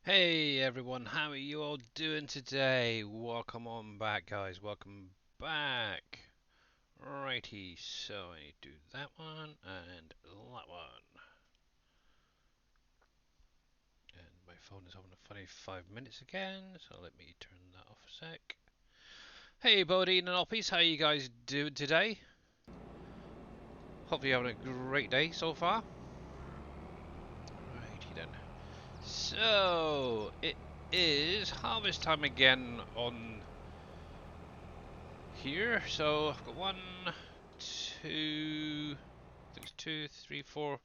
Hey everyone, how are you all doing today? Welcome on back, guys. Welcome back. Righty, so I need to do that one and that one. And my phone is having a funny 5 minutes again, so let me turn that off a sec. Hey Bodine and Oppies, how you guys doing today? Hope you're having a great day so far. Righty then. So, it is harvest time again on here. So I've got one, two, I think it's two, three, four.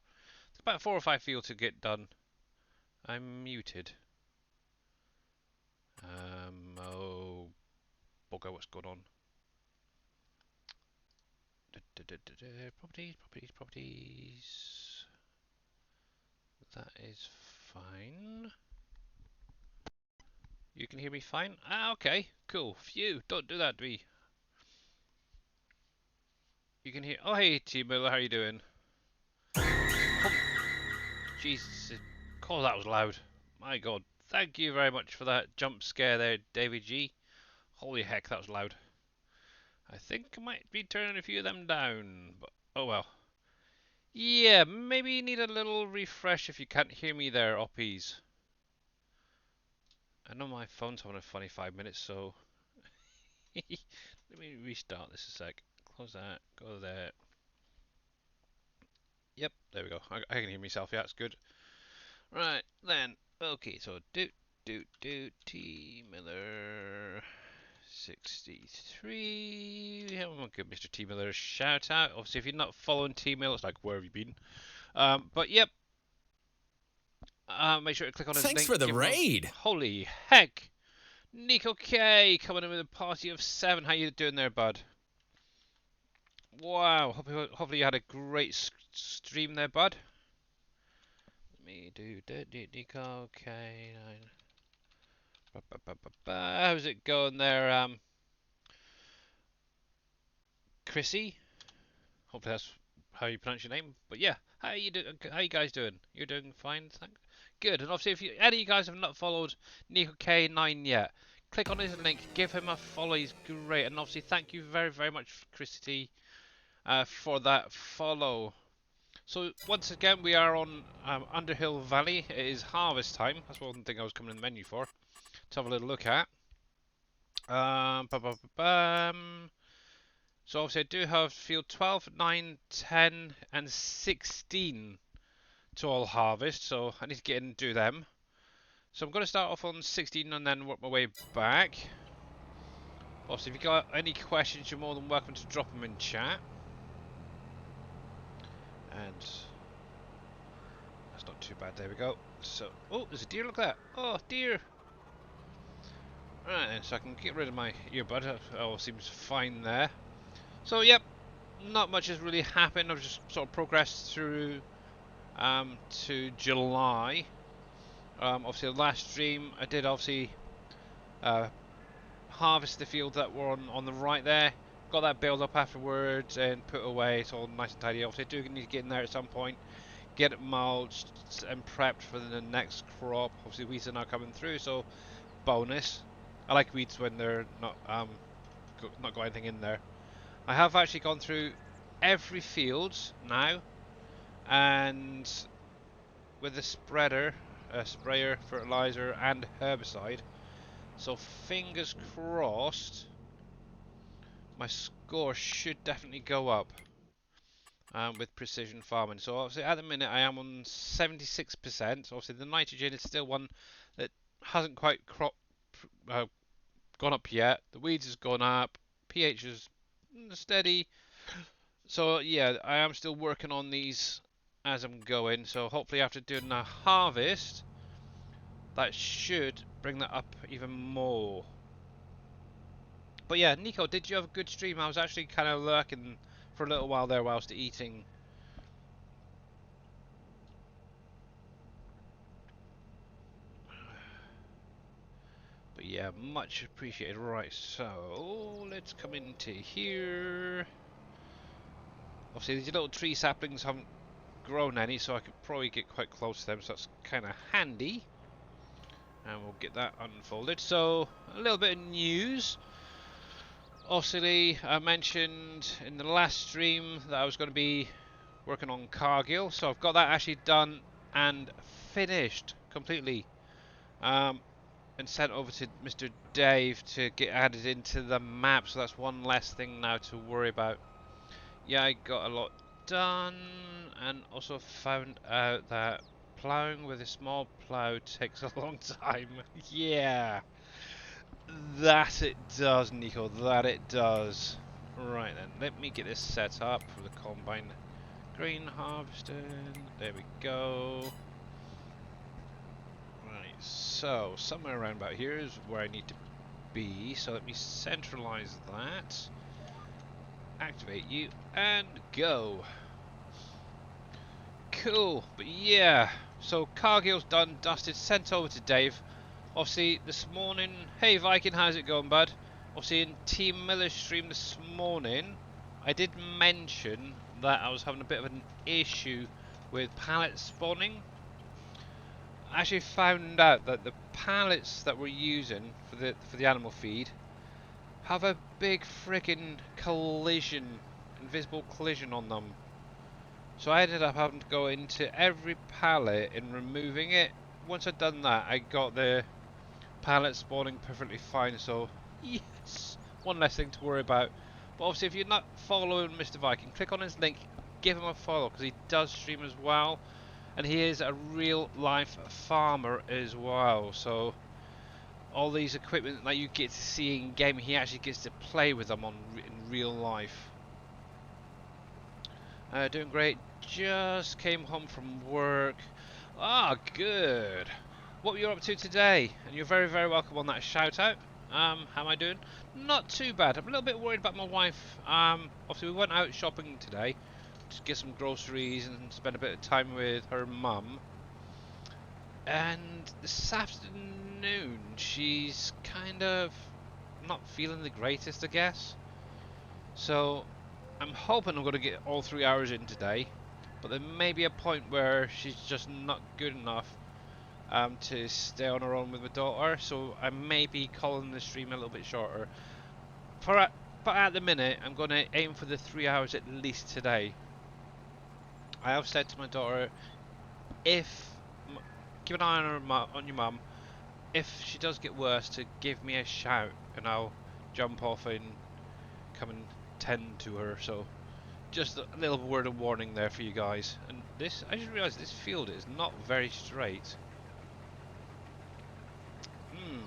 It's about 4 or 5 fields to get done. I'm muted. Oh, bugger, what's going on? Properties. That is fine. You can hear me fine? Ah, okay, cool. Phew, don't do that to me. You can hear. Oh, hey, T Miller, how you doing? Oh, Jesus, oh, that was loud. My God. Thank you very much for that jump scare there, David G. Holy heck, that was loud. I think I might be turning a few of them down, but oh well. Yeah, maybe you need a little refresh if you can't hear me there, Oppies. I know my phone's having a funny 5 minutes, so let me restart this a sec. Close that, go there. Yep, there we go. I can hear myself, yeah, that's good. Right, then. Okay, so T Miller 63. I'm gonna give Mr. T Miller a shout out. Obviously, if you're not following T Miller, it's like, where have you been? But yep, make sure to click on his Thanks link. for the Give him a raid. holy heck. Nico K coming in with a party of 7. How you doing there, bud? Wow. Hopefully you had a great stream there, bud. Let me do Nico K. How's it going there, Chrissy? Hopefully that's how you pronounce your name. But yeah, how you doing? How you guys doing? You're doing fine, thanks. Good. And obviously, if any of you guys have not followed Nico K9 yet, click on his link, give him a follow. He's great. And obviously, thank you very, very much, Christy, for that follow. So once again, we are on Underhill Valley. It is harvest time. That's one thing I was coming in the menu for to have a little look at. So obviously I do have field 12, 9, 10 and 16 to all harvest, so I need to get in and do them. So I'm going to start off on 16 and then work my way back. Obviously, if you've got any questions, you're more than welcome to drop them in chat. And that's not too bad, there we go. So, oh, there's a deer, look at that. Oh, deer. Right then, so I can get rid of my earbud, it all seems fine there. So, yep, not much has really happened, I've just sort of progressed through to July. Obviously, the last stream I did obviously harvest the field that were on the right there. Got that build up afterwards and put away. It's all nice and tidy. Obviously, I do need to get in there at some point, get it mulched and prepped for the next crop. Obviously, weeds are now coming through, so bonus. I like weeds when they're not got anything in there. I have actually gone through every field now, and with a spreader, a sprayer, fertilizer, and herbicide. So fingers crossed, my score should definitely go up with precision farming. So obviously at the minute I am on 76%. So obviously the nitrogen is still one that hasn't quite gone up yet. The weeds has gone up. pH is steady. So yeah, I am still working on these as I'm going. So hopefully after doing a harvest, that should bring that up even more. But yeah, Nico, did you have a good stream? I was actually kind of lurking for a little while there whilst eating. But yeah, much appreciated. Right, so let's come into here. Obviously, these little tree saplings haven't grown any, so I could probably get quite close to them, so that's kind of handy. and we'll get that unfolded. So a little bit of news. Obviously, I mentioned in the last stream that I was going to be working on Cargill, so I've got that actually done and finished completely, and sent over to Mr. Dave to get added into the map. So that's one less thing now to worry about. Yeah, I got a lot done, and also found out that ploughing with a small plough takes a long time. Yeah, that it does, Nico, that it does. Right then, let me get this set up for the combine grain harvesting. There we go. Right, so somewhere around about here is where I need to be. So let me centralize that. Activate you and go. Cool, but yeah, so Cargill's done, dusted, sent over to Dave. Obviously, this morning, hey Viking, how's it going, bud? Obviously, in Team Miller's stream this morning, I did mention that I was having a bit of an issue with pallet spawning. I actually found out that the pallets that we're using for the animal feed have a big freaking collision, invisible collision on them. So I ended up having to go into every pallet and removing it. Once I'd done that, I got the pallet spawning perfectly fine. So yes, one less thing to worry about. But obviously, if you're not following Mr. Viking, click on his link, give him a follow, because he does stream as well, and he is a real life farmer as well. So all these equipment that you get to see in game, he actually gets to play with them in real life. Doing great. Just came home from work. Ah, good. What were you up to today? And you're very, very welcome on that shout out. How am I doing? Not too bad. I'm a little bit worried about my wife. Obviously we went out shopping today to get some groceries and spend a bit of time with her mum. And this afternoon she's kind of not feeling the greatest, I guess. So I'm hoping I'm going to get all 3 hours in today, but there may be a point where she's just not good enough to stay on her own with my daughter, so I may be calling the stream a little bit shorter. But at the minute, I'm going to aim for the 3 hours at least today. I have said to my daughter, keep an eye on your mum. If she does get worse, to give me a shout, and I'll jump off and come and tend to her. So just a little word of warning there for you guys. And this, I just realised this field is not very straight.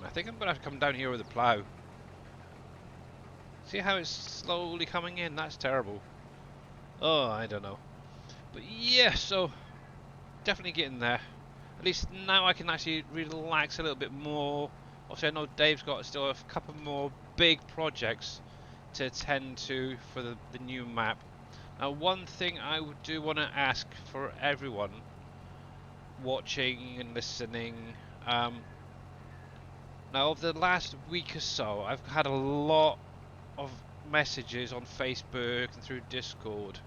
I think I'm going to have to come down here with a plough. See how it's slowly coming in? That's terrible. Oh, I don't know. But yeah, so definitely getting there. At least now I can actually relax a little bit more. Obviously I know Dave's got still a couple more big projects to attend to for the new map. Now one thing I do want to ask for everyone watching and listening, now over the last week or so I've had a lot of messages on Facebook and through Discord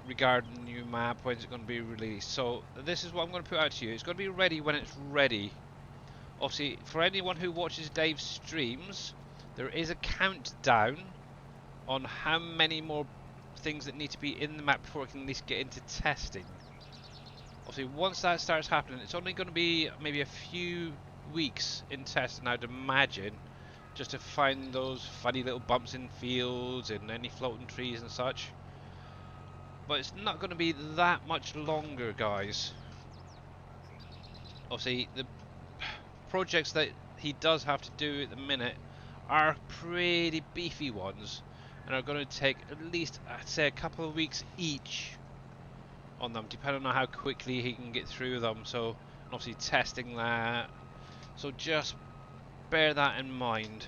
regarding the new map, when's it going to be released. So this is what I'm going to put out to you. It's going to be ready when it's ready. Obviously, for anyone who watches Dave's streams, there is a countdown on how many more things that need to be in the map before it can at least get into testing. Obviously, once that starts happening, it's only going to be maybe a few weeks in testing, I'd imagine, just to find those funny little bumps in fields and any floating trees and such. But it's not going to be that much longer, guys. Obviously, the projects that he does have to do at the minute are pretty beefy ones, and are going to take at least, I'd say, a couple of weeks each on them, depending on how quickly he can get through them. So, obviously testing that. So just bear that in mind.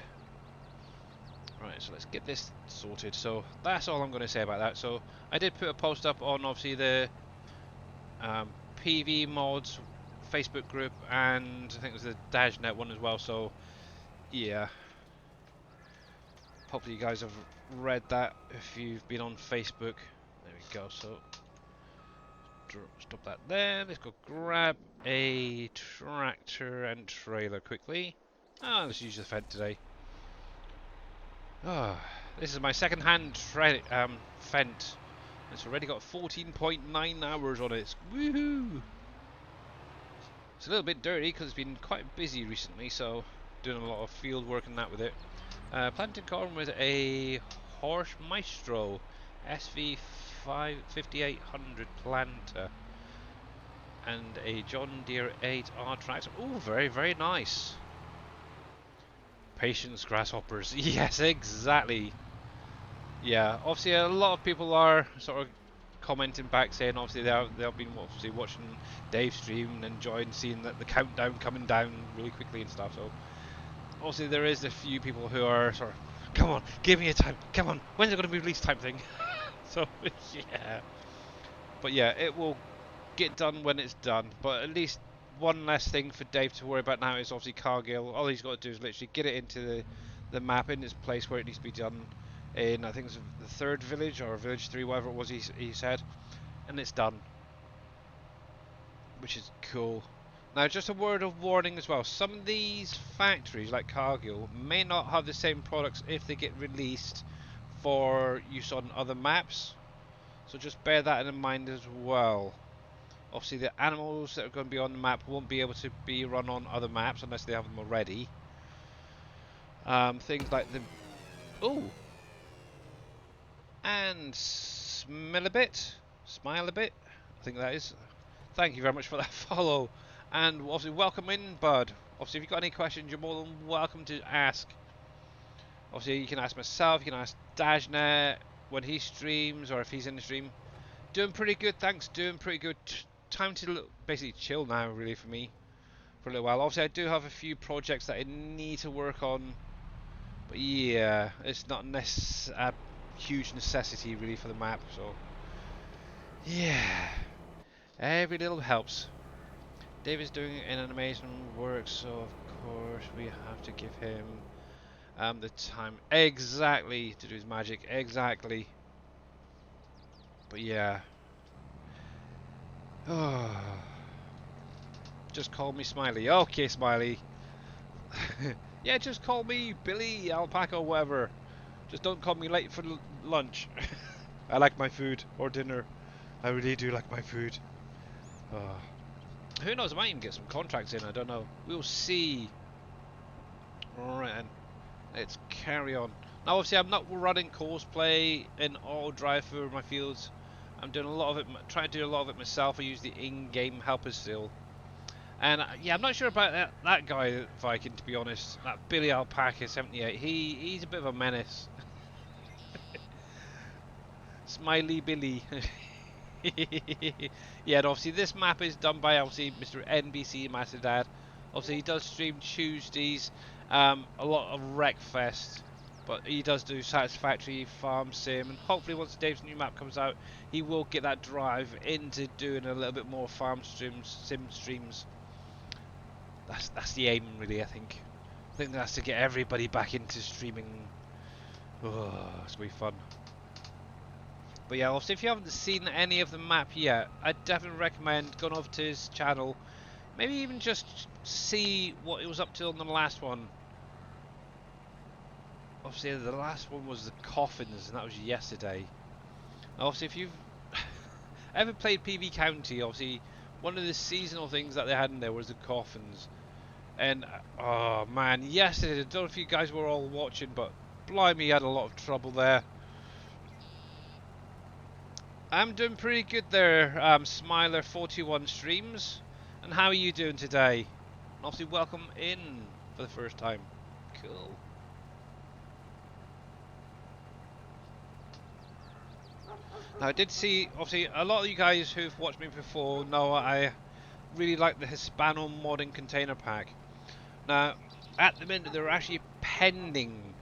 Right, so let's get this sorted. So that's all I'm going to say about that. So I did put a post up on obviously the PV mods Facebook group, and I think it was the Dashnet one as well. So yeah, hopefully you guys have read that if you've been on Facebook. There we go. So stop that there. Let's go grab a tractor and trailer quickly. Oh, let's use the Fendt today. Oh, this is my second-hand Fendt. It's already got 14.9 hours on it. Woohoo! It's a little bit dirty because it's been quite busy recently, so doing a lot of field work and that with it. Planted corn with a Horse Maestro SV 5800 planter and a John Deere 8R tractor. Oh, very, very nice. Patience grasshoppers. Yes, exactly. Yeah, obviously a lot of people are sort of commenting back saying obviously they've been obviously watching Dave's stream and enjoying seeing that the countdown coming down really quickly and stuff. So obviously there is a few people who are sort of, come on, give me a time, come on, when's it going to be release type thing. So yeah, but yeah, it will get done when it's done. But at least one less thing for Dave to worry about now is obviously Cargill. All he's got to do is literally get it into the map in its place where it needs to be done. In I think it's the third village or village 3, whatever it was he said, and it's done, which is cool. Now, just a word of warning as well. Some of these factories, like Cargill, may not have the same products if they get released for use on other maps. So just bear that in mind as well. Obviously, the animals that are going to be on the map won't be able to be run on other maps unless they have them already. Things like the... Oh! And smell a bit, smile a bit, I think that is. Thank you very much for that follow, and obviously welcome in, bud. Obviously if you've got any questions, you're more than welcome to ask. Obviously you can ask myself, you can ask Dajnet when he streams, or if he's in the stream. Doing pretty good, thanks, doing pretty good. Time to basically chill now, really, for me, for a little while. Obviously I do have a few projects that I need to work on, but yeah, it's not a huge necessity really for the map, so yeah, every little helps. David's doing an amazing work, so of course we have to give him the time exactly to do his magic, exactly. But yeah, oh, just call me Smiley. Okay, Smiley. Yeah, just call me Billy, Alpaca, whatever. Just don't call me late for lunch. I like my food, or dinner. I really do like my food. Oh. Who knows, I might even get some contracts in, I don't know. We'll see. Alright then, let's carry on. Now obviously I'm not running courseplay in auto drive for my fields. I'm doing a lot of it, trying to do a lot of it myself. I use the in-game helpers still. And yeah, I'm not sure about that guy, Viking, to be honest. That Billy Alpaca 78, he's a bit of a menace. Smiley Billy. Yeah, and obviously this map is done by obviously Mr. NBCMASTERDAD. Obviously he does stream Tuesdays, a lot of Wreckfest, but he does do Satisfactory, Farm Sim, and hopefully once Dave's new map comes out, he will get that drive into doing a little bit more farm streams, sim streams. That's the aim, really. I think that's to get everybody back into streaming. Oh, it's gonna be fun. But yeah, obviously if you haven't seen any of the map yet, I definitely recommend going over to his channel. Maybe even just see what it was up to on the last one. Obviously the last one was the coffins, and that was yesterday. Now, obviously if you've ever played PV County, obviously one of the seasonal things that they had in there was the coffins. And oh man, yesterday, I don't know if you guys were all watching, but blimey, had a lot of trouble there. I'm doing pretty good there, Smiler41 streams. And how are you doing today? And obviously welcome in for the first time. Cool. Now I did see, obviously a lot of you guys who've watched me before know I really like the Hispano modding container pack. Now at the minute they're actually pending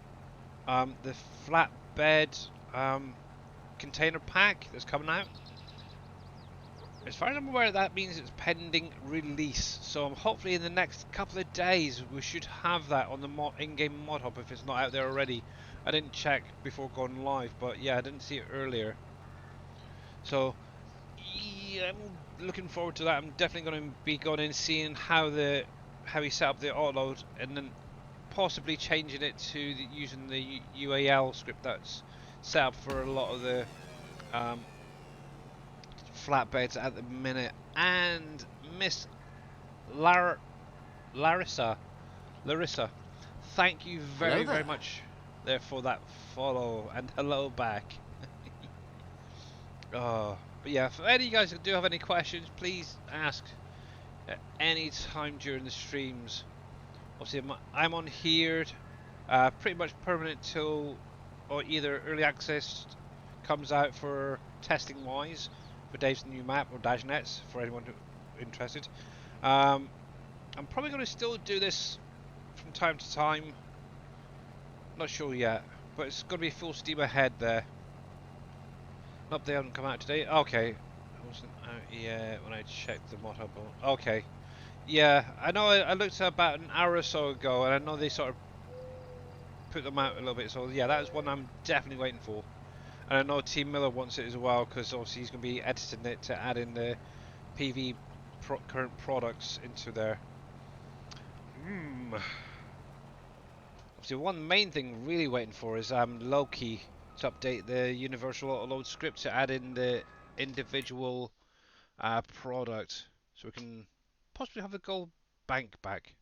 the flatbed container pack that's coming out. As far as I'm aware, that means it's pending release. So hopefully in the next couple of days we should have that on the in-game mod hub if it's not out there already. I didn't check before going live, but yeah, I didn't see it earlier. So yeah, I'm looking forward to that. I'm definitely going to be going in seeing how he set up the autoload, and then possibly changing it to using the UAL script that's set up for a lot of the um, flatbeds at the minute. And Miss Lar Larissa, Larissa, thank you Hello very there. much there for that follow, and hello back. Oh, but yeah, if any of you guys do have any questions, please ask at any time during the streams. Obviously, I'm on here, pretty much permanent till or either early access comes out for testing wise for Dave's new map or Dagenets for anyone interested. I'm probably going to still do this from time to time. Not sure yet, but it's going to be full steam ahead there. Nope, they haven't come out today. Okay, I wasn't out yet when I checked the mod hub. Okay, yeah, I know. I looked about an hour or so ago, and I know they sort of put them out a little bit. So yeah, that is one I'm definitely waiting for. And I know Team Miller wants it as well, because obviously he's going to be editing it to add in the PV current products into there. Obviously, one main thing really waiting for is Loki to update the universal autoload script to add in the individual product, so we can possibly have the gold bank back,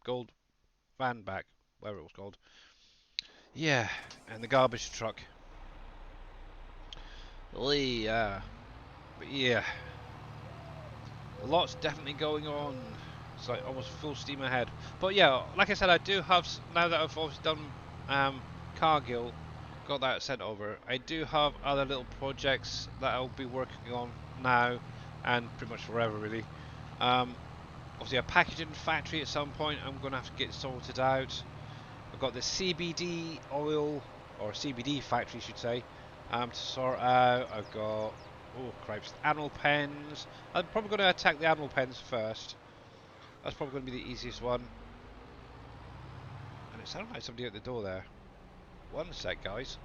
gold van back, whatever it was called. Yeah, and the garbage truck. Yeah, but yeah, lots definitely going on. It's like almost full steam ahead. But yeah, like I said, I do have, now that I've obviously done Cargill, got that sent over, I do have other little projects that I'll be working on now and pretty much forever really. Obviously a packaging factory at some point I'm going to have to get sorted out. I've got the CBD oil, or CBD factory, should say, to sort out. I've got, oh cripes, animal pens. I'm probably going to attack the animal pens first. That's probably going to be the easiest one. And it sounded like somebody at the door there. One sec, guys.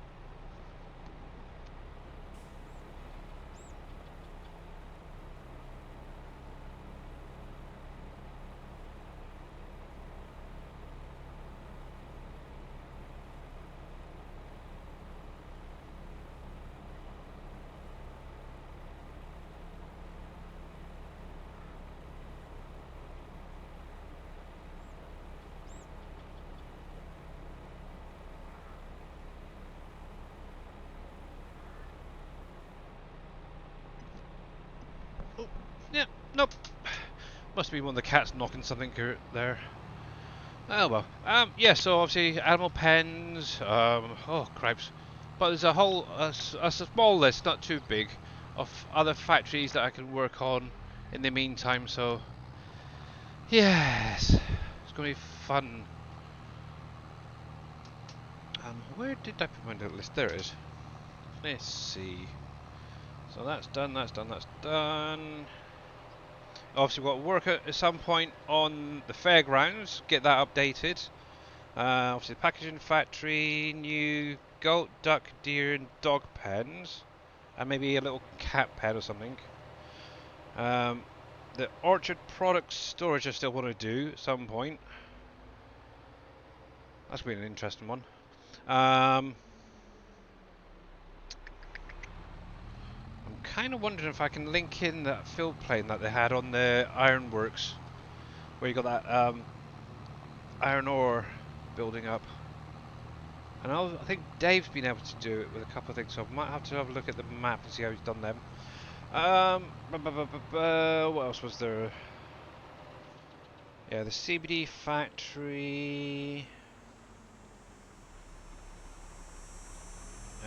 Oh, yeah, nope. Must be one of the cats knocking something there. Oh well. Yeah, so obviously animal pens, oh cripes. But there's a whole, a small list, not too big, of other factories that I can work on in the meantime, so yes, it's going to be fun. Where did I put my little list? There it is. Let's see. So that's done, that's done, that's done. Obviously we've got to work at some point on the fairgrounds, get that updated. Obviously the packaging factory, new goat, duck, deer and dog pens. And maybe a little cat pen or something. The orchard product storage I still want to do at some point. That's been an interesting one. I'm kind of wondering if I can link in that fill plane that they had on the ironworks, where you got that iron ore building up. And I think Dave's been able to do it with a couple of things, so I might have to have a look at the map and see how he's done them. What else was there? Yeah, the CBD factory.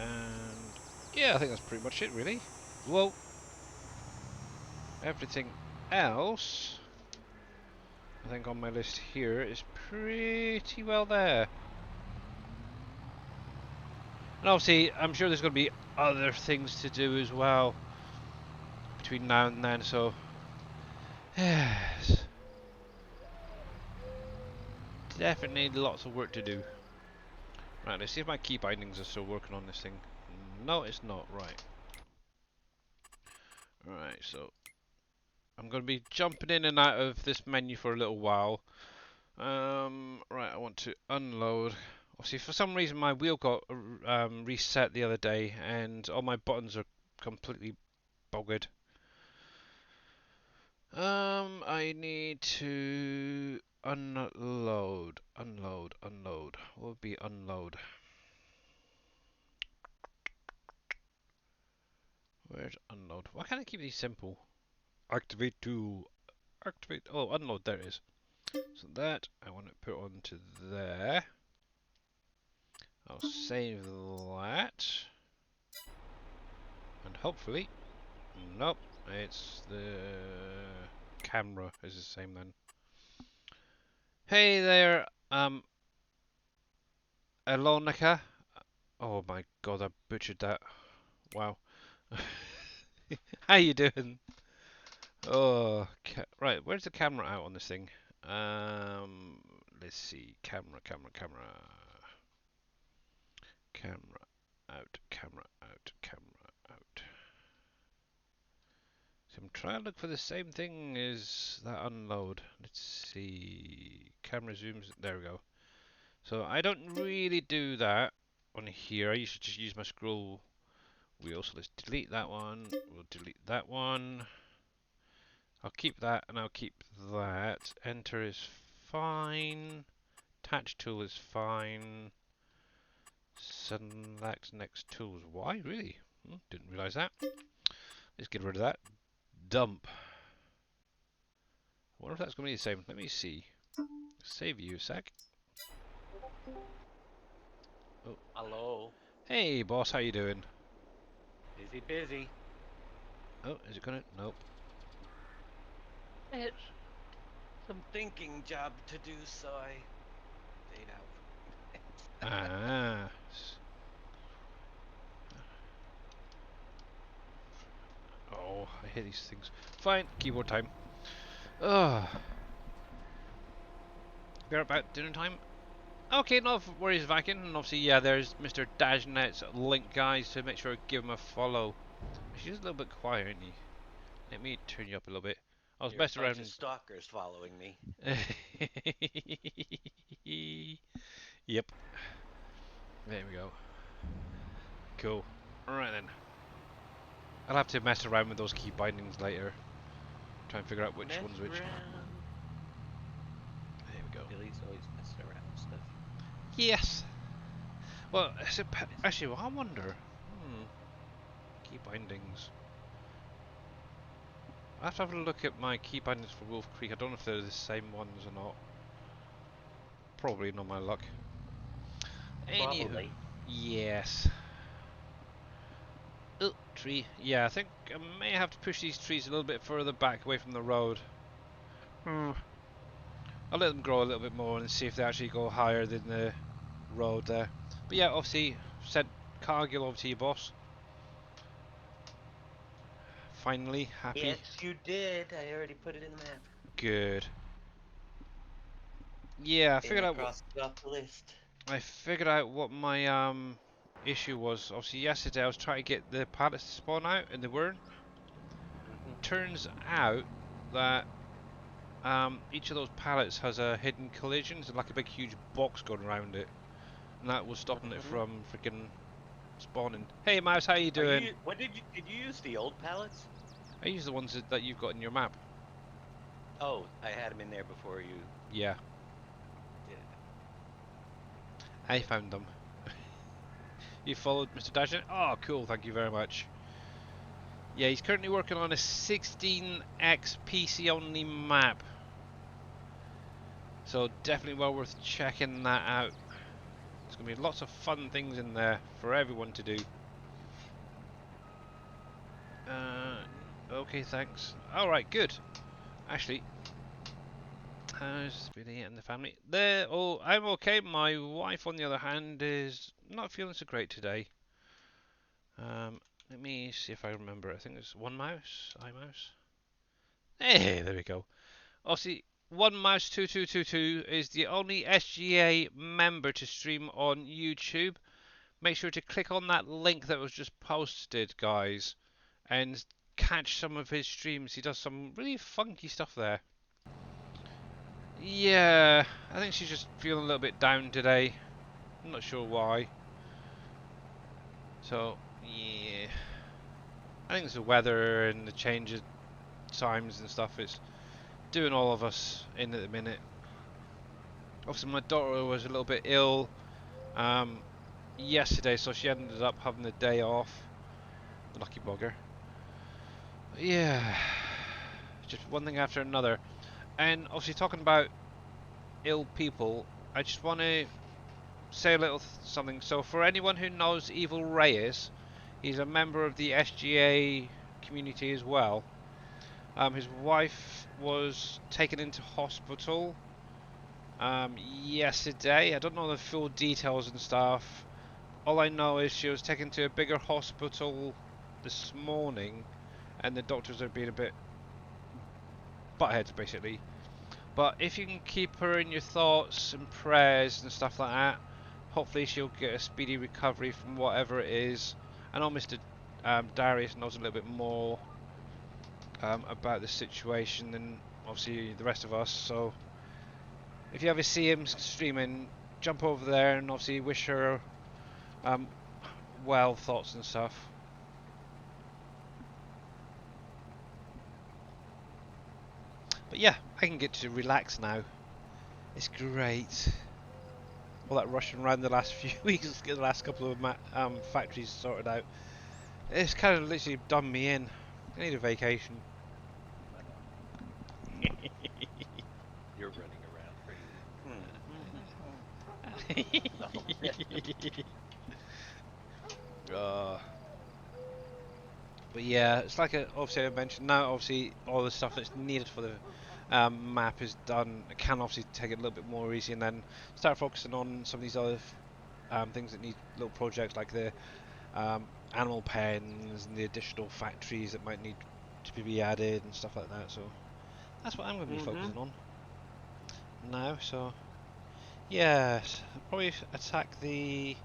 And yeah, I think that's pretty much it really. Well, everything else, I think on my list here is pretty well there. And obviously, I'm sure there's going to be other things to do as well between now and then, so yes, definitely lots of work to do. Right, let's see if my key bindings are still working on this thing. No, it's not. Right. Right, so I'm going to be jumping in and out of this menu for a little while. Right, I want to unload. Obviously, for some reason, my wheel got reset the other day, and all my buttons are completely buggered. I need to unload. What would be unload? Where's unload? Why can't I keep these simple? Activate to activate. Oh, unload. There it is. So that I want to put onto there. I'll save that, and hopefully, nope, it's the camera is the same then. Hey there, Alonica. Oh my god, I butchered that. Wow. How you doing? Oh, right. Where's the camera out on this thing? Let's see. Camera, camera out, camera out, camera out. So I'm trying to look for the same thing as that unload. Let's see. Camera zooms. There we go. So I don't really do that on here. I used to just use my scroll wheel. So let's delete that one. We'll delete that one. I'll keep that and I'll keep that. Enter is fine. Attach tool is fine. Select next tools. Why? Really? Didn't realise that. Let's get rid of that. Dump. I wonder if that's going to be the same. Let me see. Save you a sec. Oh. Hello. Hey, boss. How you doing? Busy, busy. Oh, is it going to? Nope. I had some thinking job to do, so I stayed out for a minute. Ah. Oh, I hate these things. Fine. Keyboard time. Ugh. We're about dinner time. Okay, no worries, Viking. And obviously, yeah, there's Mr. Dajnet's link, guys, to make sure to give him a follow. She's a little bit quiet, isn't he? Let me turn you up a little bit. I was You're a messing bunch of around. stalkers following me. Yep. There we go. Cool. Alright then. I'll have to mess around with those key bindings later. Try and figure out which Mess one's which. around. There we go. Billy's always messing around with stuff. Yes. Well, actually, well, I wonder. Key bindings. I have to have a look at my key bindings for Wolf Creek. I don't know if they're the same ones or not. Probably not my luck. Anywho, Probably. yes. Oh, tree. Yeah, I think I may have to push these trees a little bit further back away from the road. I'll let them grow a little bit more and see if they actually go higher than the road there. But yeah, obviously, sent Cargill over to your boss. Finally, happy. Yes, you did. I already put it in the map. Good. Yeah, And I crossed it off the list. I figured out what my issue was. Obviously, yesterday I was trying to get the pallets to spawn out, and they weren't. Turns out that each of those pallets has a hidden collision, so like a big huge box going around it, and that was stopping it from freaking spawning. Hey Mouse, how you Are doing? you? What did you use the old pallets? I use the ones that you've got in your map. Oh, I had them in there before you Yeah, did it. I found them. You followed Mr. Dashin? Oh, cool, thank you very much. Yeah, he's currently working on a 16x PC only map. So definitely well worth checking that out. There's going to be lots of fun things in there for everyone to do. Okay, thanks. Alright, good. Actually, how's Billy and the family? Oh, I'm okay. My wife, on the other hand, is not feeling so great today. Let me see if I remember. I think it's one mouse, iMouse. Hey, there we go. Obviously, one mouse 2222 is the only SGA member to stream on YouTube. Make sure to click on that link that was just posted, guys, and catch some of his streams. He does some really funky stuff there. Yeah, I think she's just feeling a little bit down today. I'm not sure why. So, yeah. I think it's the weather and the change of times and stuff. It's doing all of us in at the minute. Obviously, my daughter was a little bit ill yesterday, so she ended up having the day off. Lucky bugger. Yeah, just one thing after another. And obviously, talking about ill people, I just want to say a little something. So, for anyone who knows Evil Reyes, he's a member of the SGA community as well. His wife was taken into hospital yesterday. I don't know the full details and stuff. All I know is she was taken to a bigger hospital this morning, and the doctors are being a bit buttheads, basically. But if you can keep her in your thoughts and prayers and stuff like that, hopefully she'll get a speedy recovery from whatever it is. I know Mr. Darius knows a little bit more about the situation than obviously the rest of us, so if you ever see him streaming, jump over there and obviously wish her well thoughts and stuff. But yeah, I can get to relax now. It's great. All that rushing around the last few weeks, get the last couple of factories sorted out. It's kind of literally done me in. I need a vacation. You're running around crazy. uh, but yeah, it's like obviously I mentioned now. Obviously, all the stuff that's needed for the map is done. I can obviously take it a little bit more easy, and then start focusing on some of these other things that need little projects like the animal pens and the additional factories that might need to be added and stuff like that. So that's what I'm going to be focusing on now. So yes, I'll probably attack the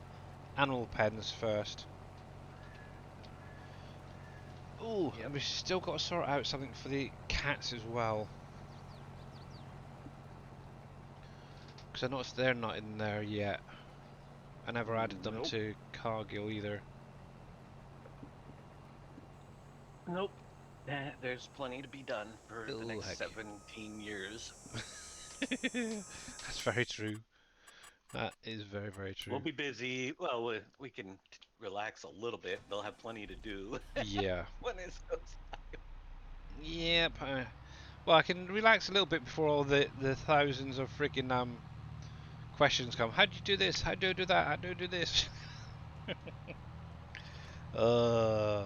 animal pens first. Oh, Yep. and we've still got to sort out something for the cats as well. Because I noticed they're not in there yet. I never added them to Cargill either. Nope. There's plenty to be done for the Oh, next heck. 17 years. That's very true. That is very, very We'll true. be busy. Well, we can relax a little bit. They'll have plenty to do Yeah. when it goes. Yep. Well, I can relax a little bit before all the thousands of freaking questions come. How do you do this? How do I do that? How do I do this? uh,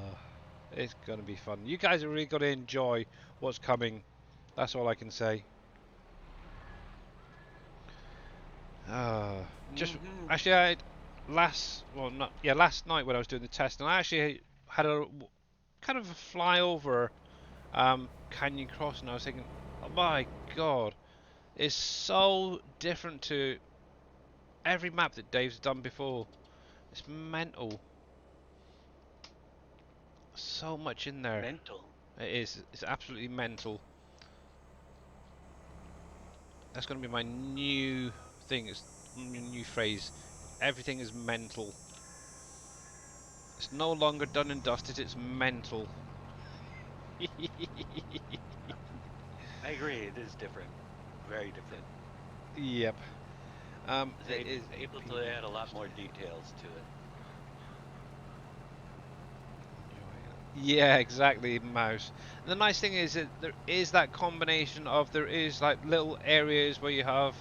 it's gonna be fun. You guys are really gonna enjoy what's coming. That's all I can say. Just actually, last night when I was doing the test, and I actually had a kind of a flyover Canyon Crossing. I was thinking, oh my god, it's so different to every map that Dave's done before. It's mental. So much in there. Mental. It is. It's absolutely mental. That's going to be my new thing. It's my new phrase. Everything is mental. It's no longer done and dusted. It's mental. I agree. It is different. Very different. Yep. It It's is able a to add a lot more details to it. Yeah, exactly, Mouse. And the nice thing is that there is that combination of there is like little areas where you have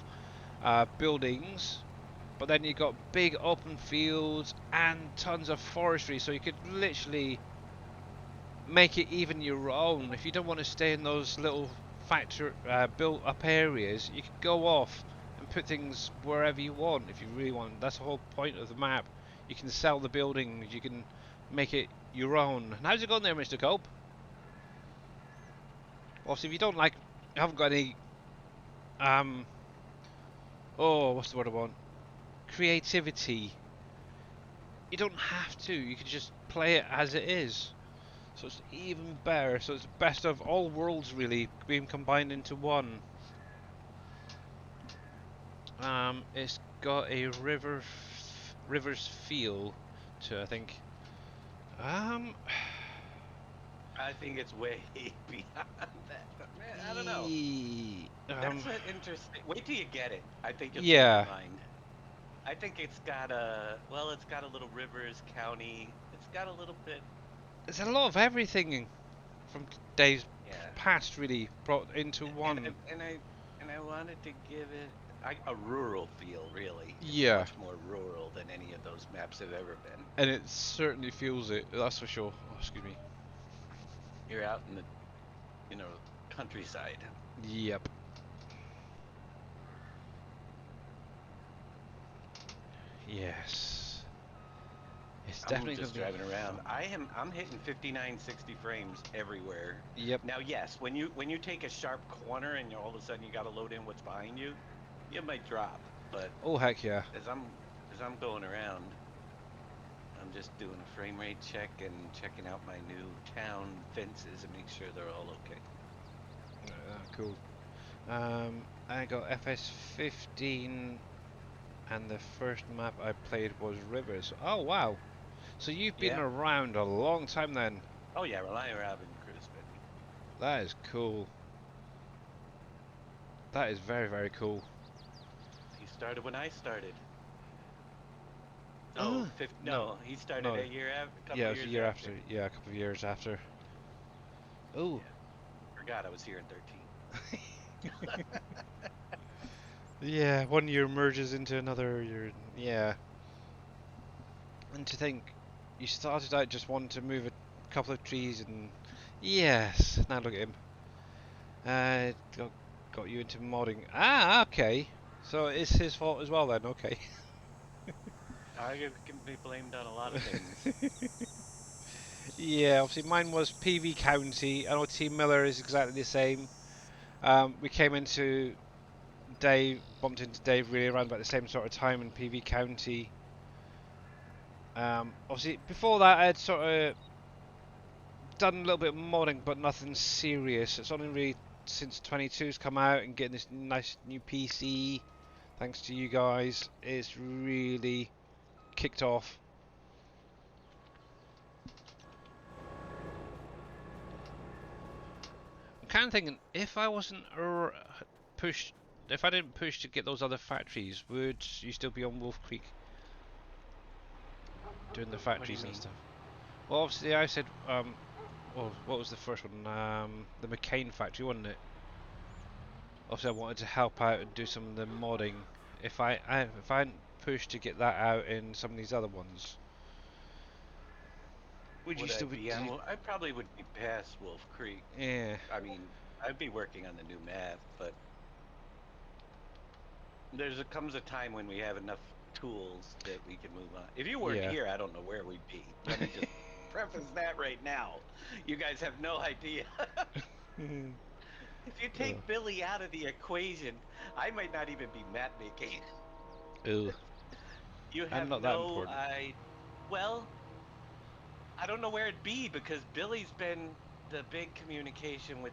buildings, but then you've got big open fields and tons of forestry, so you could literally make it even your own. If you don't want to stay in those little factory built up areas, you could go off and put things wherever you want if you really want. That's the whole point of the map. You can sell the buildings, you can make it your own. And how's it going there, Mr. Cope? Also, if you don't like, you haven't got any, um, oh, what's the word I want? Creativity. You don't have to. You can just play it as it is. So it's even better. So it's best of all worlds really being combined into one. It's got a rivers feel to I think. Um, I think it's way beyond that. But man, I don't know. ye- um, That's an interesting. Wait till you get it. I think you'll change your yeah. mind. I think it's got a well, it's got a little rivers county. It's got a little bit, There's a lot of everything from days yeah. past really brought into And I one. and I and I wanted to give it a rural feel. Really, it's Yeah, much more rural than any of those maps have ever been. and it certainly feels it. That's for sure. Oh, excuse me. You're out in the countryside. Yep. Yes. It's I'm definitely gonna just be driving around. fun. I'm hitting 59, 60 frames everywhere. Yep. Now, yes, when you take a sharp corner and all of a sudden you got to load in what's behind you, it might drop. But Oh heck yeah. as I'm going around, I'm just doing a frame rate check and checking out my new town fences and make sure they're all okay. Cool. I got FS15, and the first map I played was Rivers. Oh wow. So you've been Yeah. around a long time then. Oh yeah, Rely Robin Cruise, baby. That is cool. That is very very cool. He started when I started. Oh, Uh, no, no, he started no. a Yeah, couple it was a years year after. after. Yeah, a couple of years after. Oh. Yeah, forgot I was here in 13. Yeah, one year merges into another year. Yeah. And to think, you started out just wanting to move a couple of trees and yes, now look at him. Got you into modding. Ah, okay. So it's his fault as well then. Okay. I can be blamed on a lot of things. Yeah, obviously mine was PV County. I know T Miller is exactly the same. We came into bumped into Dave really around about the same sort of time in PV County. Obviously before that I'd sort of done a little bit of modding, but nothing serious. It's only really since 22's come out and getting this nice new PC, thanks to you guys, it's really kicked off. I'm kind of thinking if I wasn't pushed, if I didn't push to get those other factories, would you still be on Wolf Creek doing the What do you factories and mean? stuff? Well, obviously I said, well, what was the first one? The McCain factory, wasn't it? Obviously, I wanted to help out and do some of the modding. If I hadn't pushed to get that out in some of these other ones, would you Would I still be? be on? Well, I probably would be past Wolf Creek. Yeah, I mean, I'd be working on the new map, but comes a time when we have enough tools that we can move on. If you weren't yeah. here, I don't know where we'd be. Let me just preface that right now. You guys have no idea. If you Oh, take Billy out of the equation, I might not even be map making. ew. You I'm have not that no important. I well, I don't know where it'd be because Billy's been the big communication with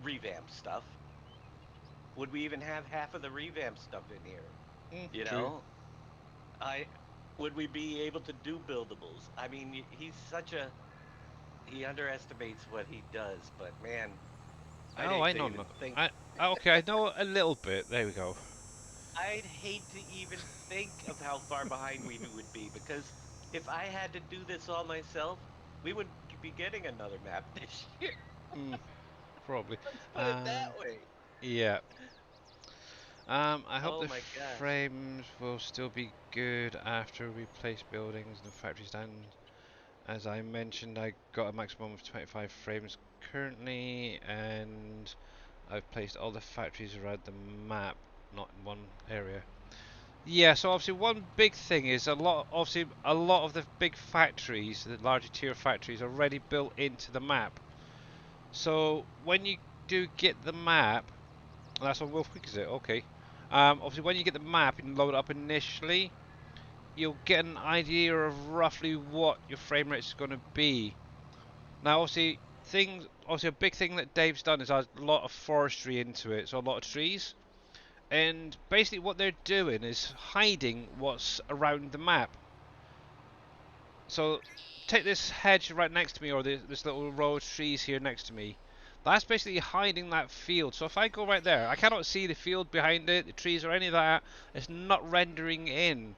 revamp stuff. Would we even have half of the revamp stuff in here? You True. know, I would we be able to do buildables? I mean, he's such a he underestimates what he does, but man, I'd Oh, hate I to know. even No, think. okay, I know a little bit. There we go. I'd hate to even think of how far behind we would be because if I had to do this all myself, we wouldn't be getting another map this year. Mm, probably. Let's put it that Um, way. yeah. I hope Oh the my gosh. frames will still be good after we place buildings and factories down. As I mentioned, I got a maximum of 25 frames currently, and I've placed all the factories around the map, not in one area. Yeah, so obviously one big thing is a lot of the big factories, the larger tier factories, are already built into the map. So when you do get the map, that's on Wolf Creek, is it? Okay. Obviously when you get the map and load it up initially, you'll get an idea of roughly what your frame rate is going to be. Now, obviously a big thing that Dave's done is add a lot of forestry into it, so a lot of trees. And basically what they're doing is hiding what's around the map. So take this hedge right next to me, or this little row of trees here next to me. That's basically hiding that field. So if I go right there, I cannot see the field behind it, the trees or any of that. It's not rendering in.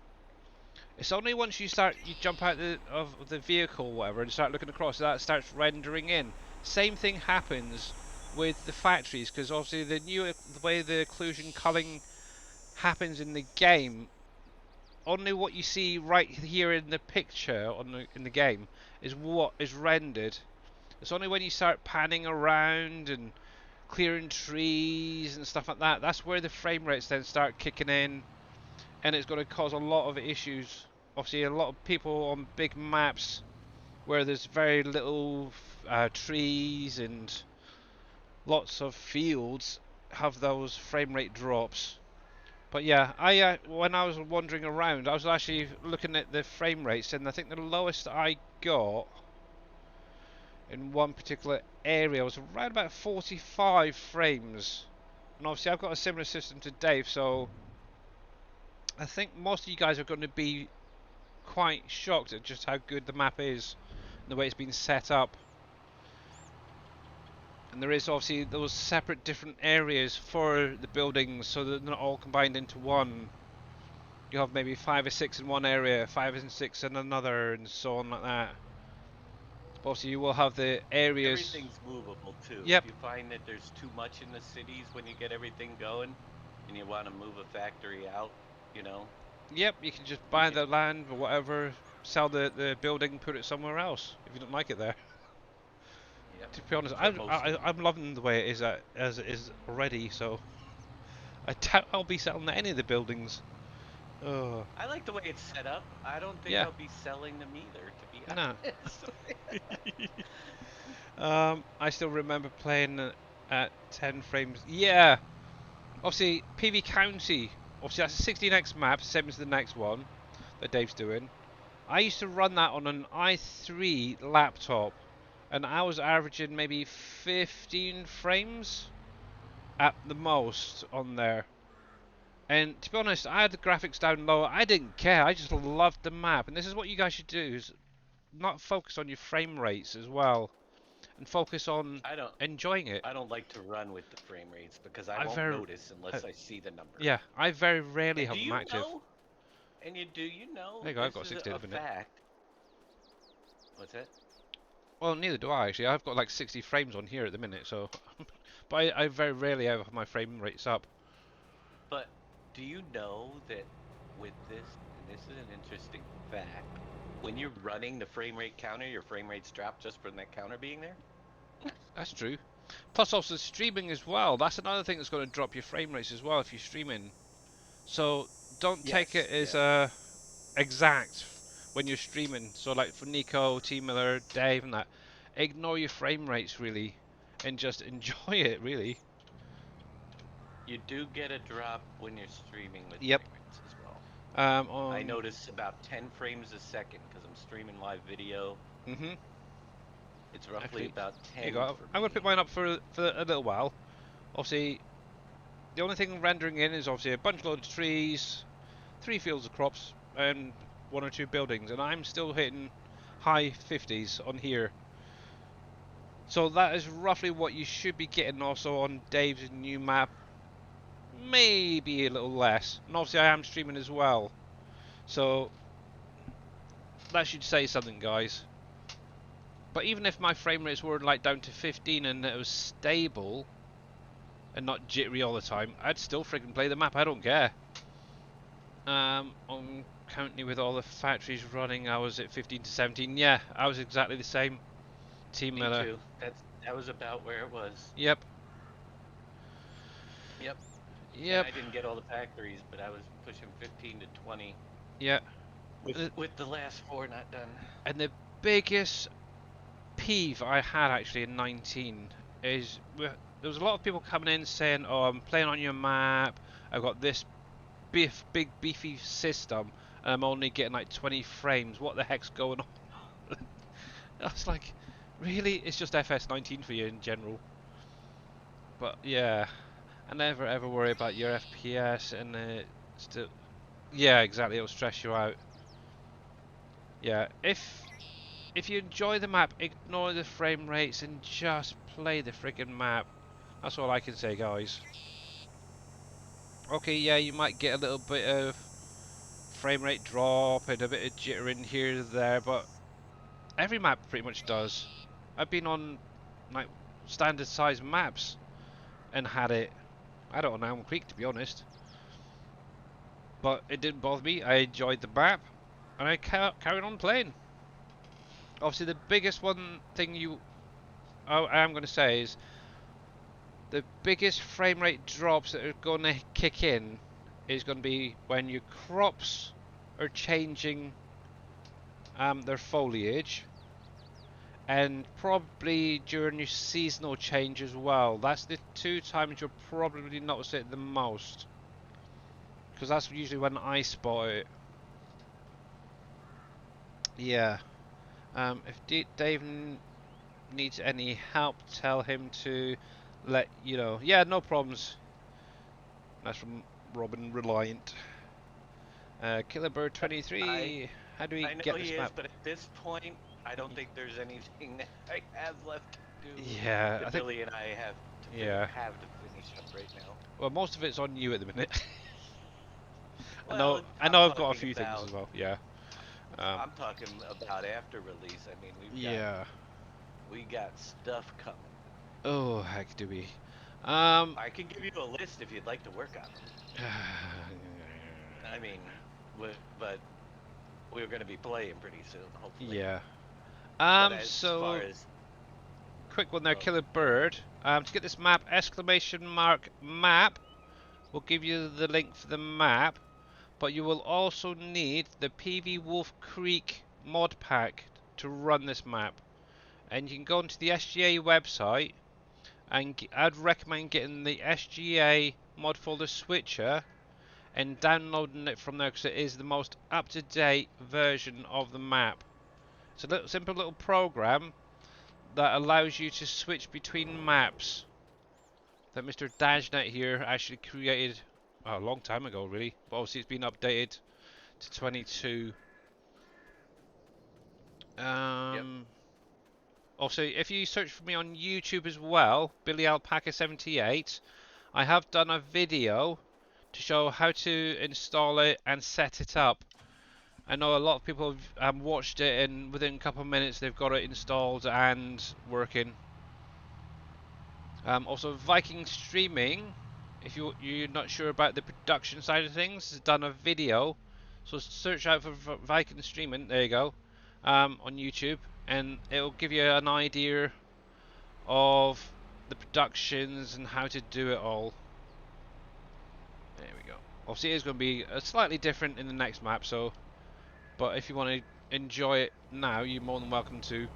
It's only once you jump out of the vehicle or whatever and start looking across that starts rendering in. Same thing happens with the factories, because obviously the way the occlusion culling happens in the game, only what you see right here in the picture in the game is what is rendered. It's only when you start panning around and clearing trees and stuff like that, that's where the frame rates then start kicking in, and it's going to cause a lot of issues. Obviously, a lot of people on big maps where there's very little trees and lots of fields have those frame rate drops. But yeah, when I was wandering around, I was actually looking at the frame rates, and I think the lowest I got in one particular area was around about 45 frames. And obviously I've got a similar system to Dave, so I think most of you guys are going to be quite shocked at just how good the map is and the way it's been set up. And there is obviously those separate different areas for the buildings, so they're not all combined into one. You have maybe 5 or 6 in one area, 5 and 6 in another, and so on like that. But obviously you will have the areas. Everything's movable too. Yep, If you find that there's too much in the cities when you get everything going and you want to move a factory out, you know, yep, you can just you buy can. the land or whatever, sell the building, put it somewhere else if you don't like it there. Yep. To be honest, For most of them. I'm loving the way it is as it is already, so I doubt I'll be selling any of the buildings. Oh, I like the way it's set up. I don't think yeah, I'll be selling them either, to be no. honest. I still remember playing at 10 frames. Yeah, obviously PV County. Obviously that's a 16x map, same as the next one that Dave's doing. I used to run that on an i3 laptop, and I was averaging maybe 15 frames at the most on there. And to be honest, I had the graphics down low. I didn't care. I just loved the map. And this is what you guys should do: is not focus on your frame rates as well, and focus on I don't enjoying it. I don't like to run with the frame rates because I I won't very, notice uh, unless I see the number. yeah, I very rarely And do have them you active. know? And you know There you go. I've this got is 60 at a the minute. fact. What's that? Well, neither do I actually. I've got like 60 frames on here at the minute, so. But I very rarely ever have my frame rates up. But do you know that with this, and this is an interesting fact, when you're running the frame rate counter, your frame rates drop just from that counter being there? That's true. Plus, also streaming as well. That's another thing that's going to drop your frame rates as well if you're streaming. So don't take it Yes, as yeah. exact when you're streaming. So like for Nico, T Miller, Dave, and that, ignore your frame rates really, and just enjoy it really. You do get a drop when you're streaming with Yep. frame rates as well. I On. notice about 10 frames a second because I'm streaming live video. Mhm. It's roughly Actually, about here you 10 go. for I'm gonna put me. mine up for a little while. Obviously, the only thing rendering in is obviously a bunch load of trees, 3 fields of crops, and 1 or 2 buildings, and I'm still hitting high 50s on here. So that is roughly what you should be getting also on Dave's new map. Maybe a little less. And obviously I am streaming as well. So that should say something, guys. But even if my frame rates were like down to 15 and it was stable and not jittery all the time, I'd still freaking play the map. I don't care. On currently with all the factories running, I was at 15 to 17. Yeah, I was exactly the same. Team Me Miller. too. That was about where it was. Yep. Yep. And Yep. I didn't get all the factories, but I was pushing 15 to 20 Yeah. with the last 4 not done. And the biggest peeve I had actually in 19 is there was a lot of people coming in saying, "Oh, I'm playing on your map. I've got this big beefy system," and I'm only getting like 20 frames. What the heck's going on? I was like, really? It's just FS19 for you in general. But yeah, I never ever worry about your FPS and still. Yeah, exactly. It'll stress you out. Yeah, if you enjoy the map, ignore the frame rates and just play the friggin' map. That's all I can say, guys. Okay, yeah, you might get a little bit of frame rate drop and a bit of jittering here and there, but every map pretty much does. I've been on like standard size maps and had it. I don't know, Elm Creek to be honest, but it didn't bother me. I enjoyed the map and I carried on playing. Obviously, the biggest one thing I am going to say is the biggest frame rate drops that are going to kick in is going to be when your crops are changing their foliage, and probably during your seasonal change as well. That's the two times you'll probably notice it the most, because that's usually when I spot it. Yeah. If Dave needs any help, tell him to let you know. Yeah, no problems. That's from Robin Reliant. Killerbird Yep. 23. How do we I know get he this is, map? but at this point, I don't think there's anything that I have left to do Yeah, I that think. Billy and I Yeah. have to finish up right now. Well, most of it's on you at the minute. I Well, know. I I'm know. I've got a talking few things as about well. Yeah. Um. I'm talking about after release. I mean, Yeah. we got stuff coming. Oh heck, do we? Um. I can give you a list if you'd like to work on them. I mean, but we're going to be playing pretty soon, hopefully. yeah. But as far So as quick one there, oh, Killer Bird. To get this map, exclamation mark map will give you the link for the map, but you will also need the PV Wolf Creek mod pack to run this map. And you can go onto the SGA website, and I'd recommend getting the SGA mod folder switcher and downloading it from there, because it is the most up-to-date version of the map. It's a little simple little program that allows you to switch between maps that Mr. Dajnet here actually created a long time ago, really. But obviously it's been updated to 22. yep, Also, if you search for me on YouTube as well, Billy Alpaca 78, I have done a video to show how to install it and set it up. I know a lot of people have watched it, and within a couple of minutes they've got it installed and working. Also, Viking Streaming, if you're not sure about the production side of things, has done a video. So search out for Viking Streaming. There you go, on YouTube, and it'll give you an idea of the productions and how to do it all. There we go. Obviously, it is going to be slightly different in the next map. So, but if you want to enjoy it now, you're more than welcome to.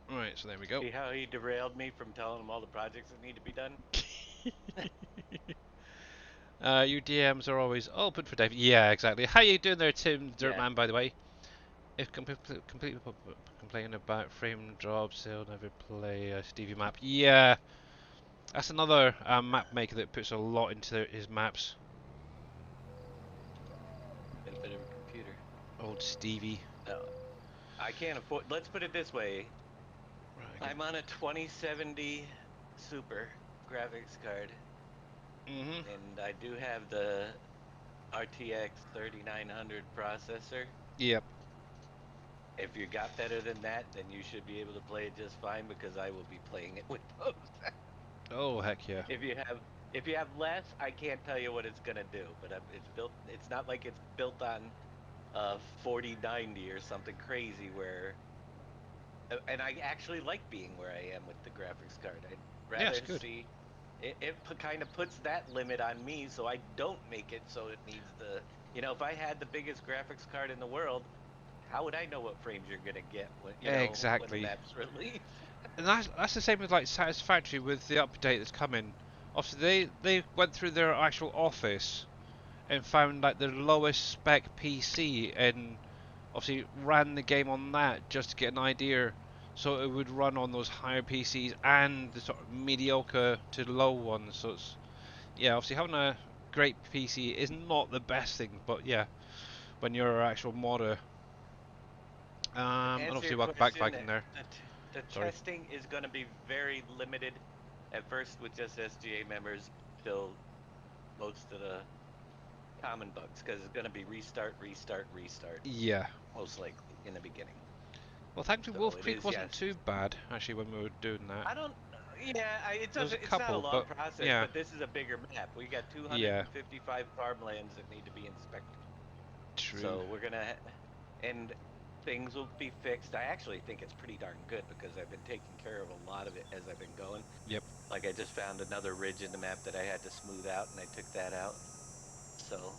Right, so there we go. see how he derailed me from telling him all the projects that need to be done. Your DMs are always open for Dave. Yeah, exactly. How you doing there, Tim Yeah, Dirtman? By the way, if completely complaining about frame drops, they'll never play a Stevie map. Yeah, that's another map maker that puts a lot into his maps. benefit of a computer. Old Stevie. No, I can't afford. Let's put it this way: Right. I'm on a 2070 Super graphics card, Mhm. and I do have the RTX 3900 processor. Yep. If you got better than that, then you should be able to play it just fine because I will be playing it with those. Oh heck yeah. If you have less, I can't tell you what it's gonna do. But it's built. It's not like it's built on 4090 or something crazy where. And I actually like being where I am with the graphics card. I'd Yeah, rather it's good. see. It kind of puts that limit on me, so I don't make it so it needs the. If I had the biggest graphics card in the world, how would I know what frames you're gonna get when the Exactly. map's released? And that's the same with like Satisfactory with the update that's coming. Obviously, they went through their actual office and found like the lowest spec PC and obviously ran the game on that just to get an idea. So it would run on those higher PCs and the sort of mediocre to low ones. So it's, yeah, obviously having a great PC is not the best thing, but yeah, when you're an actual modder. To And answer obviously your welcome back question, Viking there. the Sorry. testing is going to be very limited at first with just SGA members till most of the common bugs because it's going to be restart, restart, restart, Yeah. most likely in the beginning. Well, thankfully So Wolf it Creek is, wasn't yes. too bad actually when we were doing that. I don't, yeah, it There was a doesn't, it's not a couple, long but process, yeah, but this is a bigger map. We got yeah, 255 farmlands that need to be inspected. true. So we're gonna, and things will be fixed. I actually think it's pretty darn good because I've been taking care of a lot of it as I've been going. Yep. Like I just found another ridge in the map that I had to smooth out and I took that out. So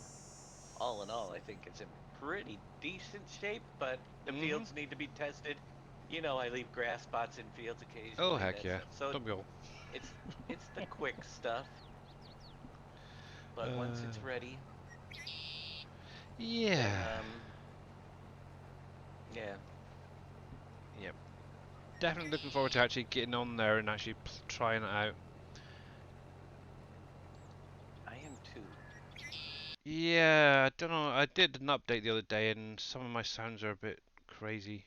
all in all, I think it's in pretty decent shape, but the Mhm. fields need to be tested. You know, I leave grass spots in fields Oh occasionally, heck that yeah. stuff. So Don't we all? it's it's the quick stuff, but once Uh, it's ready, then yeah. yeah, Yep. Definitely looking forward to actually getting on there and actually trying it out. I am too. Yeah, I don't know. I did an update the other day and some of my sounds are a bit crazy.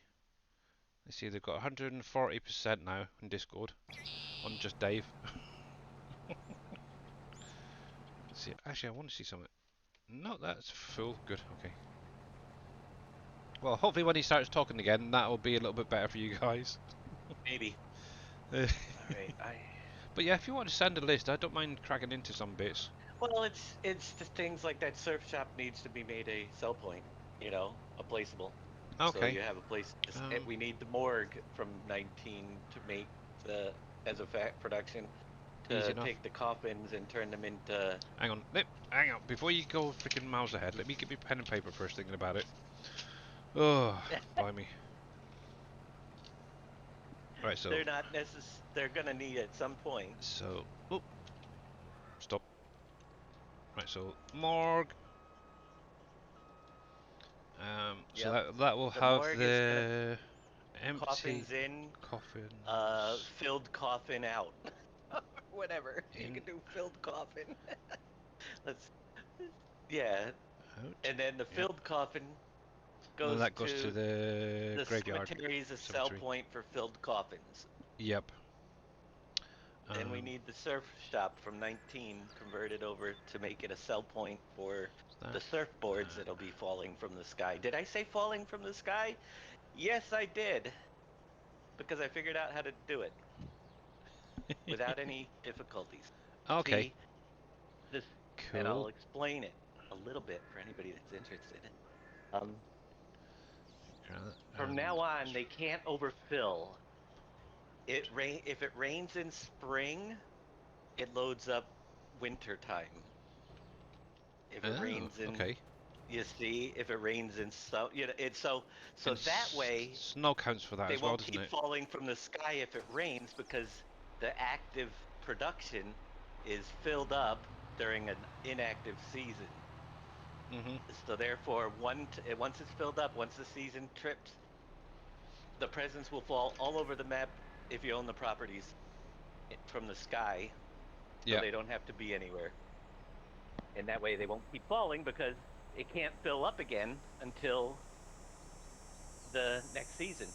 Let's see, they've got 140% now in Discord on just Dave. Let's see, actually, I want to see something. No, that's full. Good. Okay. Well, hopefully when he starts talking again, that will be a little bit better for you guys. Maybe. All right. But yeah, if you want to send a list, I don't mind cracking into some bits. Well, it's the things like that surf shop needs to be made a sell point, a placeable. So Okay. you have a place. Um, We need the morgue from 19 to make the as a fact production easy to enough. take the coffins and turn them into. Hang on. Hang on. Before you go freaking miles ahead, let me get me pen and paper first thinking about it. Oh, blimey. Right, so. They're not They're gonna need at some point. So. Oh, stop. Right, so morgue. So Yep. that will The have morgue is gonna the empty coffins in, coffins filled coffin out, or whatever. You in, can do filled coffin. Let's. Yeah, out. and then the Yep. filled coffin And then goes that goes to to the the graveyard cemetery is a sell cemetery. point for filled coffins. Yep. Then we Um, need the surf shop from 19 converted over to make it a sell point for the that. surfboards that'll be falling from the sky. Did I say falling from the sky? Yes, I did, because I figured out how to do it without any difficulties. Okay. See, this, and I'll Cool. explain it a little bit for anybody that's interested. Um, from now And on, they can't overfill. If it rains in spring, it loads up winter time. If it oh, rains in, okay. you see, if it rains in it's so And that way snow counts for that they as well, won't doesn't keep it? falling from the sky if it rains because the active production is filled up during an inactive season. Mhm. So therefore, once it's filled up, once the season trips, the presents will fall all over the map if you own the properties from the sky, so Yeah. they don't have to be anywhere. And that way they won't keep falling because it can't fill up again until the next season,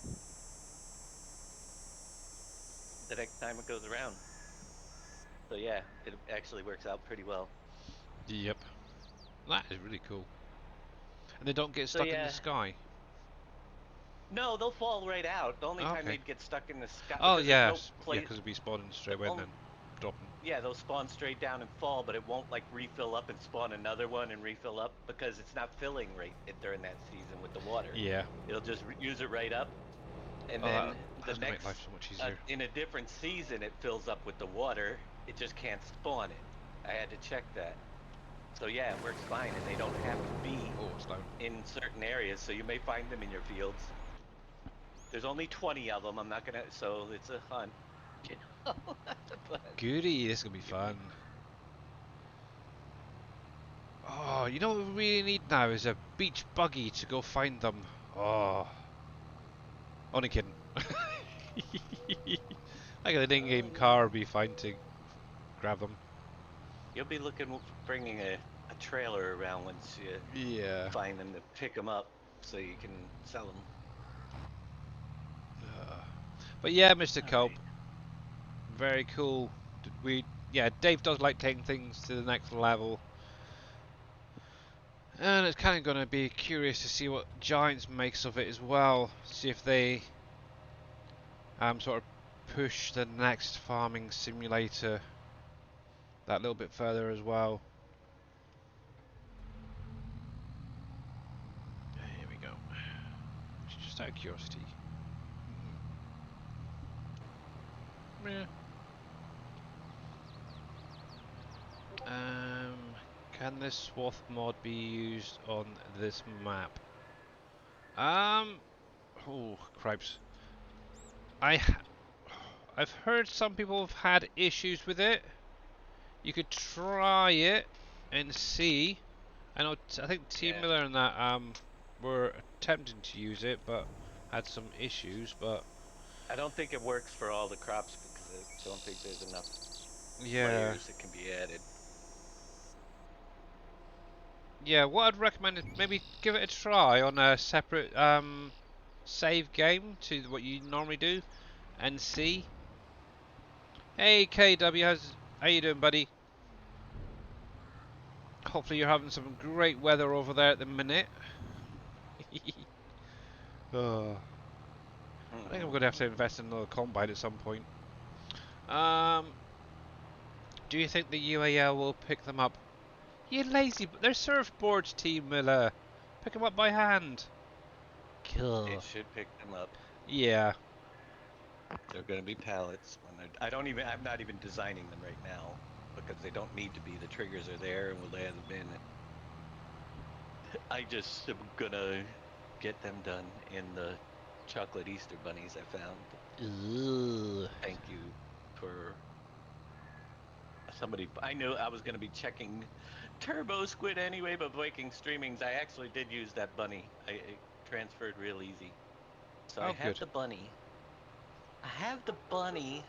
the next time it goes around. So yeah, it actually works out pretty well. Yep. That is really cool. And they don't get So stuck in the yeah, sky. no, they'll fall right out. The only Oh, time okay. they'd get stuck in the sky Oh because there's no yes. Yeah, place. because it'd be spawning straight The away and only then dropping. Yeah, they'll spawn straight down and fall, but it won't like refill up and spawn another one and refill up because it's not filling during that season with the water. Yeah. It'll just use it right up, and Oh, then the that's gonna make life next so much easier. in a different season it fills up with the water. It just can't spawn it. I had to check that. So yeah, it works fine, and they don't have to be Oh, it's down. in certain areas. So you may find them in your fields. There's only 20 of them. I'm not gonna, so it's a hunt, you know. But Goody, this is gonna be you, fun. Oh, you know what we really need now is a beach buggy to go find them. Oh, only kidding. Like an in-game car would be fine to grab them. You'll be looking for bringing a trailer around once you Yeah. find them to pick them up so you can sell them. But yeah, Mr. All Cope, right. very cool. Yeah, Dave does like taking things to the next level. And it's kind of going to be curious to see what Giants makes of it as well. See if they sort of push the next farming simulator that little bit further as well. Here we go. Just out of curiosity. Yeah. Um, can this swath mod be used on this map? Um, oh cripes. I ha I've heard some people have had issues with it. You could try it and see. I think Team Yeah. Miller and that were attempting to use it, but had some issues. But I don't think it works for all the crops because I don't think there's enough yeah, layers that can be added. yeah. What I'd recommend is maybe give it a try on a separate save game to what you normally do, and see. Hey KW, how you doing, buddy? Hopefully you're having some great weather over there at the minute. Oh, I think I'm going to have to invest in another combine at some point. Um, do you think the UAL will pick them up? You lazy, they're surfboards, Team Miller. Pick them up by hand. It Cool. should pick them up. Yeah. They're going to be pallets when they're. I'm not even designing them right now because they don't need to be. The triggers are there and we'll add them in. I just am gonna get them done in the chocolate Easter bunnies I found. Ooh. Thank you for somebody. I knew I was gonna be checking Turbo Squid anyway, but Viking Streamings, I actually did use that bunny. It transferred real easy. So I Oh, have good. the bunny. I have the bunny,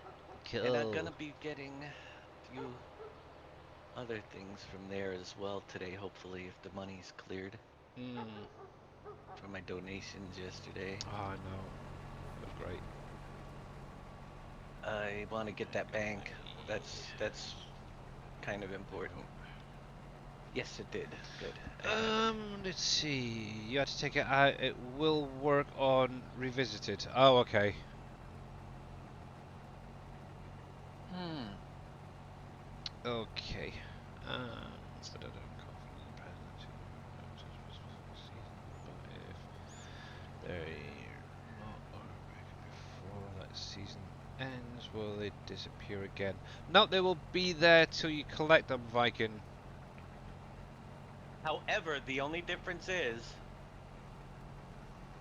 and I'm Cool. gonna be getting a few other things from there as well today, hopefully, if the money's cleared Hmm. from my donations yesterday. Oh, I know. That's great. I want to get that bank. That's kind of important. Yes, it did. Good. I have it. Let's see. You had to take it out. It will work on Revisited. Oh, okay. Hmm. Okay. Um, they're not before that season ends, will they disappear again? No, they will be there till you collect them, Viking. However, the only difference is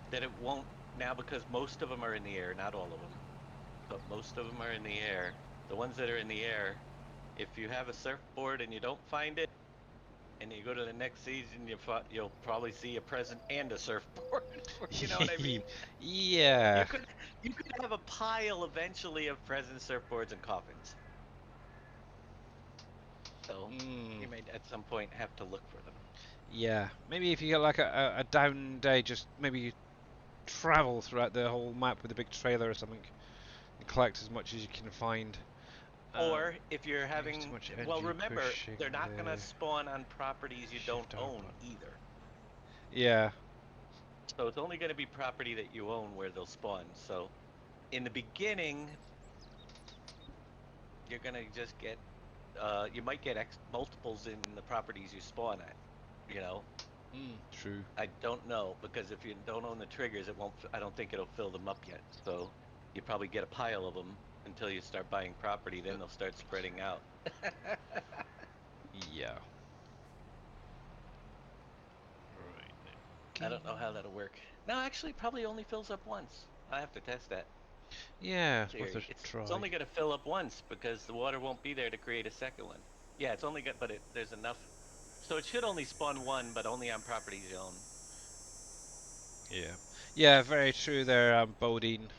that it won't now because most of them are in the air, not all of them, but most of them are in the air. The ones that are in the air, if you have a surfboard and you don't find it, and you go to the next season, you'll probably see a present and a surfboard. You know what I mean? Yeah. You could you could have a pile eventually of present surfboards and coffins. So Mm, you may at some point have to look for them. yeah. Maybe if you get like a down day, just maybe travel throughout the whole map with a big trailer or something and collect as much as you can find. Um, Or if you're use too having, much well, energy remember, pushing they're not going to the spawn on properties you don't shift R own button. either. Yeah. So it's only going to be property that you own where they'll spawn. So in the beginning, you're going to just get, you might get multiples in the properties you spawn at. You know, True. I don't know because if you don't own the triggers, it won't, I don't think it'll fill them up yet. So you probably get a pile of them until you start buying property, then they'll start spreading out. Yeah. Right. I Okay. don't know how that'll work. No, actually, probably only fills up once. I have to test that Yeah, it's worth a theory. It's try. only going to fill up once because the water won't be there to create a second one. Yeah, it's only got, but there's enough So it should only spawn one, but only on property zone. Yeah. Yeah, very true there, Bodine.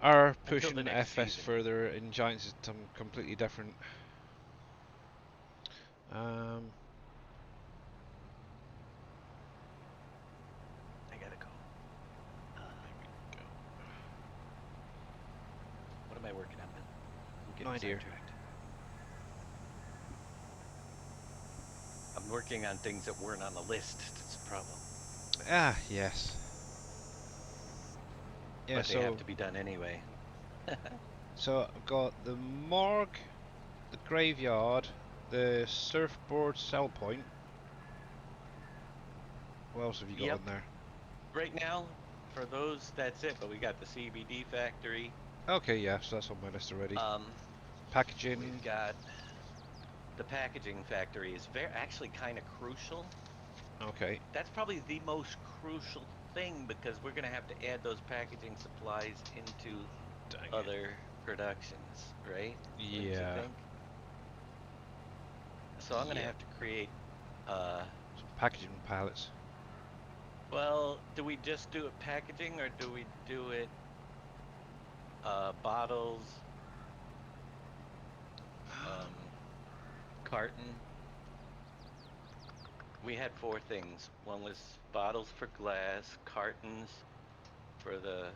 Our Until the pushing next FS season. further in Giants is something completely different. Um, I gotta go. What am I working on, Bill? I'm no getting idea. sidetracked. I'm working on things that weren't on the list. That's the problem. Ah, yes. Yeah, But they have so to be done anyway. I've got the morgue, the graveyard, the surfboard sell point. What else have you got Yep. on there? Right now, for those, that's it. But we got the CBD factory. Okay, yeah, so that's on my list already. Um, we've Packaging. got the packaging factory is very actually kind of crucial. Okay. That's probably the most crucial thing because we're gonna have to add those packaging supplies into Dang it. other productions, right? Wouldn't you Yeah. think? So I'm gonna Yeah. have to create uh Some packaging pallets. well, do we just do it packaging or do we do it bottles, um carton? We had four things. One was bottles for glass, cartons for the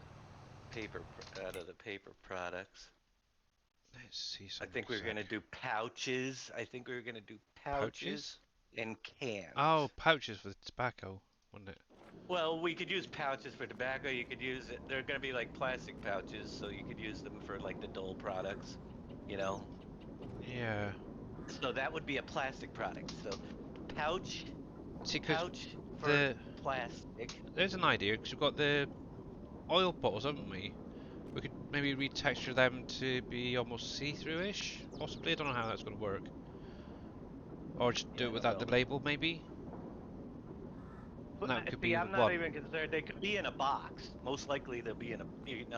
out of the paper products. Let's see I some think we were sec. gonna do pouches. I think we were gonna do Pouches? pouches and Oh, cans. pouches for tobacco, wasn't it? Well, we could use pouches for tobacco. You could use it. They're gonna be like plastic pouches, so you could use them for like the Dole products, you know. Yeah. So that would be a plastic product. So pouch, See, because pouch for the plastic. there's an idea, because we've got the oil bottles, haven't we? We could maybe retexture them to be almost see-through-ish, possibly. I don't know how that's going to work. Or just do Yeah, it I don't without the know. label, maybe. And But that could see, be the I'm not one. even concerned. They could be in a box. Most likely they'll be in a.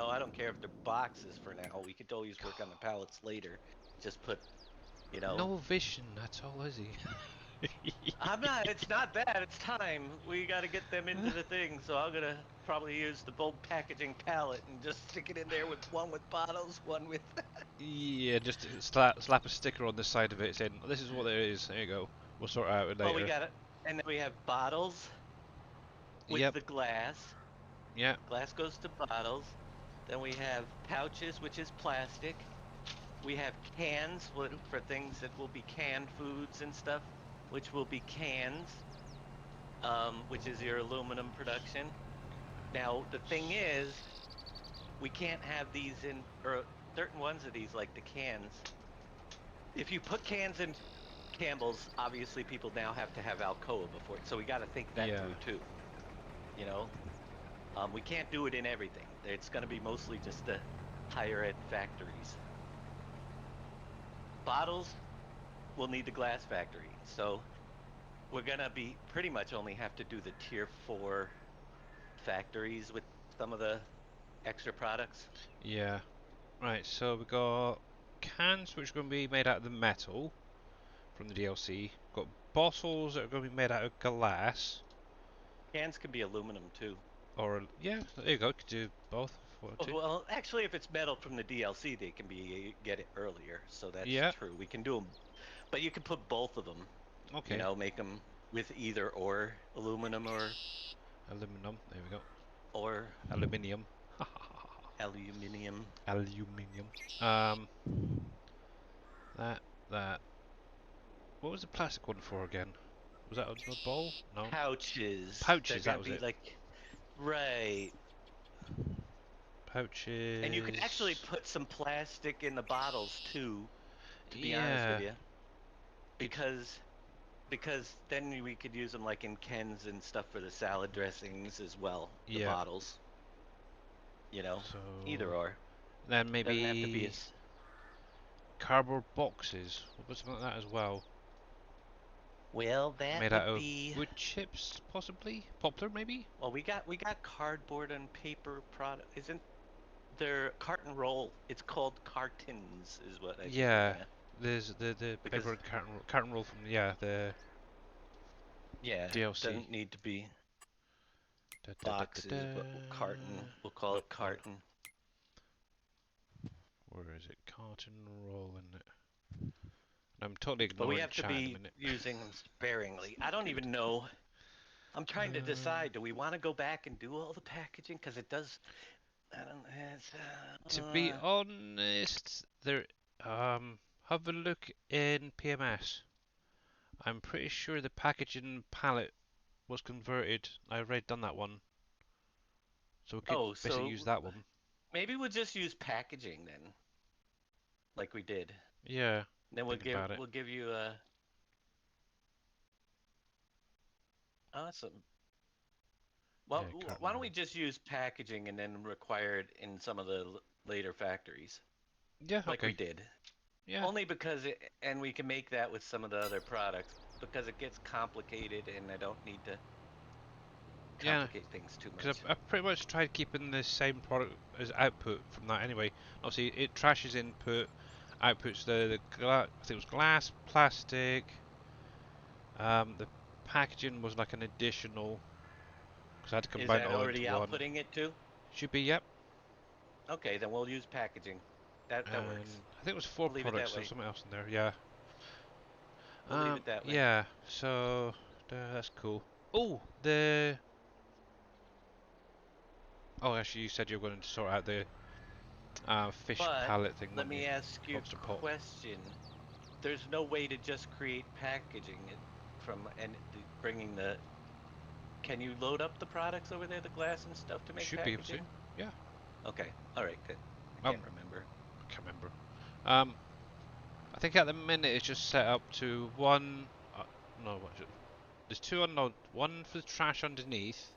I don't care if they're boxes for now. We could always work on the pallets later. Just put, you know. No vision at all, is he? I'm not. It's not that. It's time. We got to get them into the thing. So I'm gonna probably use the bulk packaging pallet and just stick it in there with one with bottles, one with. Yeah, just slap a sticker on the side of it saying, "This is what it is." There you go. We'll sort it out Well, we later. got it. And then we have bottles with Yep. the glass. Yeah. Glass goes to bottles. Then we have pouches, which is plastic. We have cans for things that will be canned foods and stuff, which will be cans, which is your aluminum production. Now, the thing is, we can't have these in, or certain ones of these, like the cans. If you put cans in Campbell's, obviously people now have to have Alcoa before it. So we got to think that Yeah. through too, you know? We can't do it in everything. It's going to be mostly just the higher ed factories. Bottles will need the glass factory. So we're gonna be pretty much only have to do the tier 4 factories with some of the extra products. Yeah. Right. So we got cans, which are going to be made out of the metal from the DLC. Got bottles that are going to be made out of glass. Cans can be aluminum too. Or yeah, there you go. Could do both if you want Oh, to. well, actually, if it's metal from the DLC, they can be get it earlier, so that's Yeah. true. We can do them, but you can put both of them. Okay. Make them with either or aluminum Aluminum. There we go. or Aluminium. aluminium Aluminium. Um. That. That. What was the plastic one for again? Was that a ball? No. pouches. They're Pouches. That gonna was be it. like right, and you can actually Pouches. put some plastic in the bottles too. To be honest with Yeah. you, Could. because then we could use them like in cans and stuff for the salad dressings as well. The Yeah. bottles, So either or. then Doesn't have to be maybe as cardboard boxes. What about something like that as well? well. That Made out would of be wood chips, possibly? Poplar, maybe? well. We got cardboard and paper product. Isn't there carton roll? It's called cartons, is what I think we're Yeah. gonna. There's the because paper and carton roll from the yeah, DLC. doesn't need to be Da, da, da, da, boxes, but carton. da. We'll call Oh, it carton. where is it? Carton roll in it. I'm totally But we ignoring have to chat at the be minute. using them sparingly. I don't Good. even know. I'm trying to Um, decide. Do we want to go back and do all the packaging? Because it does. I don't. It's, to be honest, there. Have a look in PMS. I'm pretty sure the packaging palette was converted. I already done that one, so we could oh, basically use so that one. maybe we'll just use packaging then, like we did. Yeah, Then thinking about it. we'll give you a awesome. Well, Yeah, carton why don't we roll. just use packaging and then require it in some of the later factories, Yeah, like we okay. did? Yeah, Only because and we can make that with some of the other products because it gets complicated and I don't need to yeah. complicate things too Because much. I've pretty much tried keeping the same product as output from that anyway. Obviously, it trashes input, outputs I think it was glass, plastic. The packaging was like an additional because I had to Is combine it that all into already one. outputting it too? Should be, yep. Okay, then we'll use packaging. That works. And I think it was four We'll leave it products, that so way. something else in there. Yeah. We'll leave it that way. Yeah. So that's cool. Oh, the. Oh, actually, you said you were going to sort out the fish But palette thing, let weren't you? me ask you Lobster a pot. question. There's no way to just create packaging it from bringing the. Can you load up the products over there, the glass and stuff, to make Should be able to. packaging? Yeah. Okay, all right, good. I Um, can't remember. I can't remember. Um, I think at the minute it's just set up to one. No, there's two unknown. One for the trash underneath,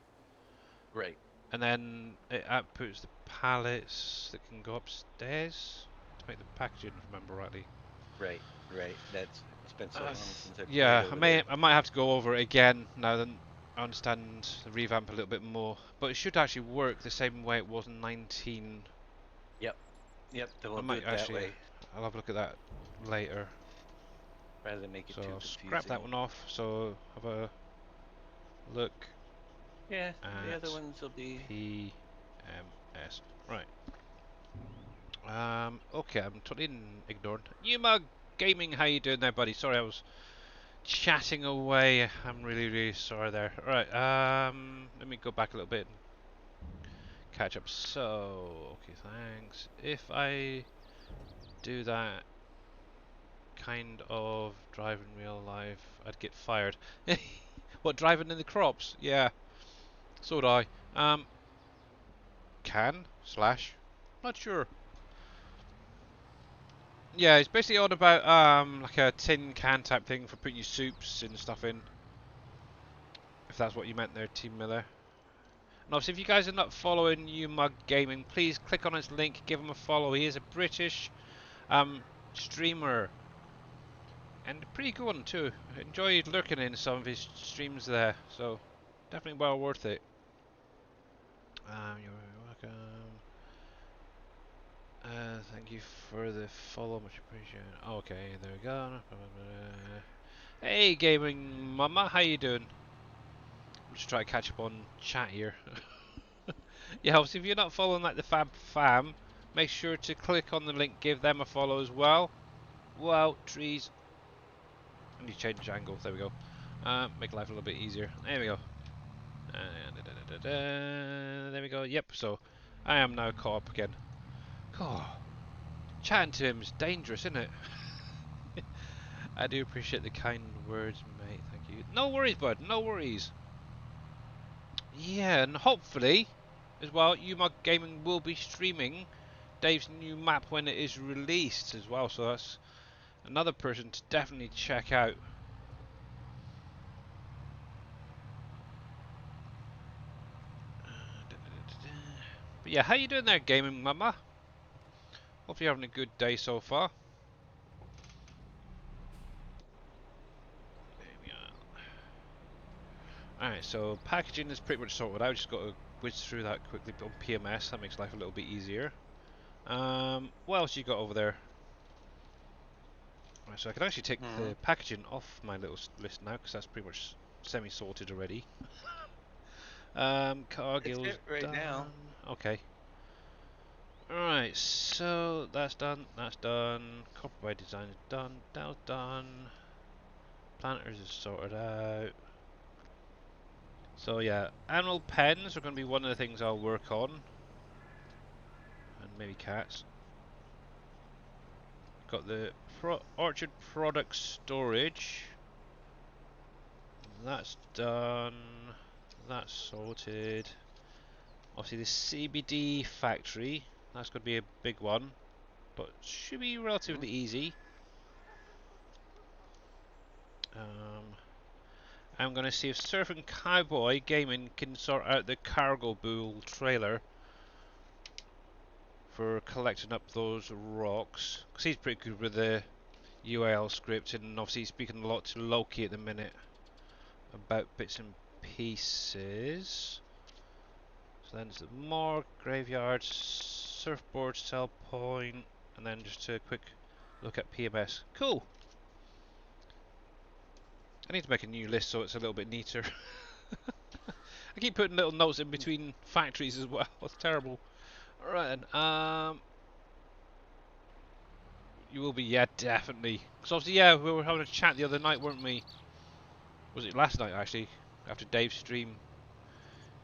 Right, and then it outputs the pallets that can go upstairs to make the packaging. If I remember rightly. right, right. That's it's been so long since I played Yeah, over there. I might have to go over it again now that I understand the revamp a little bit more. But it should actually work the same way it was in 19. Yep, yep. Then I we'll do might it that actually. way I'll have a look at that later. rather than make it So too I'll scrap that confusing. one off. So have a look Yeah, the other at ones will be. PMS. Right. Okay, I'm totally ignoring. Yuma Gaming, how you doing there, buddy? Sorry, I was chatting away. I'm really sorry there. Right. Let me go back a little bit and catch up. So, okay, thanks. If I do that kind of drive in real life, I'd get fired. What, driving in the crops? Yeah, so would I. Can slash, not sure. Yeah, it's basically all about like a tin can type thing for putting your soups and stuff in. If that's what you meant there, Team Miller. And obviously, if you guys are not following Umug Gaming, please click on his link, give him a follow. He is a British um, streamer and a pretty good one too. I enjoyed lurking in some of his streams there, so definitely well worth it. You're welcome. Thank you for the follow, much appreciated. Okay, there we go. Hey, gaming mama, how you doing? I'm just trying to catch up on chat here. Yeah, obviously, if you're not following like the Fab Fam, make sure to click on the link, give them a follow as well. Wow, trees. I need to change angle. There we go. Make life a little bit easier. There we go. There we go. Yep. So I am now caught up again. Oh, chatting to him is dangerous, isn't it? I do appreciate the kind words, mate. Thank you. No worries, bud. No worries. Yeah, and hopefully, as well, UMOG Gaming will be streaming Dave's new map when it is released as well. So that's another person to definitely check out. But yeah, how you doing there, gaming mama? Hope you're having a good day so far. There we are. Alright, so packaging is pretty much sorted out. Just got to whiz through that quickly on PMS. That makes life a little bit easier. What else you got over there? Right, so I can actually take Mm-hmm. the packaging off my little list now because that's pretty much semi-sorted already. It's Cargill's it right now. done. Okay. Alright, so that's done, that's done. Copyright design is done, that was done. Planters is sorted out. So yeah, animal pens are going to be one of the things I'll work on. And maybe cats. Got the orchard product storage. That's done. That's sorted. Obviously the CBD factory. That's going to be a big one. But should be Mm-hmm. relatively easy. Um, I'm going to see if Surfing Cowboy Gaming can sort out the cargo bull trailer for collecting up those rocks. Because he's pretty good with the UAL script, and obviously he's speaking a lot to Loki at the minute about bits and pieces. So then there's the morgue, graveyard, surfboard, sell point, and then just a quick look at PMS. Cool! I need to make a new list so it's a little bit neater. I keep putting little notes in between factories as well. That's terrible. Alright then, you will be, yeah, definitely. Because obviously, yeah, we were having a chat the other night, weren't we? Was it last night, actually? After Dave's stream,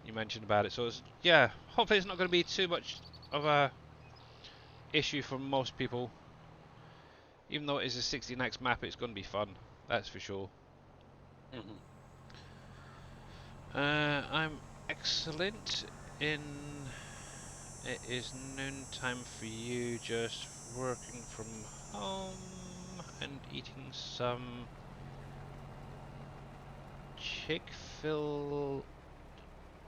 you mentioned about it. So, yeah, hopefully it's not going to be too much of a issue for most people. Even though it is a 16x map, it's going to be fun. That's for sure. Mm-hmm. I'm excellent in... It is noon time for you, just working from home and eating some Chick-fil...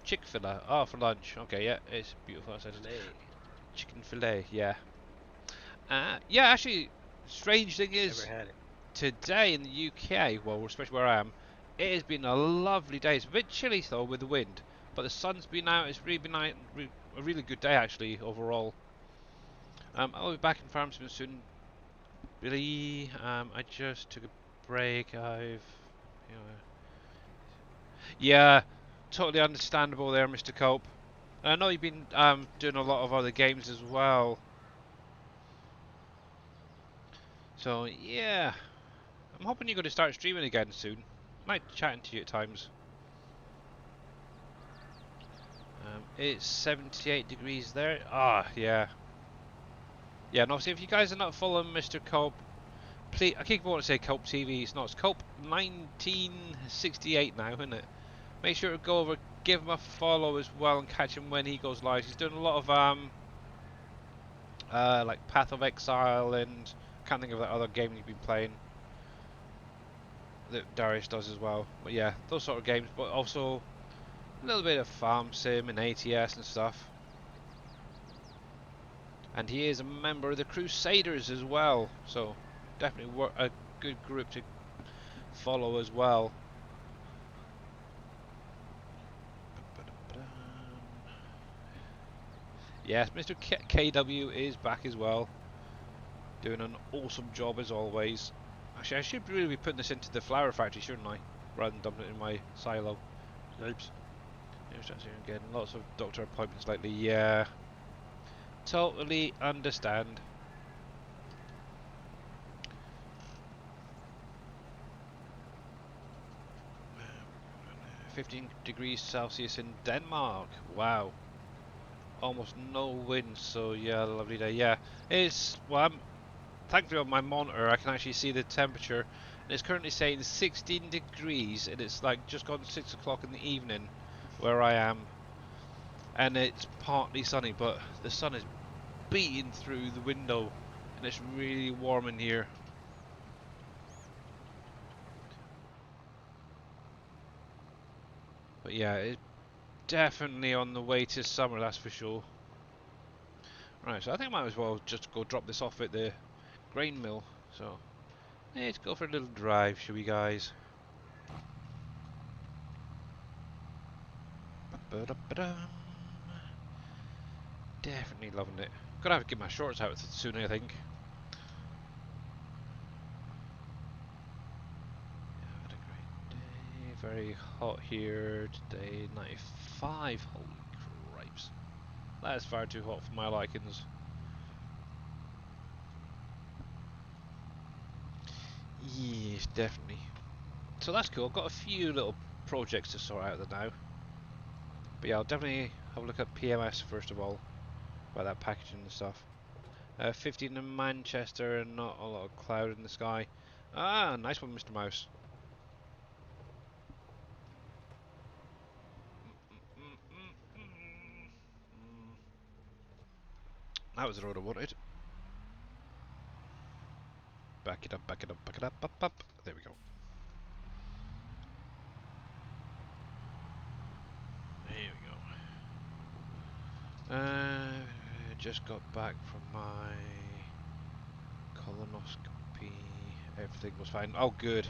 Chick-fil-A. Oh, for lunch. Okay, yeah, it's beautiful outside. Filet. Chicken fillet, yeah. Yeah, actually, strange thing Never is, had it. today in the UK, well, especially where I am, it has been a lovely day. It's a bit chilly though with the wind, but the sun's been out. It's really been a really good day actually overall. I'll be back in Farmsman soon, Billy. I just took a break. You know, yeah, totally understandable there, Mr. Cope. And I know you've been doing a lot of other games as well. So yeah, I'm hoping you're going to start streaming again soon. I like chatting to you at times. It's 78 degrees there. Ah, yeah. Yeah, and obviously if you guys are not following Mr. Cope, please, I keep wanting to say Cope TV, it's not, it's Cope 1968 now, isn't it? Make sure to go over, give him a follow as well and catch him when he goes live. He's doing a lot of, like Path of Exile and, can't think of that other game he's been playing that Darius does as well. But yeah, those sort of games, but also a little bit of Farm Sim and ATS and stuff. And he is a member of the Crusaders as well, so definitely a good group to follow as well. Yes, Mr. KW is back as well, doing an awesome job as always. Actually, I should really be putting this into the flower factory, shouldn't I? Rather than dumping it in my silo. Oops. Again, lots of doctor appointments lately. Yeah, totally understand. 15 degrees Celsius in Denmark. Wow. Almost no wind, so yeah, lovely day. Yeah, it's, well, thankfully on my monitor I can actually see the temperature, and it's currently saying 16 degrees, and it's like just gone 6 o'clock in the evening where I am, and it's partly sunny, but the sun is beating through the window, and it's really warm in here. But yeah, it's definitely on the way to summer, that's for sure. Right, so I think I might as well just go drop this off at the grain mill. So let's go for a little drive, shall we, guys? Definitely loving it. Gonna have to get my shorts out soon, I think. very hot here today. 95. Holy cripes. That is far too hot for my likings. Yes, definitely. So that's cool. I've got a few little projects to sort out now. But yeah, I'll definitely have a look at PMS first of all. About that packaging and stuff. 15 in Manchester and not a lot of cloud in the sky. Ah, nice one, Mr. Mouse. That was the road I wanted. Back it up, back it up, back it up, up, up. There we go. There we go. Just got back from my colonoscopy. Everything was fine. Oh, good.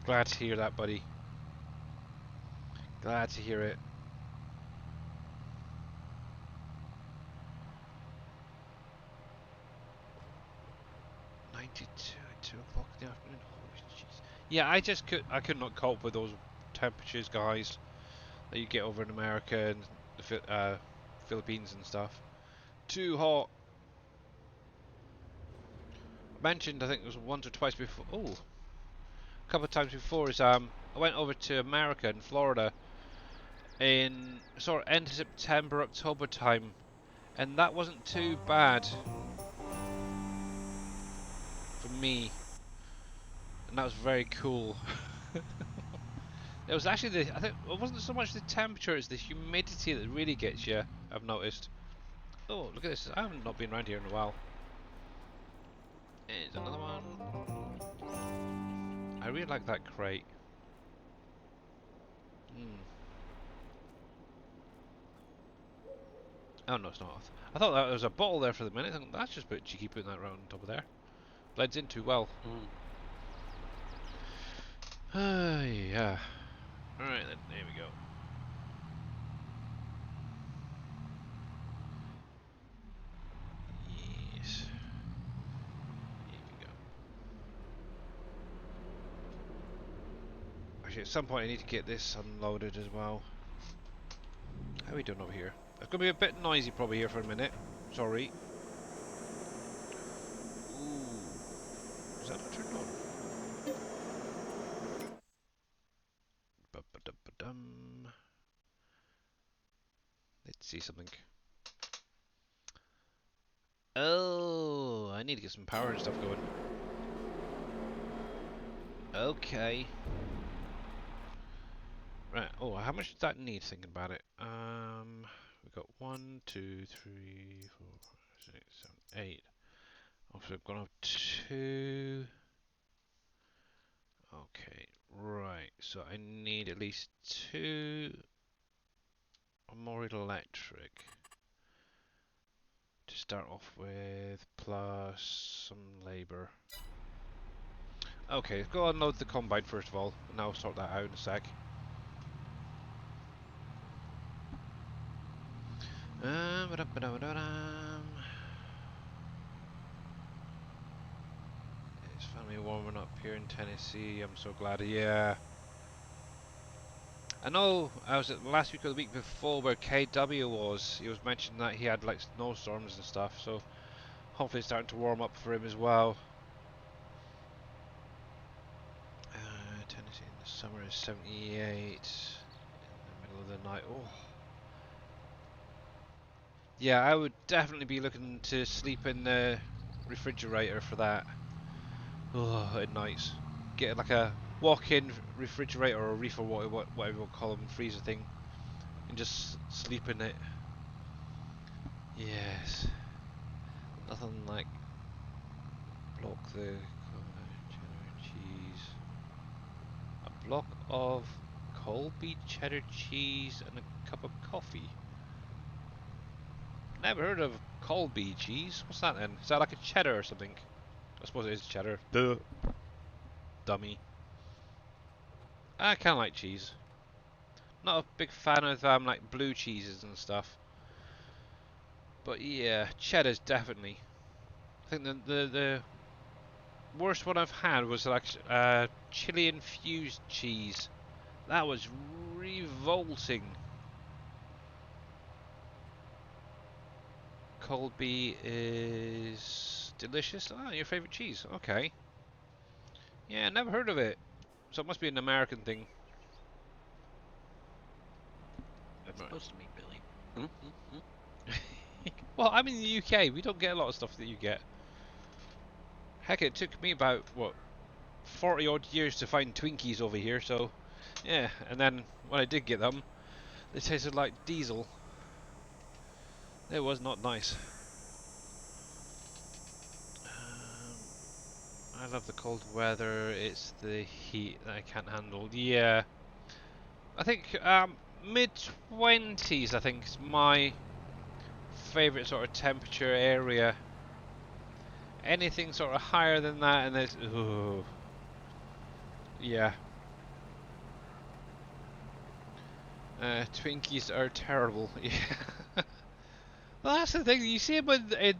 Glad to hear that, buddy. Glad to hear it. At 2 o'clock in the afternoon. Holy jeez. Yeah, I could not cope with those temperatures, guys, that you get over in America and the Philippines and stuff. Too hot. Mentioned, I think it was once or twice before. Oh, a couple of times before is I went over to America in Florida in sort of end of September, October time, and that wasn't too bad for me, and that was very cool. It was actually I think it wasn't so much the temperature, it's the humidity that really gets you. I've noticed. Oh, look at this! I haven't not been around here in a while. Here's another one. I really like that crate. Hmm. Oh no, it's not. I thought that was a bottle there for the minute. I think that's just a bit cheeky putting that right on top of there. Blends in too well. Mm. Yeah. Alright then, there we go. Yes. Here we go. Actually, at some point I need to get this unloaded as well. How are we doing over here? It's going to be a bit noisy probably here for a minute. Sorry. Ooh. Is that not turned on? Ba-ba-da-ba-dum. Let's see something. Oh, I need to get some power and stuff going. Okay. Right. Oh, how much does that need? Thinking about it. We've got 1, 2, 3, 4, 5, 6, 7, 8. Oh, so we've gone up 2. Okay. Right. So I need at least 2 more electric to start off with, plus some labor. Okay, let's go unload the combine first of all, and I'll sort that out in a sec. It's finally warming up here in Tennessee. I'm so glad. Yeah. I know I was at last week or the week before where KW was. He was mentioning that he had like snowstorms and stuff. So hopefully it's starting to warm up for him as well. Tennessee in the summer is 78. In the middle of the night. Oh. Yeah, I would definitely be looking to sleep in the refrigerator for that. Oh, at nights. Get like a walk-in refrigerator or reefer, whatever you call them, freezer thing, and just sleep in it. Yes. Nothing like block the cheddar cheese. A block of Colby cheddar cheese and a cup of coffee. Never heard of Colby cheese. What's that then? Is that like a cheddar or something? I suppose it is cheddar. Duh. Dummy. I kind of like cheese. Not a big fan of like blue cheeses and stuff. But yeah, cheddar's definitely. I think the worst one I've had was like chili infused cheese. That was revolting. Colby is delicious. Ah, your favorite cheese. Okay. Yeah, never heard of it. So it must be an American thing. That's Right. supposed to mean Billy. Mm-hmm. Well, I'm in the UK. We don't get a lot of stuff that you get. Heck, it took me about, what, 40 odd years to find Twinkies over here, so yeah. And then when I did get them, they tasted like diesel. It was not nice. I love the cold weather. It's the heat that I can't handle. Yeah, I think mid 20s. I think is my favorite sort of temperature area. Anything sort of higher than that, and there's yeah. Twinkies are terrible. Yeah. Well, that's the thing. You see them in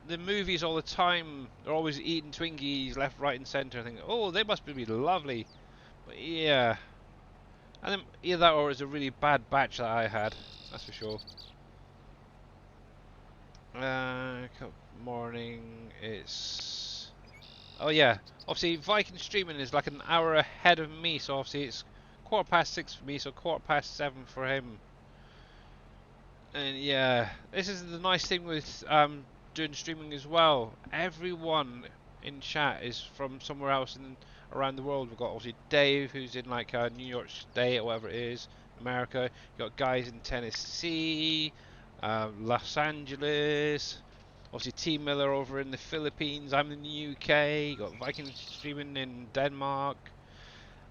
the movies all the time. They're always eating Twinkies left, right, and centre. I think, oh, they must be lovely. But yeah, and then either that or it's a really bad batch that I had. That's for sure. Good morning. It's oh yeah. Obviously, Viking streaming is like an hour ahead of me, so obviously it's 6:15 for me, so 7:15 for him. And yeah, this is the nice thing with doing streaming as well. Everyone in chat is from somewhere else in around the world. We've got obviously Dave, who's in like New York State or whatever it is, America. You got guys in Tennessee, Los Angeles. Obviously T Miller over in the Philippines. I'm in the UK. You got Viking streaming in Denmark.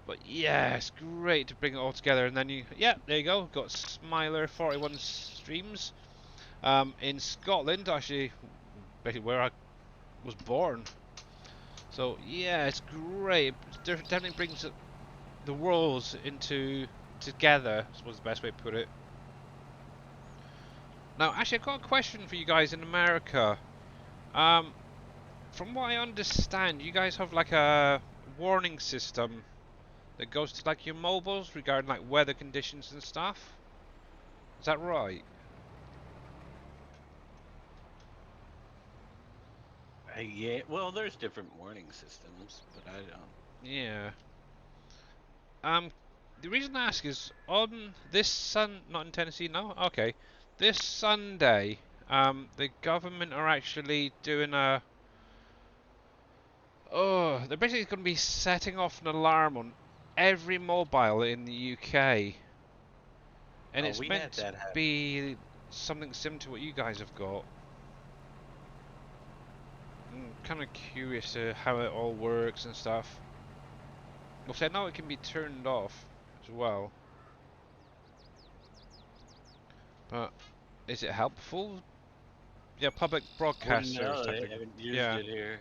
But yeah, it's great to bring it all together. And then yeah, there you go. Got Smiler 41 streams in Scotland, actually, basically where I was born. So yeah, it's great. It definitely brings the worlds into together. I suppose the best way to put it. Now, actually, I've got a question for you guys in America. Um, from what I understand, you guys have like a warning system that goes to like your mobiles regarding like weather conditions and stuff. Is that right? Yeah. Well, there's different warning systems, but I don't. Yeah. Um, the reason I ask is on this not in Tennessee, no? Okay. This Sunday, the government are actually doing they're basically going to be setting off an alarm on every mobile in the UK. And Oh, it's we meant had to that happen. be something similar to what you guys have got. I'm kind of curious to how it all works and stuff. Well, I know it can be turned off as well, but is it helpful? Yeah, public I wouldn't broadcasters know. type They thing. haven't used Yeah. it here,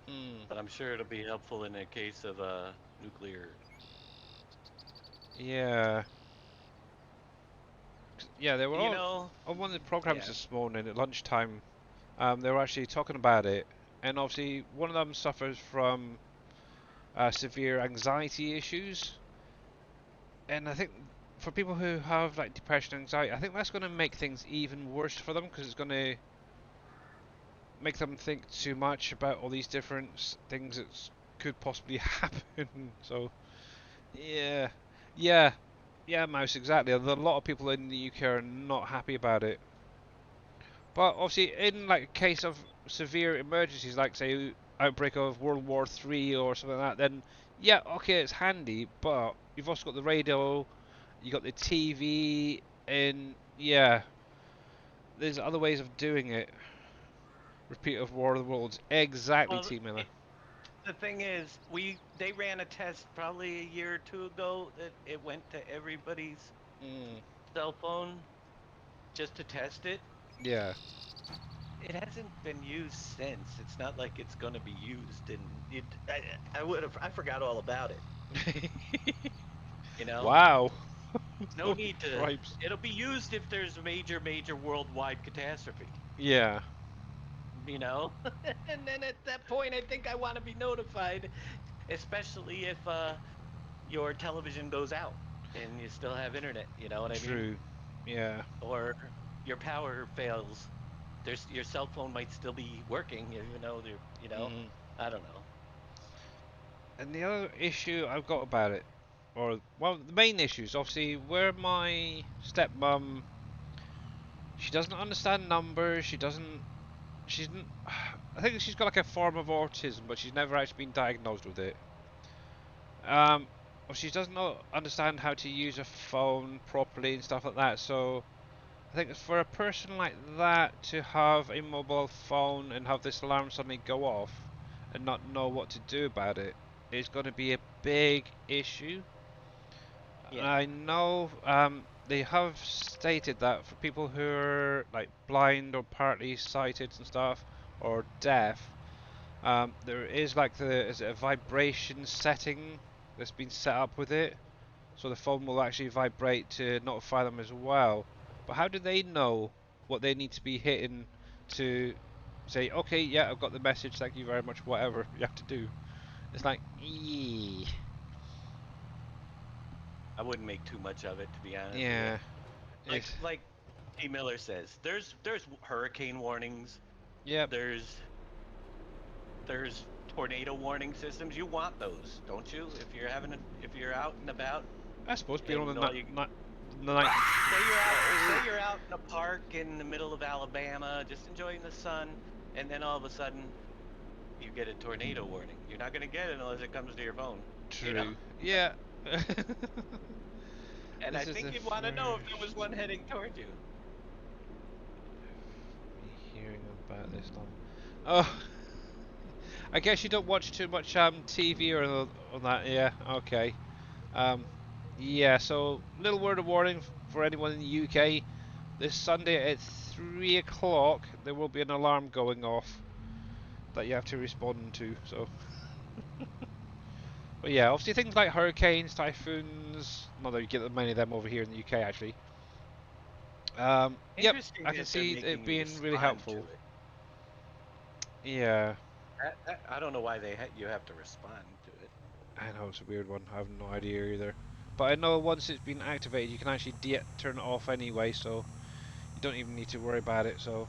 Mm. but I'm sure it'll be helpful in a case of nuclear. Yeah. Yeah, they were You all know, on one of the programs yeah. this morning at lunchtime. They were actually talking about it, and obviously one of them suffers from severe anxiety issues, and I think for people who have like depression, anxiety, I think that's going to make things even worse for them because it's going to make them think too much about all these different things that could possibly happen. So yeah, yeah, yeah, Mouse, exactly. A lot of people in the UK are not happy about it. But obviously, in like a case of severe emergencies, like say outbreak of World War III or something like that, then yeah, okay, it's handy. But you've also got the radio, you got the TV, and yeah, there's other ways of doing it. Repeat of War of the Worlds, exactly, Well, T Miller. the thing is, they ran a test probably a year or two ago that it went to everybody's Mm, cell phone just to test it. yeah. It hasn't been used since. It's not like it's going to be used, and I forgot all about it. You know, Wow. no Oh, need to. cripes. It'll be used if there's a major worldwide catastrophe. Yeah. You know, and then at that point, I think I want to be notified, especially if your television goes out and you still have internet, you know what I mean? True. Yeah. Or your power fails. There's your cell phone might still be working, even though Hmm. I don't know. And the other issue I've got about it, or well, the main issues, obviously, where my stepmom, she doesn't understand numbers. She doesn't. She's. I think she's got like a form of autism, but she's never actually been diagnosed with it. Um, well, she doesn't know, understand how to use a phone properly and stuff like that. So I think for a person like that to have a mobile phone and have this alarm suddenly go off and not know what to do about it is going to be a big issue. Yeah. I know they have stated that for people who are like blind or partly sighted and stuff, or deaf, there is like is it a vibration setting that's been set up with it, so the phone will actually vibrate to notify them as well. But how do they know what they need to be hitting to say, okay, yeah, I've got the message, thank you very much, whatever you have to do? It's like, I wouldn't make too much of it, to be honest with you. yeah, it's, Like T. Miller says, there's hurricane warnings, yep. there's there's tornado warning systems. You want those, don't you? If you're out and about I suppose being on and all you the night. say you're out in a park in the middle of Alabama just enjoying the sun, and then all of a sudden you get a tornado warning. You're not going to get it unless it comes to your phone, you know? True. Yeah. And I This is the think you'd want to know if there was first one heading toward you. me hearing about this one. Oh, I guess you don't watch too much TV or on that. Yeah. Okay. Um, yeah. So, little word of warning for anyone in the UK. This Sunday at 3 o'clock, there will be an alarm going off that you have to respond to. So, but yeah, obviously things like hurricanes, typhoons. Not that you get many of them over here in the UK actually. Yep, Interesting I can that they're see it making you being really respond to helpful. it. Yeah, I don't know why you have to respond to it. I know it's a weird one. I have no idea either. But I know once it's been activated, you can actually turn it off anyway, so you don't even need to worry about it. So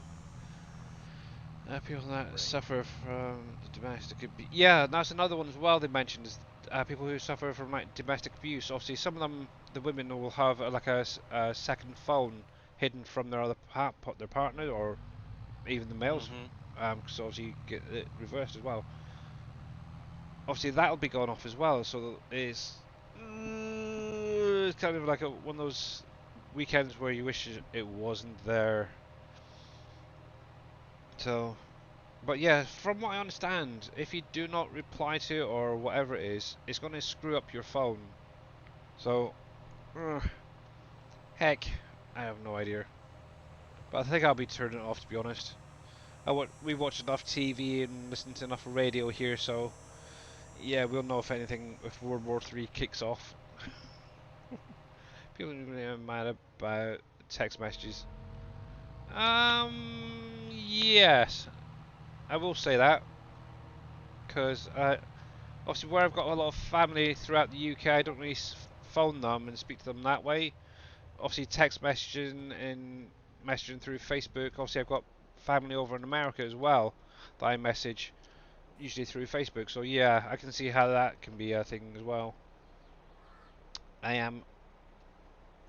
people that Right. suffer from the domestic abuse, yeah, that's another one as well. They mentioned is people who suffer from like domestic abuse. Obviously, some of them, the women, will have a second phone hidden from their their partner, or even the males, Mm-hmm. because obviously you get it reversed as well. Obviously that'll be going off as well. So it's kind of like one of those weekends where you wish it wasn't there. So, but yeah, from what I understand, if you do not reply to it or whatever it is, it's going to screw up your phone. So, uh, heck, I have no idea. But I think I'll be turning it off, to be honest. We've watched enough TV and listened to enough radio here, so yeah, we'll know if anything, if World War III kicks off. People are really mad about text messages. Yes, I will say that because obviously where I've got a lot of family throughout the UK, I don't really phone them and speak to them that way. Obviously, text messaging and messaging through Facebook. Obviously, I've got family over in America as well that I message usually through Facebook. So yeah, I can see how that can be a thing as well. I am.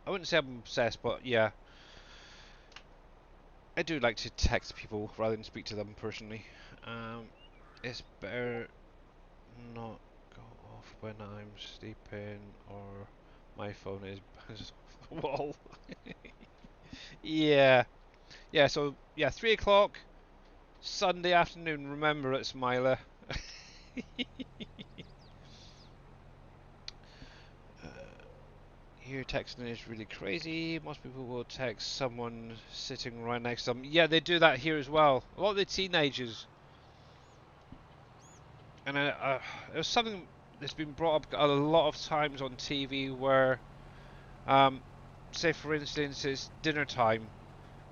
I wouldn't say I'm obsessed, but yeah, I do like to text people rather than speak to them personally. Um, it's better not go off when I'm sleeping or my phone is bounced off the wall. Yeah, yeah. So yeah, 3 o'clock Sunday afternoon. Remember it, Smiler. uh, Here texting is really crazy. Most people will text someone sitting right next to them. Yeah, they do that here as well. A lot of the teenagers. And there's something that's been brought up a lot of times on TV where, um, say for instance, it's dinner time.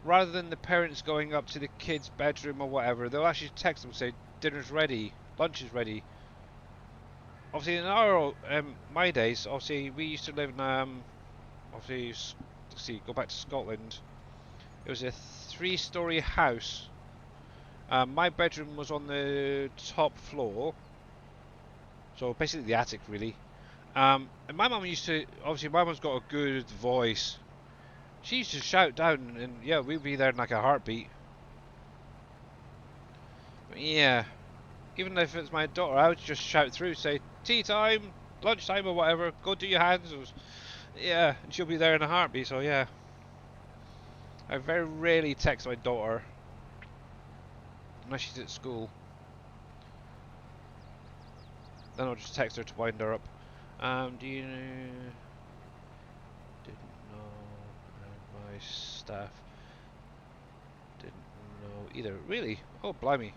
Rather than the parents going up to the kid's bedroom or whatever, they'll actually text them and say, dinner's ready, lunch is ready. obviously in our my days, obviously we used to live in obviously see go back to Scotland. It was a three-story house. My bedroom was on the top floor, so basically the attic really. And my mum used to, obviously my mum's got a good voice. She used to shout down, and yeah, we'd be there in like a heartbeat. But yeah, even if it's my daughter, I would just shout through, say tea time, lunchtime, or whatever. Go do your hands. Yeah, and she'll be there in a heartbeat. So yeah, I very rarely text my daughter unless she's at school. Then I'll just text her to wind her up. Do you didn't know, and my staff didn't know either. Really? Oh, blimey.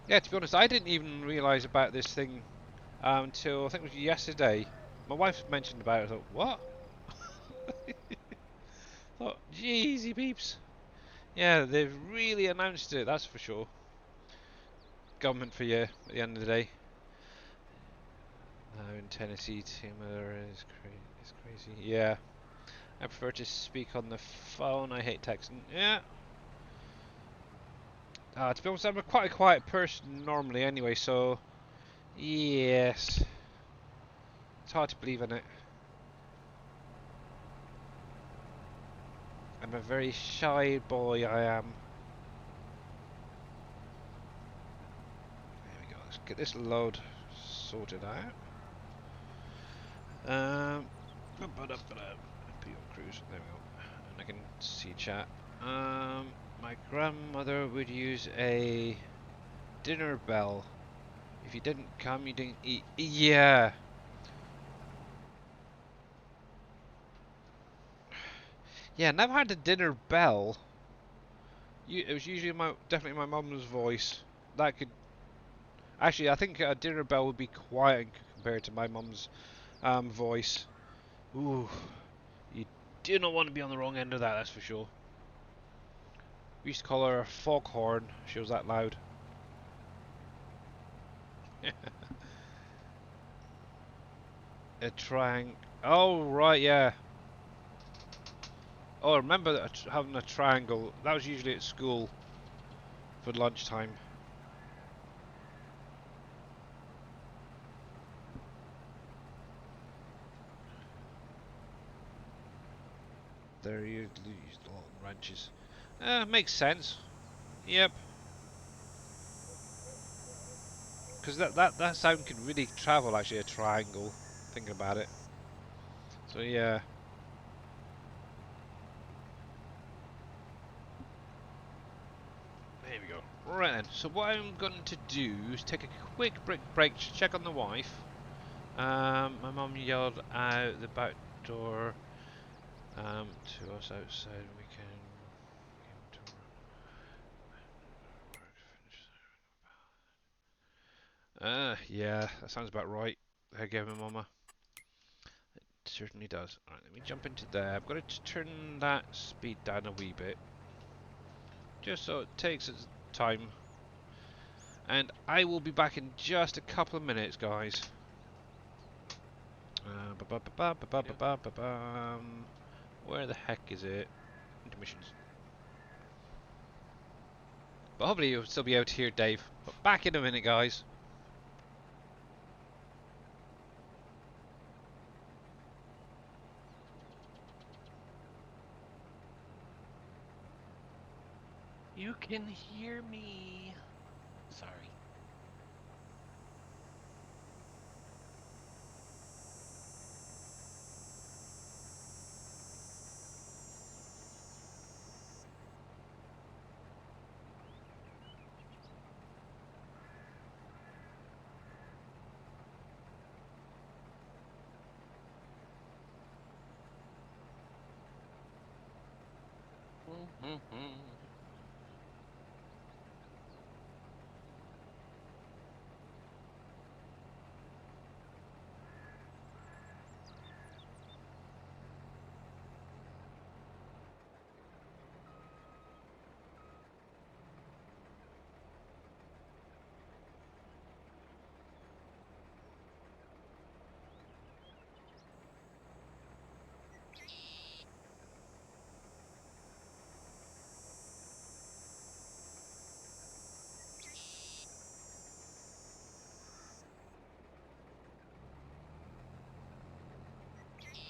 Yeah, to be honest, I didn't even realise about this thing until I think it was yesterday. My wife mentioned about it. I thought, what? I thought, jeezy peeps. Yeah, they've really announced it, that's for sure. Government for you at the end of the day. Now in Tennessee, Timber is crazy. Yeah, I prefer to speak on the phone. I hate texting. Yeah. To be honest, I'm quite a quiet person normally anyway, so yes. It's hard to believe in it. I'm a very shy boy, I am. There we go, let's get this load sorted out. Put on cruise, there we go. And I can see chat. My grandmother would use a dinner bell. If you didn't come, you didn't eat. Yeah. Yeah, never had a dinner bell. It was usually definitely my mum's voice. That could actually, I think a dinner bell would be quiet compared to my mum's voice. Ooh, you do not want to be on the wrong end of that. That's for sure. We used to call her a foghorn. She was that loud. A triangle. Oh right, yeah. Oh, I remember having a triangle. That was usually at school for lunchtime. There you use the long wrenches. Makes sense. Yep. Because that sound can really travel actually, a triangle. Thinking about it. So yeah. There we go. Right then. So what I'm going to do is take a quick break to check on the wife. My mum yelled out the back door to us outside. We can. Yeah, that sounds about right. I gave my mama. It certainly does. Alright, let me jump into there. I've got to turn that speed down a wee bit. Just so it takes its time. And I will be back in just a couple of minutes, guys. Where the heck is it? Intermissions. But hopefully you'll still be able to hear Dave. But back in a minute, guys. You can hear me. Sorry.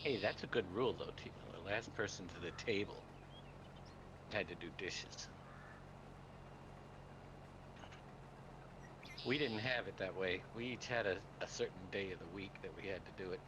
Hey, that's a good rule though, Tito. The last person to the table had to do dishes. We didn't have it that way. We each had a certain day of the week that we had to do it.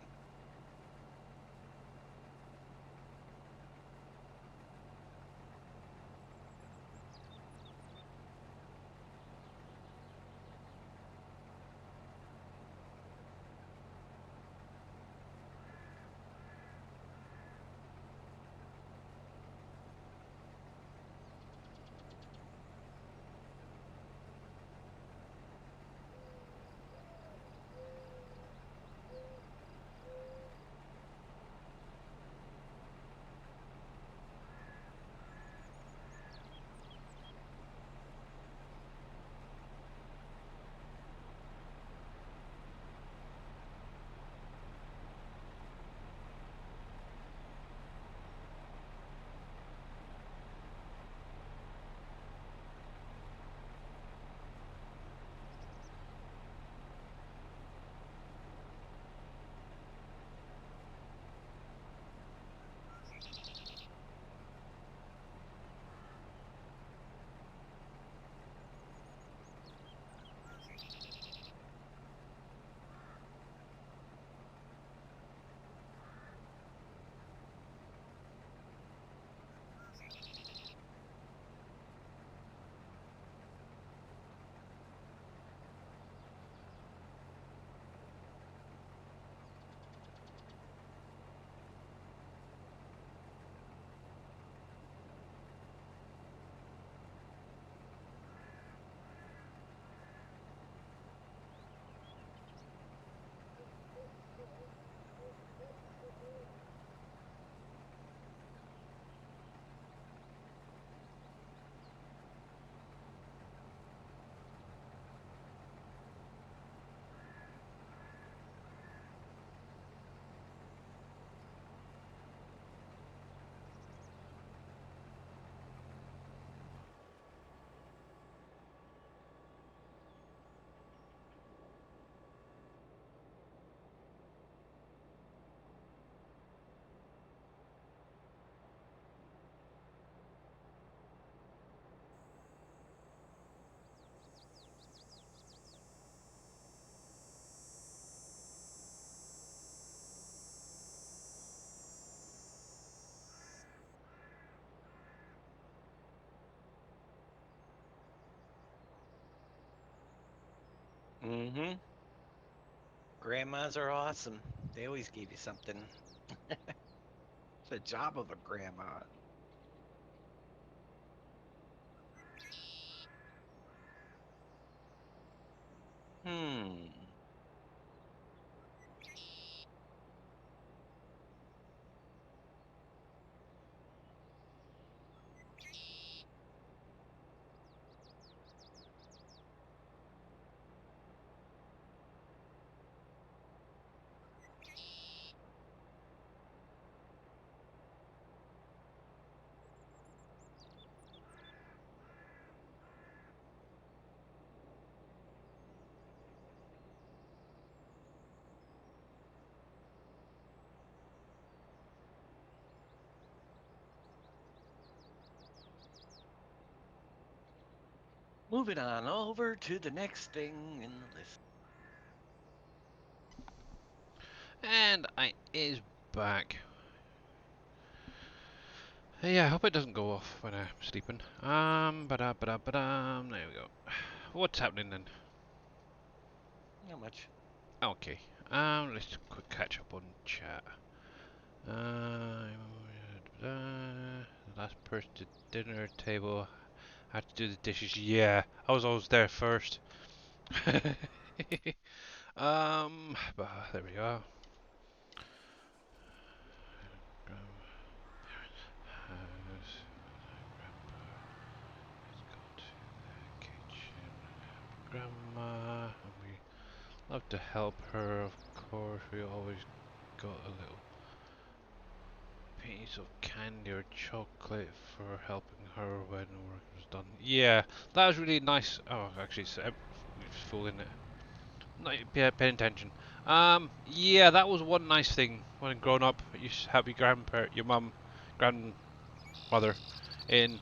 Mm-hmm. Grandmas are awesome. They always give you something. It's the job of a grandma. Hmm. Moving on over to the next thing in the list. And I is back. Yeah, I hope it doesn't go off when I'm sleeping. There we go. What's happening then? Not much. Okay. Let's quick catch up on chat. The last person to dinner table had to do the dishes. Yeah, I was always there first. But there we go. House. Let's go to the kitchen. Grandma, and we love to help her, of course. We always got a little piece of candy or chocolate for helping her when work was done. Yeah, that was really nice. Oh, actually, it's full in it. Not paying attention. Yeah, that was one nice thing when growing up. You used to have your mum, grandmother, in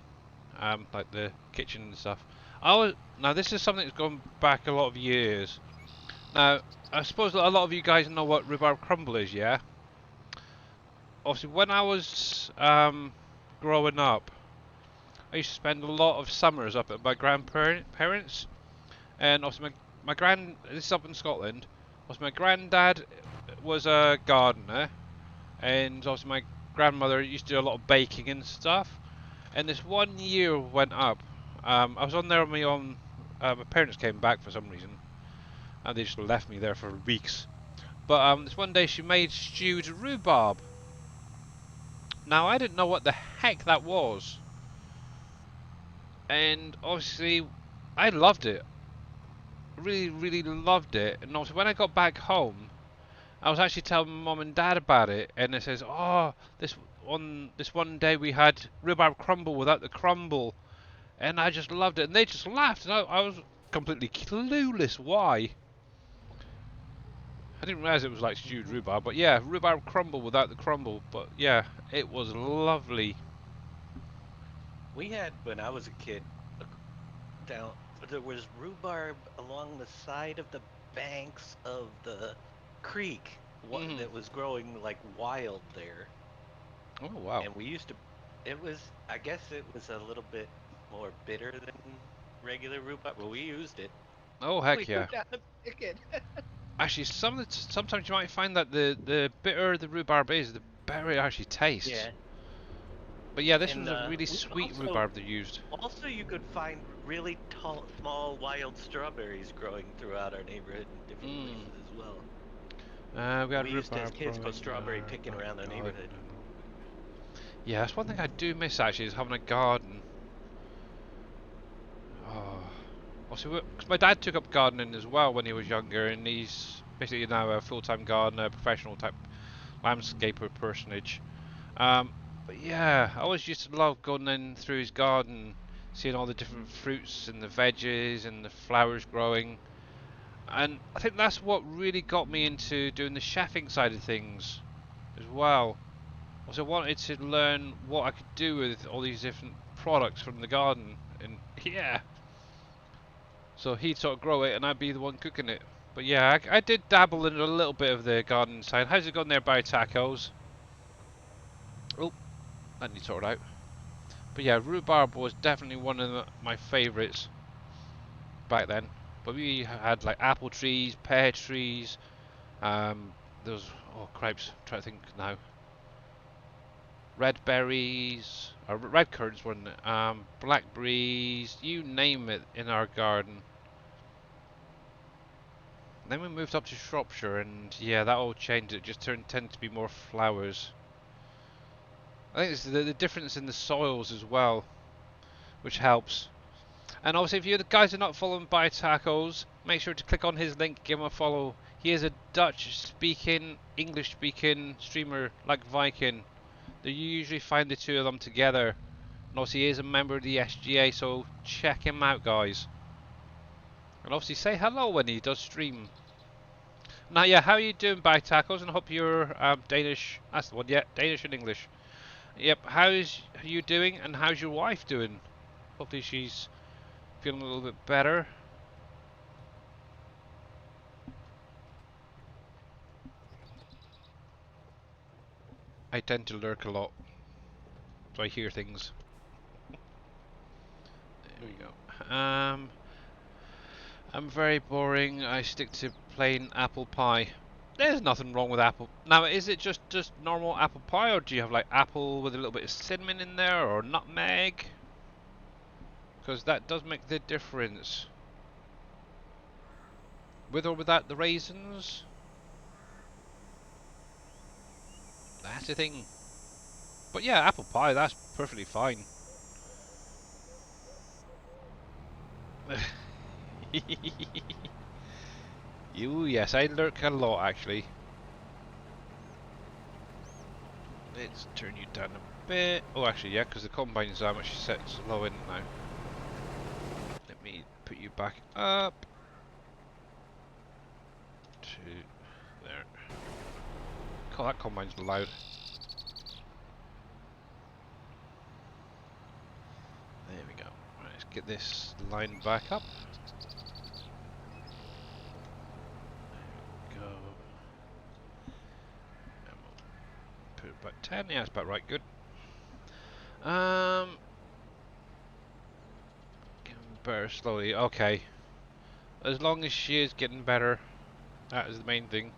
like the kitchen and stuff. Now this is something that's gone back a lot of years. Now I suppose that a lot of you guys know what rhubarb crumble is, yeah? Obviously, when I was growing up, I used to spend a lot of summers up at my grandparents, and obviously this is up in Scotland. Obviously, my granddad was a gardener, and obviously my grandmother used to do a lot of baking and stuff. And this one year went up. I was on there on my own. My parents came back for some reason, and they just left me there for weeks. But this one day she made stewed rhubarb. Now I didn't know what the heck that was, and obviously I loved it. Really, really loved it. And also when I got back home, I was actually telling my mum and dad about it, and they says, "Oh, this one day we had rhubarb crumble without the crumble." And I just loved it, and they just laughed, and I was completely clueless why. I didn't realise it was like stewed rhubarb, but yeah, rhubarb crumble without the crumble. But yeah, it was lovely. We had when I was a kid down there was rhubarb along the side of the banks of the creek Mm. that was growing like wild there. Oh wow. And we used to it was I guess it was a little bit more bitter than regular rhubarb, but we used it. Oh heck We were yeah. down to pick it. Actually, sometimes you might find that the bitter the rhubarb is, the better it actually tastes. Yeah. But yeah, this And was a really we sweet rhubarb they used. also you could find really tall small wild strawberries growing throughout our neighborhood in different Mm. places as well. We had We used to as rhubarb kids go growing in strawberry our picking back around the garden. neighborhood. Yeah, that's one thing I do miss actually is having a garden. Oh, also, because my dad took up gardening as well when he was younger, and he's basically now a full-time gardener, professional type landscaper personage. But yeah, I always used to love going in through his garden, seeing all the different fruits and the veggies and the flowers growing. And I think that's what really got me into doing the chefing side of things as well. Also, I wanted to learn what I could do with all these different products from the garden, and yeah, so he'd sort of grow it, and I'd be the one cooking it. But yeah, I did dabble in a little bit of the garden side. How's it going there, Barry Tacos? Oh, that needs sorted out. But yeah, rhubarb was definitely one of my favourites back then. But we had like apple trees, pear trees. There was oh cripes, I'm trying to think now. Red berries, or red currants, weren't it? Blackberries, you name it, in our garden. Then we moved up to Shropshire, and yeah, that all changed. It just tended to be more flowers. I think it's the difference in the soils as well, which helps. And obviously, if you guys are not following By Tacos, make sure to click on his link, give him a follow. He is a Dutch-speaking, English-speaking streamer like Viking. You usually find the two of them together. And obviously, he is a member of the SGA, so check him out, guys. And obviously, say hello when he does stream. Now, yeah, how are you doing, By Tacos? And I hope you're Danish. That's the one, yeah, Danish and English. Yep, how's you doing, and how's your wife doing? Hopefully, she's feeling a little bit better. I tend to lurk a lot, so I hear things. There we go. I'm very boring. I stick to plain apple pie. There's nothing wrong with apple. Now, is it just normal apple pie, or do you have like apple with a little bit of cinnamon in there, or nutmeg? Because that does make the difference. With or without the raisins? That's the thing. But yeah, apple pie, that's perfectly fine. You, yes, I lurk a lot actually. Let's turn you down a bit. Oh, actually, yeah, because the combine's actually set low in now. Let me put you back up. God, that combine's loud. There we go. Right, let's get this line back up. There we go. And we'll put it about 10. Yeah, that's about right. Good. Getting better slowly. Okay. As long as she is getting better, that is the main thing.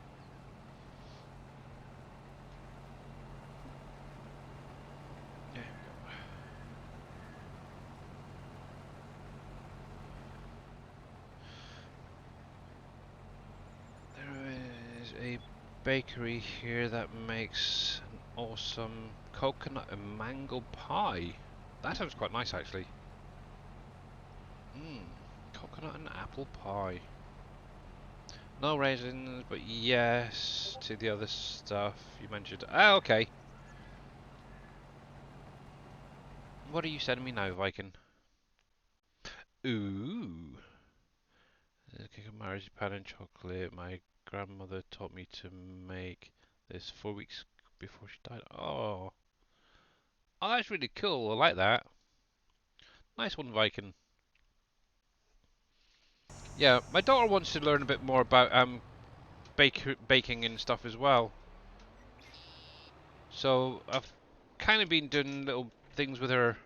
There we go. There is a bakery here that makes an awesome coconut and mango pie. That sounds quite nice, actually. Coconut and apple pie. No raisins, but yes to the other stuff you mentioned. Ah, okay. What are you sending me now, Viking? Ooh. Cake of marzipan and chocolate. My grandmother taught me to make this 4 weeks before she died. Oh. Oh, that's really cool. I like that. Nice one, Viking. Yeah, my daughter wants to learn a bit more about baking and stuff as well. So I've kind of been doing little things with her,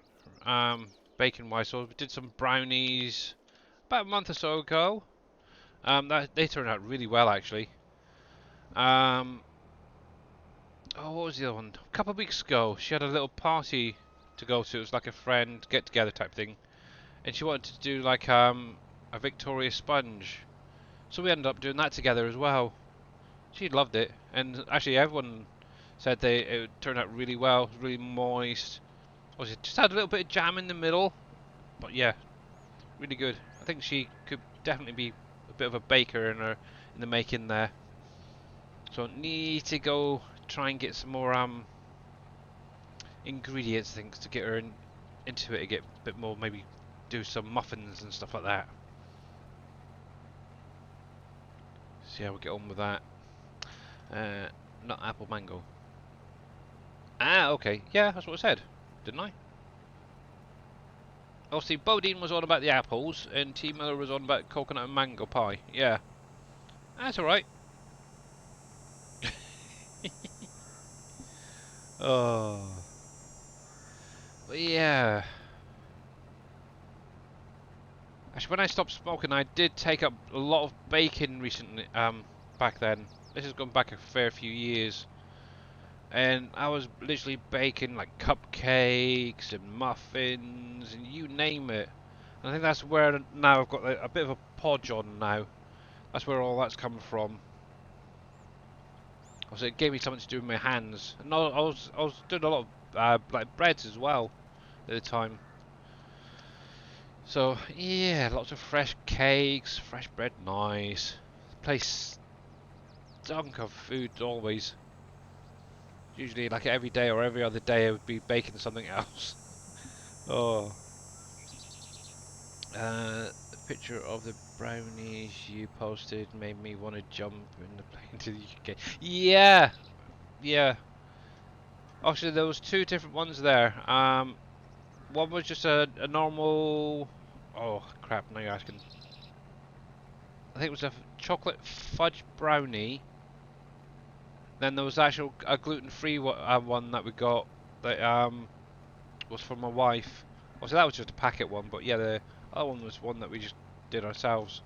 baking wise. So we did some brownies about a month or so ago. That they turned out really well actually. Um, oh, what was the other one? A couple of weeks ago, she had a little party to go to. It was like a friend get together type thing, and she wanted to do like a Victoria sponge. So we ended up doing that together as well. She loved it, and actually everyone said it turned out really well. It was really moist. Obviously, just had a little bit of jam in the middle, but yeah, really good. I think she could definitely be a bit of a baker in the making there. So need to go try and get some more ingredients things to get her into it, to get a bit more, maybe do some muffins and stuff like that. See how we get on with that. Not apple mango. Ah, okay. Yeah, that's what I said, didn't I? Obviously, Bodine was on about the apples, and T Miller was on about coconut and mango pie. Yeah, that's all right. Oh, but yeah. Actually, when I stopped smoking, I did take up a lot of baking recently. Back then, this has gone back a fair few years, and I was literally baking like cupcakes and muffins and you name it. And I think that's where now I've got a bit of a podge on now. That's where all that's come from. So it gave me something to do with my hands. And I was doing a lot of like breads as well at the time. So yeah, lots of fresh cakes, fresh bread, nice. The place stunk of food always. Usually like every day or every other day I would be baking something else. Oh. The picture of the brownies you posted made me want to jump in the plane to the UK. Yeah, yeah. Actually, there was two different ones there. One was just a normal. Oh crap! Now you're asking. I think it was a chocolate fudge brownie. Then there was actual a gluten-free one that we got that was for my wife. Obviously, that was just a packet one, but yeah, the other one was one that we just did ourselves.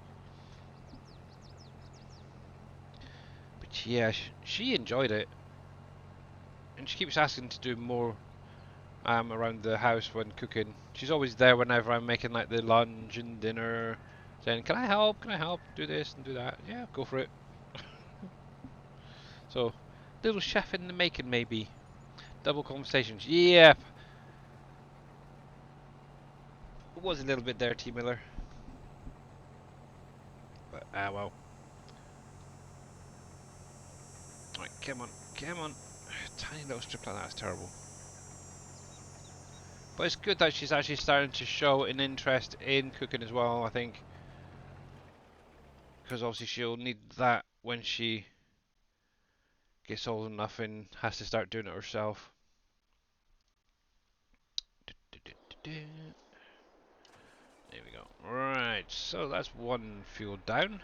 But yeah, she enjoyed it, and she keeps asking to do more around the house when cooking. She's always there whenever I'm making like the lunch and dinner, saying, "Can I help? Can I help? Do this and do that." Yeah, go for it. So, little chef in the making, maybe. Double conversations. Yeah, it was a little bit there, T Miller. But ah well. Right, come on, come on. Tiny little strip like that is terrible. But it's good that she's actually starting to show an interest in cooking as well, I think. Because obviously she'll need that when she gets old enough and has to start doing it herself. There we go. Right, so that's one fuel down.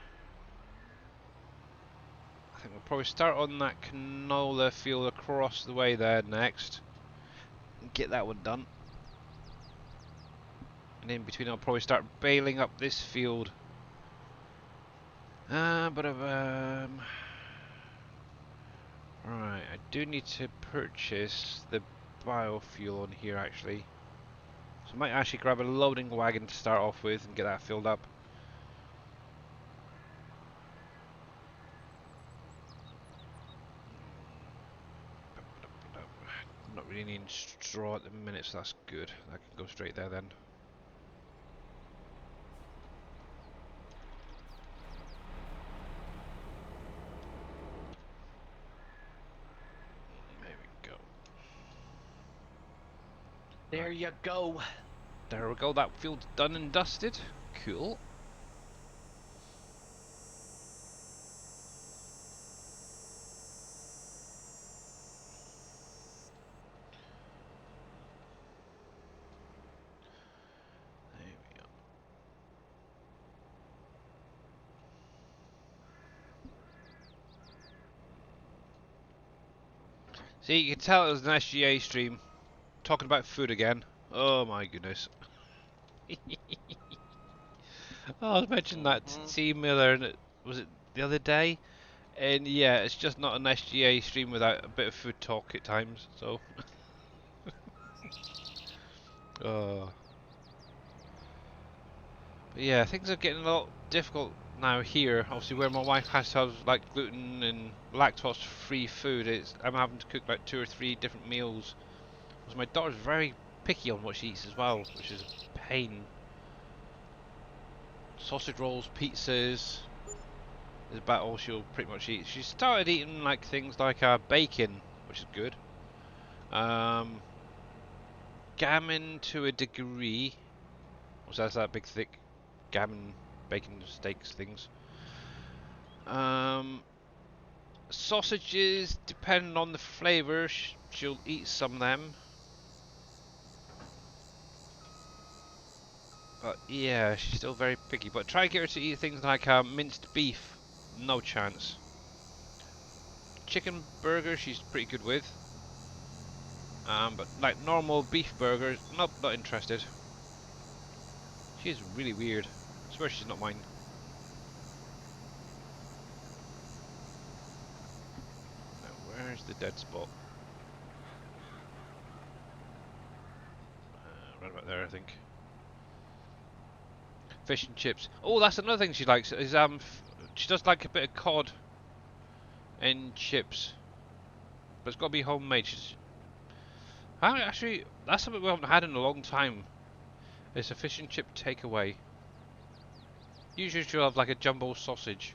I think we'll probably start on that canola field across the way there next. And get that one done. And in between I'll probably start bailing up this field. Right, I do need to purchase the biofuel on here actually. So I might actually grab a loading wagon to start off with and get that filled up. I'm not really needing straw at the minute, so that's good. I can go straight there then. There we go. There you go. There we go, that field's done and dusted. Cool. There we go. See, you can tell it was an SGA stream. Talking about food again. Oh my goodness. Oh, I was mentioning that to Mm-hmm. T Miller, and was it the other day? And yeah, it's just not an SGA stream without a bit of food talk at times. So, oh. But yeah, things are getting a lot difficult now here. Obviously, where my wife has to have like gluten and lactose-free food, I'm having to cook like 2 or 3 different meals. Because my daughter's very picky on what she eats as well, which is a pain. Sausage rolls, pizzas is about all she'll pretty much eat. She started eating like things like bacon, which is good. Um, Gammon to a degree. So that's that big thick gammon bacon steaks things. Um, Sausages, depending on the flavour, she'll eat some of them. But yeah, she's still very picky. But try to get her to eat things like minced beef. No chance. Chicken burger, she's pretty good with. But like normal beef burgers, nope, not interested. She's really weird. I swear she's not mine. Now, where's the dead spot? Right about there, I think. Fish and chips. Oh, that's another thing she likes. Is she does like a bit of cod and chips, but it's got to be homemade. Actually, that's something we haven't had in a long time. It's a fish and chip takeaway. Usually she'll have like a jumbo sausage.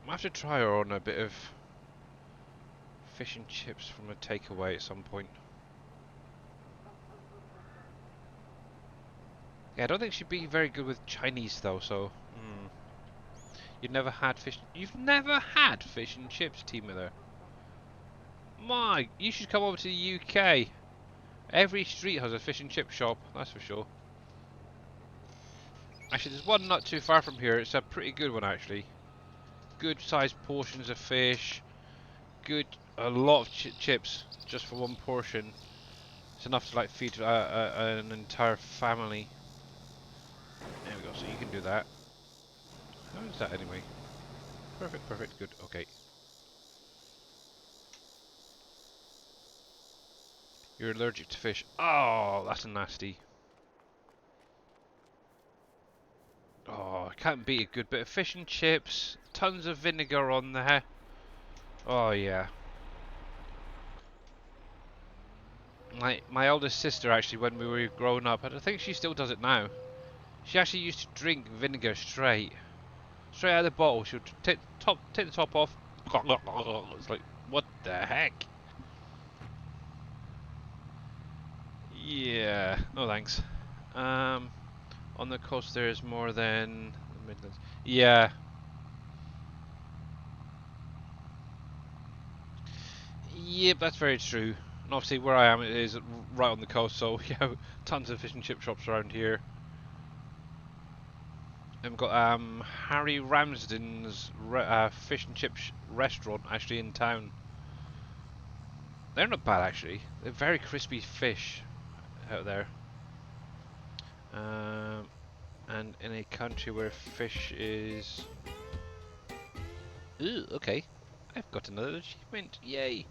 I have to try her on a bit of fish and chips from a takeaway at some point. Yeah, I don't think she'd be very good with Chinese though, so... You've never had fish... You've never had fish and chips, Team Miller? My, you should come over to the UK. Every street has a fish and chip shop, that's for sure. Actually, there's one not too far from here. It's a pretty good one, actually. Good sized portions of fish. A lot of chips just for one portion. It's enough to like feed an entire family. There we go. So you can do that. How is that anyway? Perfect, perfect, good. Okay. You're allergic to fish. Oh, that's nasty. Oh, I can't beat a good bit of fish and chips. Tons of vinegar on there. Oh yeah. My eldest sister actually, when we were growing up, and I think she still does it now. She actually used to drink vinegar straight out of the bottle. She'll take the top off. It's like, what the heck? Yeah. No thanks. Um, on the coast there is more than the Midlands. Yeah. Yep, that's very true. And obviously where I am it is right on the coast, so yeah, tons of fish and chip shops around here. And we've got Harry Ramsden's fish and chip restaurant actually in town. They're not bad actually. They're very crispy fish out there. Um, and in a country where fish is... Ooh, okay. I've got another achievement. Yay!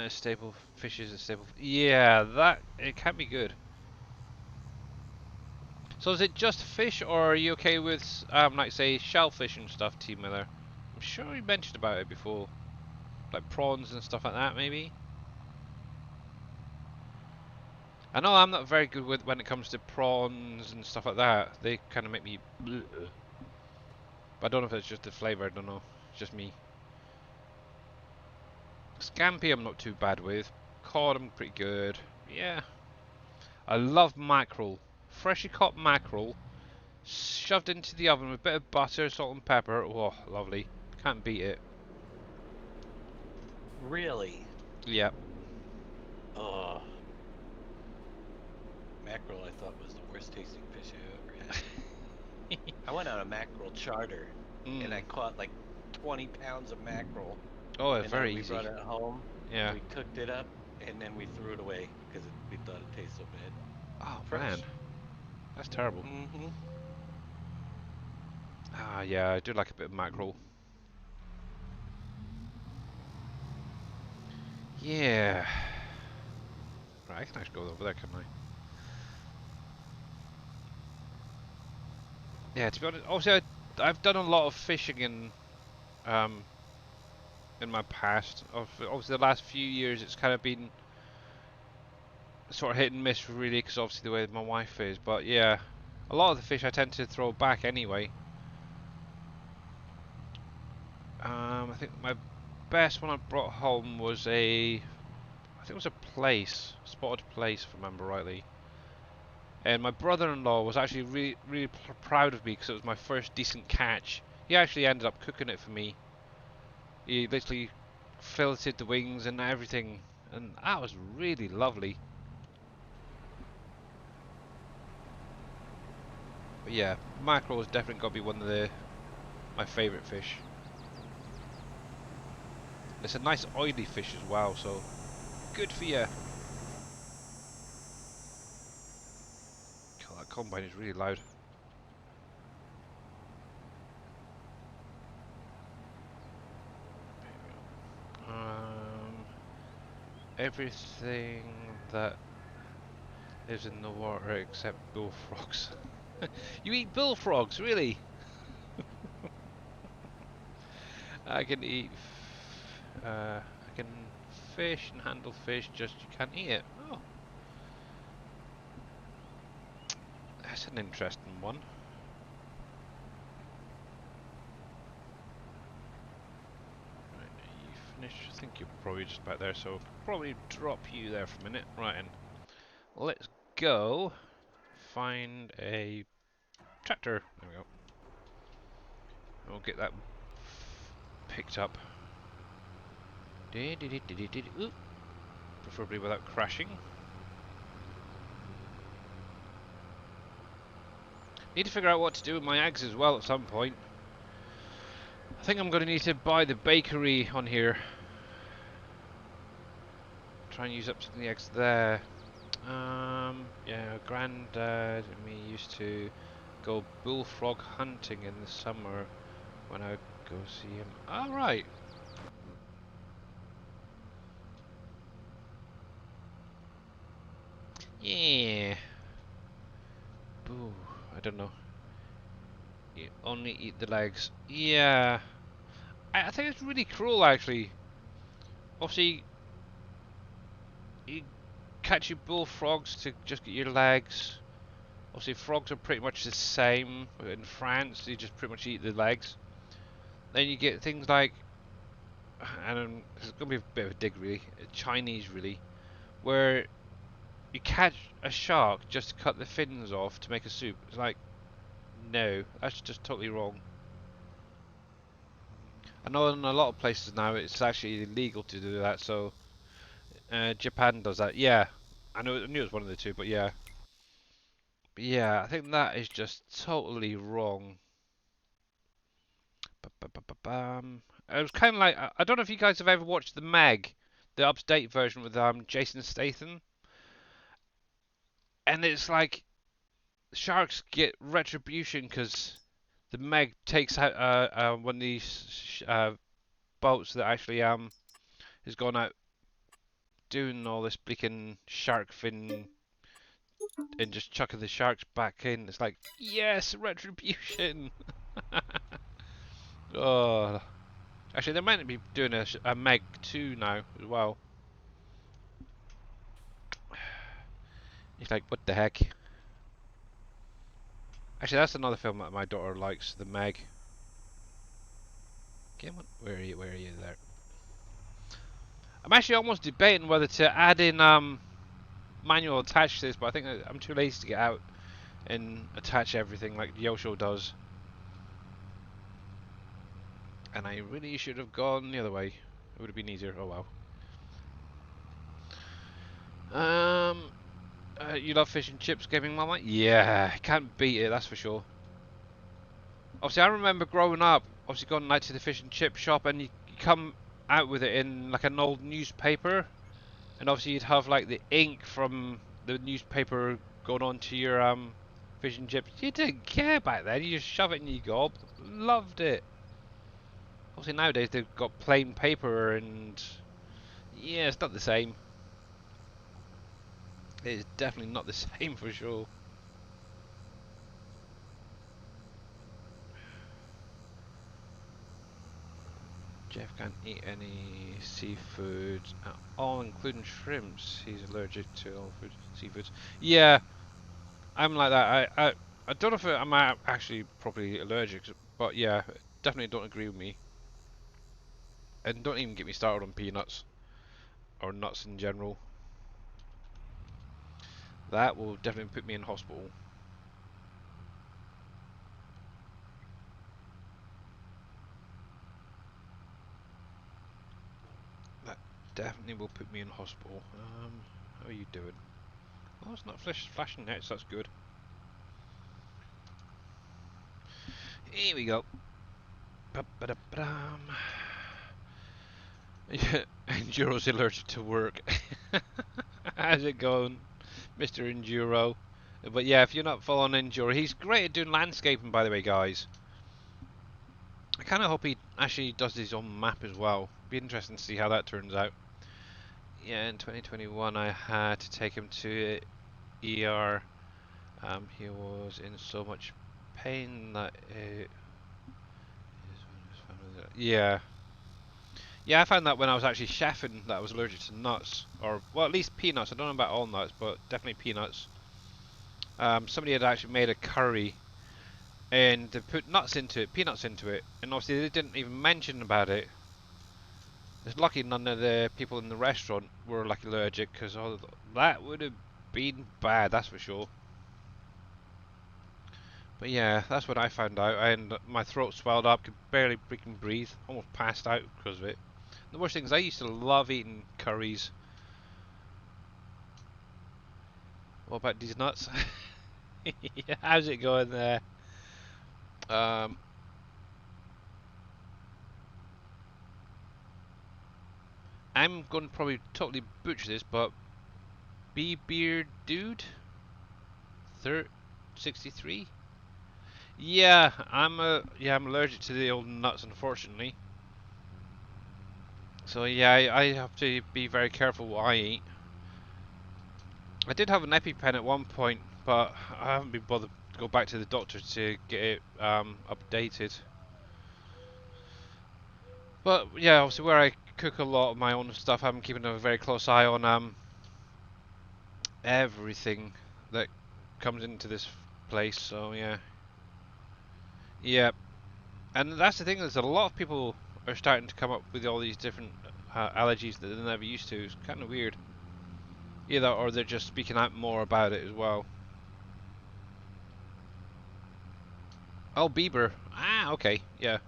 Staple fish is a staple. Yeah, that it can be good. So is it just fish, or are you okay with like say shellfish and stuff, Team Miller? I'm sure you mentioned about it before, like prawns and stuff like that, maybe. I know I'm not very good with when it comes to prawns and stuff like that. They kind of make me. Bleh. But I don't know if it's just the flavour. I don't know. It's just me. Scampi I'm not too bad with. Cod I'm pretty good. Yeah. I love mackerel. Freshly caught mackerel, shoved into the oven with a bit of butter, salt and pepper. Oh, lovely. Can't beat it. Really? Yeah. Oh, mackerel I thought was the worst tasting fish I ever had. I went on a mackerel charter and I Mm. caught like 20 pounds of mackerel, Oh, and then very we easy. brought it home and Yeah. we cooked it up and then we threw it away because we thought it tasted so bad. Oh man, Fresh. that's terrible. Mm-hmm. Ah, yeah, I do like a bit of mackerel. Yeah. Right, I can actually go over there, can I? Yeah, to be honest, obviously I've done a lot of fishing um in my past. Obviously, the last few years it's kind of been sort of hit and miss, really, because obviously the way my wife is. But yeah, a lot of the fish I tend to throw back anyway. I think my best one I brought home was I think it was a spotted place, if I remember rightly. And my brother-in-law was actually really proud of me because it was my first decent catch. He actually ended up cooking it for me. He literally filleted the wings and everything, and that was really lovely. But yeah, mackerel has definitely got to be one of my favourite fish. It's a nice oily fish as well, so good for you. God, that combine is really loud. Um, everything that lives in the water except bullfrogs. You eat bullfrogs, really? I can eat. I can fish and handle fish, just you can't eat it. Oh, that's an interesting one. Right, you finished? I think you're probably just about there, so probably drop you there for a minute. Right, and let's go find a tractor. There we go. We'll get that picked up. Oop, preferably without crashing. Need to figure out what to do with my eggs as well at some point. I think I'm going to need to buy the bakery on here. Try and use up some of the eggs there. Yeah, Granddad and me used to go bullfrog hunting in the summer when I go see him. All right. Yeah. Boo. I don't know. You only eat the legs. Yeah. I think it's really cruel, actually. Obviously, you catch your bullfrogs to just get your legs. Obviously, frogs are pretty much the same in France. You just pretty much eat the legs. Then you get things like, and it's going to be a bit of a dig, really. Chinese, really, where you catch a shark just to cut the fins off to make a soup. It's like, no, that's just totally wrong. I know in a lot of places now it's actually illegal to do that, so Japan does that. Yeah, I knew it was one of the two, but yeah. But yeah, I think that is just totally wrong. Ba-ba-ba-ba-bam. It was kind of like I don't know if you guys have ever watched the Meg, the up-to-date version with Jason Statham, and it's like sharks get retribution because the Meg takes out one of these boats that actually has gone out doing all this bleaking shark fin and just chucking the sharks back in. It's like, yes, retribution. Oh, actually, they might be doing a Meg 2 now as well. It's like, what the heck? Actually, that's another film that my daughter likes, The Meg. Come on, where are you? Where are you there? I'm actually almost debating whether to add in manual attach to this, but I think I'm too lazy to get out and attach everything like Yosho does. And I really should have gone the other way. It would have been easier. Oh well. You love fish and chips, gaming mama? Yeah, can't beat it. That's for sure. Obviously, I remember growing up. Obviously, going out to the fish and chip shop, and you come out with it in like an old newspaper, and obviously you'd have like the ink from the newspaper going onto your fish and chips. You didn't care back then. You just shove it in your gob. Loved it. Obviously nowadays they've got plain paper, and yeah, it's not the same. It's definitely not the same for sure. Jeff can't eat any seafood at all, including shrimps. He's allergic to all food, seafoods. Yeah, I'm like that. I don't know if I'm actually probably allergic, but yeah, definitely don't agree with me. And don't even get me started on peanuts or nuts in general. That will definitely put me in hospital. That definitely will put me in hospital. How are you doing? Oh, it's not flashing now, so that's good. Here we go. Ba-ba-da-ba-dam. Yeah, Enduro's allergic to work. How's it going, Mr. Enduro? But yeah, if you're not following Enduro, he's great at doing landscaping, by the way, guys. I kind of hope he actually does his own map as well. Be interesting to see how that turns out. Yeah, in 2021 I had to take him to ER. He was in so much pain that yeah. Yeah, I found that when I was actually chefing that I was allergic to nuts. Or, well, at least peanuts. I don't know about all nuts, but definitely peanuts. Somebody had actually made a curry and they put nuts into it, peanuts into it, and obviously they didn't even mention about it. It's lucky none of the people in the restaurant were like allergic, because that would have been bad, that's for sure. But yeah, that's what I found out, and my throat swelled up, could barely freaking breathe, almost passed out because of it. The worst thing is I used to love eating curries. What about these nuts? Yeah, how's it going there? Um, I'm going to probably totally butcher this, but B Beard Dude, 63. Yeah, I'm allergic to the old nuts, unfortunately. So yeah, I have to be very careful what I eat. I did have an EpiPen at one point, but I haven't been bothered to go back to the doctor to get it updated. But yeah, obviously where I cook a lot of my own stuff, I'm keeping a very close eye on everything that comes into this place. So yeah, yeah, and that's the thing. There's a lot of people are starting to come up with all these different allergies that they never used to. It's kind of weird. Either or they're just speaking out more about it as well. Oh, Bieber. Ah, okay, yeah,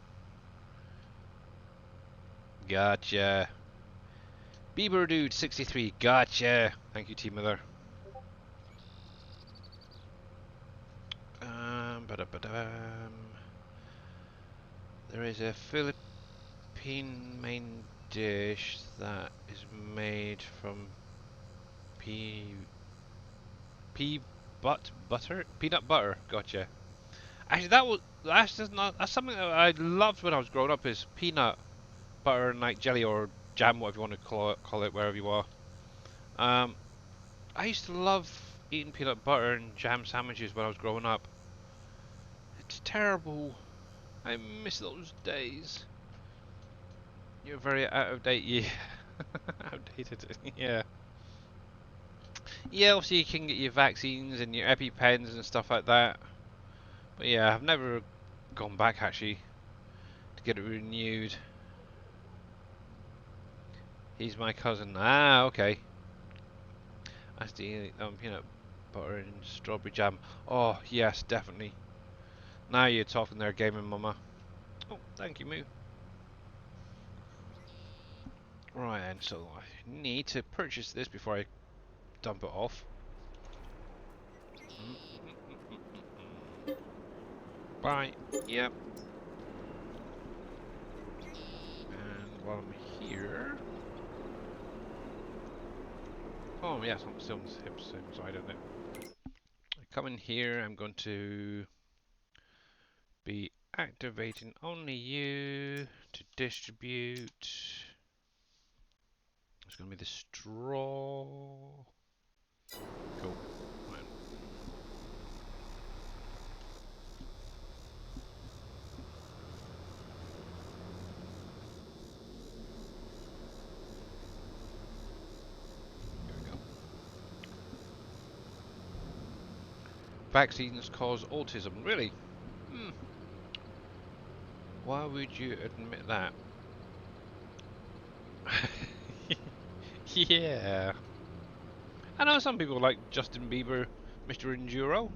gotcha. Bieber Dude 63. Gotcha. Thank you, Team Miller. Ba-da-ba-dum. There is a Philippine main dish that is made from pea peanut butter. Gotcha. Actually, that's something that I loved when I was growing up. Is peanut butter and like jelly or jam, whatever you want to call it wherever you are. Um, I used to love eating peanut butter and jam sandwiches when I was growing up. It's terrible. I miss those days. You're very out of date. Yeah, outdated. Yeah. Yeah, obviously you can get your vaccines and your EpiPens and stuff like that. But yeah, I've never gone back actually to get it renewed. He's my cousin. Ah, okay. That's the peanut butter and strawberry jam. Oh, yes, definitely. Now you're talking there, gaming mama. Oh, thank you, Moo. Right then, so I need to purchase this before I dump it off. Bye. Yep. And while I'm here... Oh, yes, I'm still on the same side of it. I come in here, I'm going to be activating only you to distribute. It's going to be the straw. Cool. Right. Here we go. Vaccines cause autism. Really? Hmm. Why would you admit that? Yeah. I know some people like Justin Bieber, Mr. Enduro.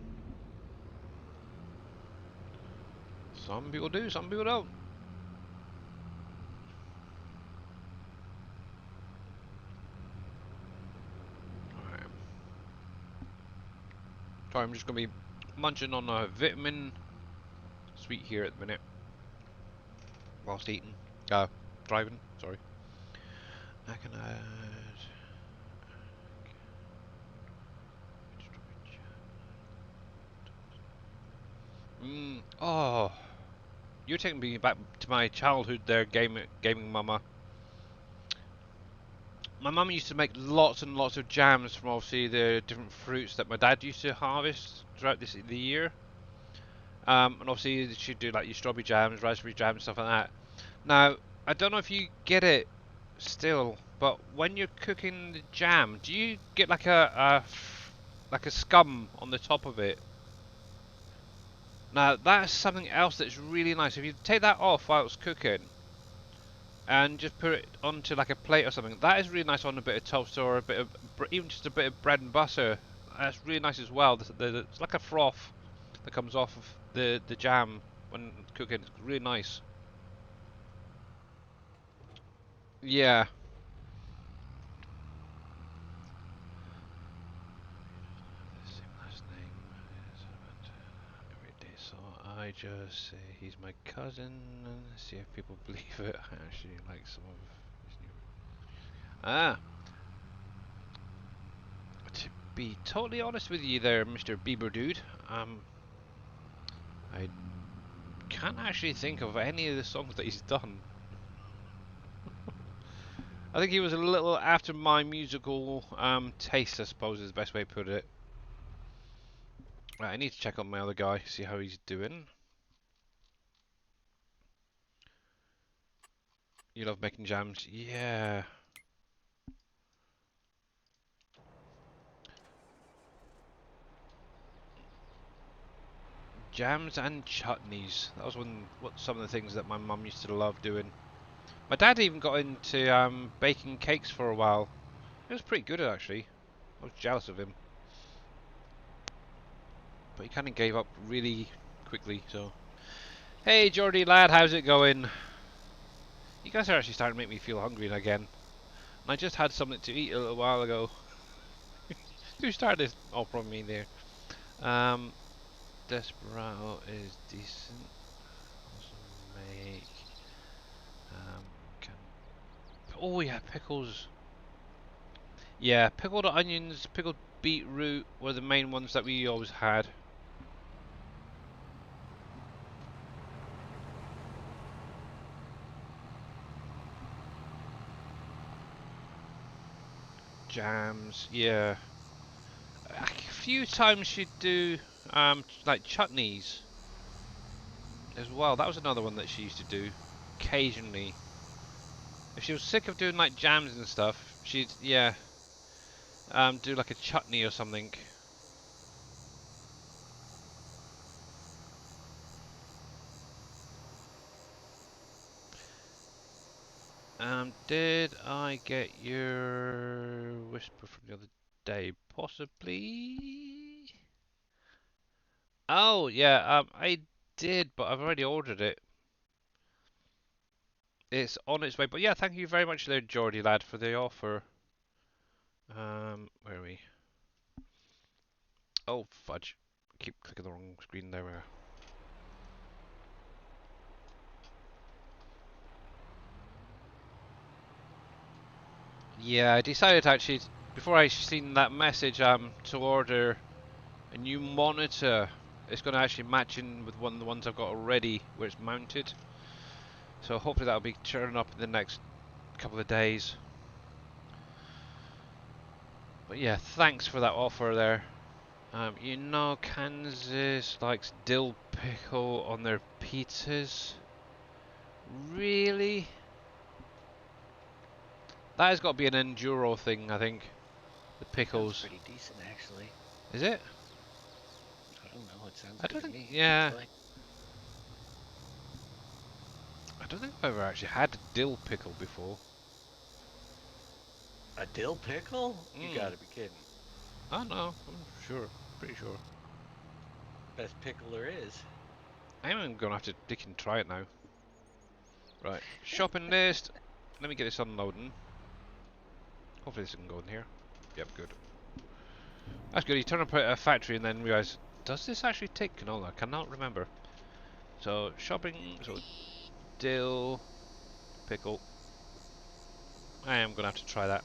Some people do, some people don't. Alright. So I'm just going to be munching on a vitamin sweet here at the minute. Whilst eating. Driving, sorry. I can add... Oh, you're taking me back to my childhood there, gaming mama. My mum used to make lots and lots of jams from obviously the different fruits that my dad used to harvest throughout the year. And obviously she'd do like your strawberry jams, raspberry jams, stuff like that. Now, I don't know if you get it still, but when you're cooking the jam, do you get like like a scum on the top of it? Now, that's something else that's really nice. If you take that off while it's cooking and just put it onto like a plate or something, that is really nice on a bit of toast or a bit of, even just a bit of bread and butter. That's really nice as well. It's like a froth that comes off of the jam when cooking. It's really nice. Yeah. Same last name every day, so I just say he's my cousin and see if people believe it. I actually like some of his new. Ah, to be totally honest with you there, Mr. Bieber Dude, I can't actually think of any of the songs that he's done. I think he was a little after my musical taste, I suppose is the best way to put it. Right, I need to check on my other guy, see how he's doing. You love making jams? Yeah. Jams and chutneys. That was some of the things that my mum used to love doing. My dad even got into baking cakes for a while. It was pretty good actually. I was jealous of him. But he kind of gave up really quickly, so. Hey Geordie lad, how's it going? You guys are actually starting to make me feel hungry again. I just had something to eat a little while ago. Who started this? Oh, probably me there. Desperado is decent. Also make. Can. Oh yeah, pickles. Yeah, pickled onions, pickled beetroot were the main ones that we always had. Jams, yeah. A few times she'd do like chutneys as well. That was another one that she used to do occasionally. If she was sick of doing like jams and stuff, she'd do like a chutney or something. Did I get your whisper from the other day? Possibly. Oh yeah, I did, but I've already ordered it. It's on its way. But yeah, thank you very much there, Geordie lad, for the offer. Where are we? Oh fudge! Keep clicking the wrong screen. There we are. Yeah, I decided actually before I seen that message to order a new monitor. It's going to actually match in with one of the ones I've got already where it's mounted. So hopefully that'll be turning up in the next couple of days. But yeah, thanks for that offer there. You know, Kansas likes dill pickle on their pizzas. Really? That has got to be an enduro thing, I think. The Sounds pickles. pretty decent, actually. Is it? I don't know. It sounds I good don't to think. me, Yeah. actually. I don't think I've ever actually had a dill pickle before. A dill pickle? You Hmm. gotta be kidding. I don't know. I'm sure. Pretty sure. Best pickle there is. I'm gonna have to dig and try it now. Right. Shopping list. Let me get this unloading. Hopefully this can go in here. Yep, good. That's good. You turn up at a factory and then realise, does this actually take canola? I cannot remember. So shopping. So dill pickle. I am gonna have to try that.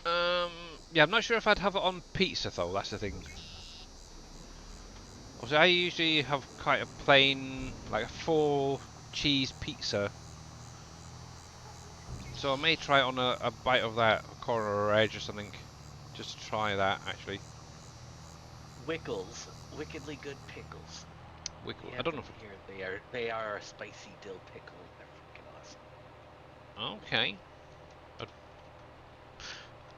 Um, yeah, I'm not sure if I'd have it on pizza though. That's the thing. Obviously, I usually have quite a plain, like a full cheese pizza. So I may try it on a bite of that corner or edge or something. Just to try that actually. Wickles. Wickedly good pickles. We I have don't know them if. here. They are a spicy dill pickle. They're freaking awesome. Okay. I'd,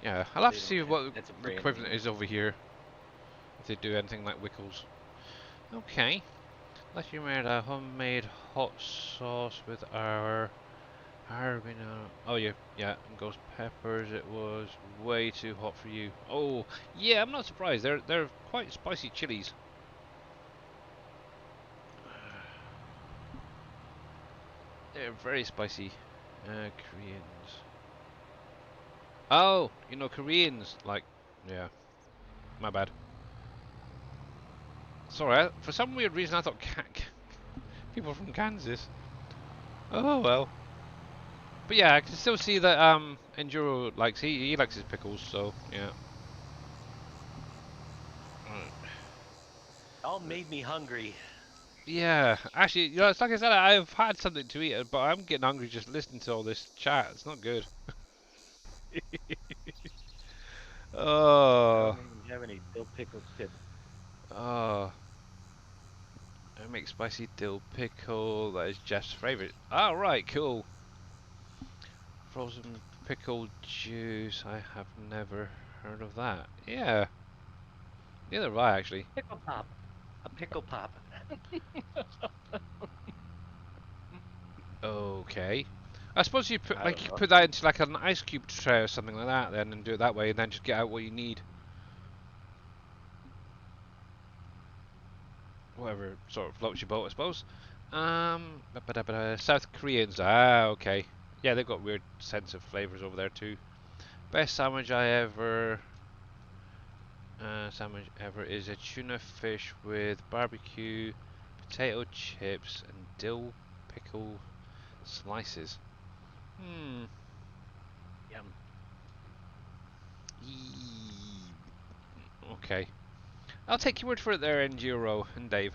yeah, I'll have They to don't see have. what That's a the brand equivalent name. is over here. If they do anything like Wickles. Okay. Let's made a homemade hot sauce with our Arabino. Oh yeah, yeah, and ghost peppers. It was way too hot for you. Oh yeah, I'm not surprised. They're quite spicy chilies. They're very spicy. Koreans. Oh, you know Koreans like, yeah. My bad. Sorry, for some weird reason I thought people from Kansas. Oh well. But yeah, I can still see that Enduro likes he likes his pickles. So yeah. Right. All made me hungry. Yeah, actually, you know, it's like I said, I've had something to eat, but I'm getting hungry just listening to all this chat. It's not good. I Oh, don't even have any dill pickle chips. oh. I make spicy dill pickle. That is Jeff's favorite. Oh, right, cool. Frozen pickle juice. I have never heard of that. Yeah, neither have I actually. Pickle pop. A pickle pop. Okay. I suppose you put I don't you know. put that into like an ice cube tray or something like that, then, and do it that way, and then just get out what you need. Whatever sort of floats your boat, I suppose. South Koreans. Ah, okay. Yeah, they've got weird sense of flavors over there too. Best sandwich ever is a tuna fish with barbecue, potato chips, and dill pickle slices. Hmm. Yum. Okay. I'll take your word for it there, Enduro and Dave.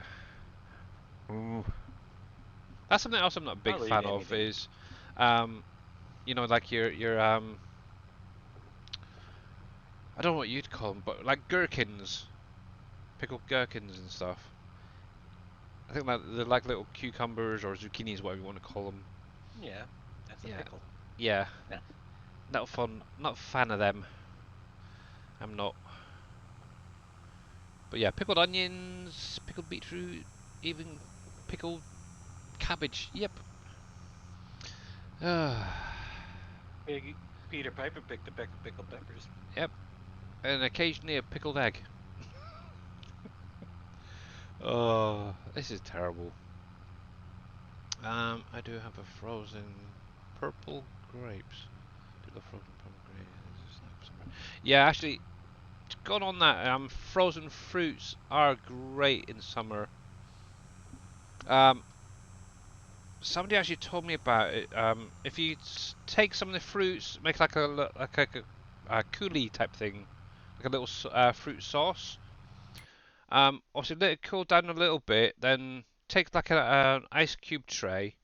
Ooh. That's something else I'm not a big I'll eat fan of anything. is, um, like your I don't know what you'd call them, but like gherkins, pickled gherkins and stuff. I think that they're like little cucumbers or zucchinis, whatever you want to call them. Yeah, that's a Yeah, pickle. yeah. Yeah. Not fun. Not a fan of them. I'm not. But yeah, pickled onions, pickled beetroot, even pickled cabbage. Yep. Pig, Peter Piper picked a peck of pickled peppers. Yep. And occasionally a pickled egg. Oh, this is terrible. I do have a frozen purple grapes. Do the frozen pomegranate. Yeah, actually, going on that, frozen fruits are great in summer. Um, somebody actually told me about it. If you take some of the fruits, make like a coulis type thing, like a little fruit sauce. Obviously let it cool down a little bit, then take like an ice cube tray,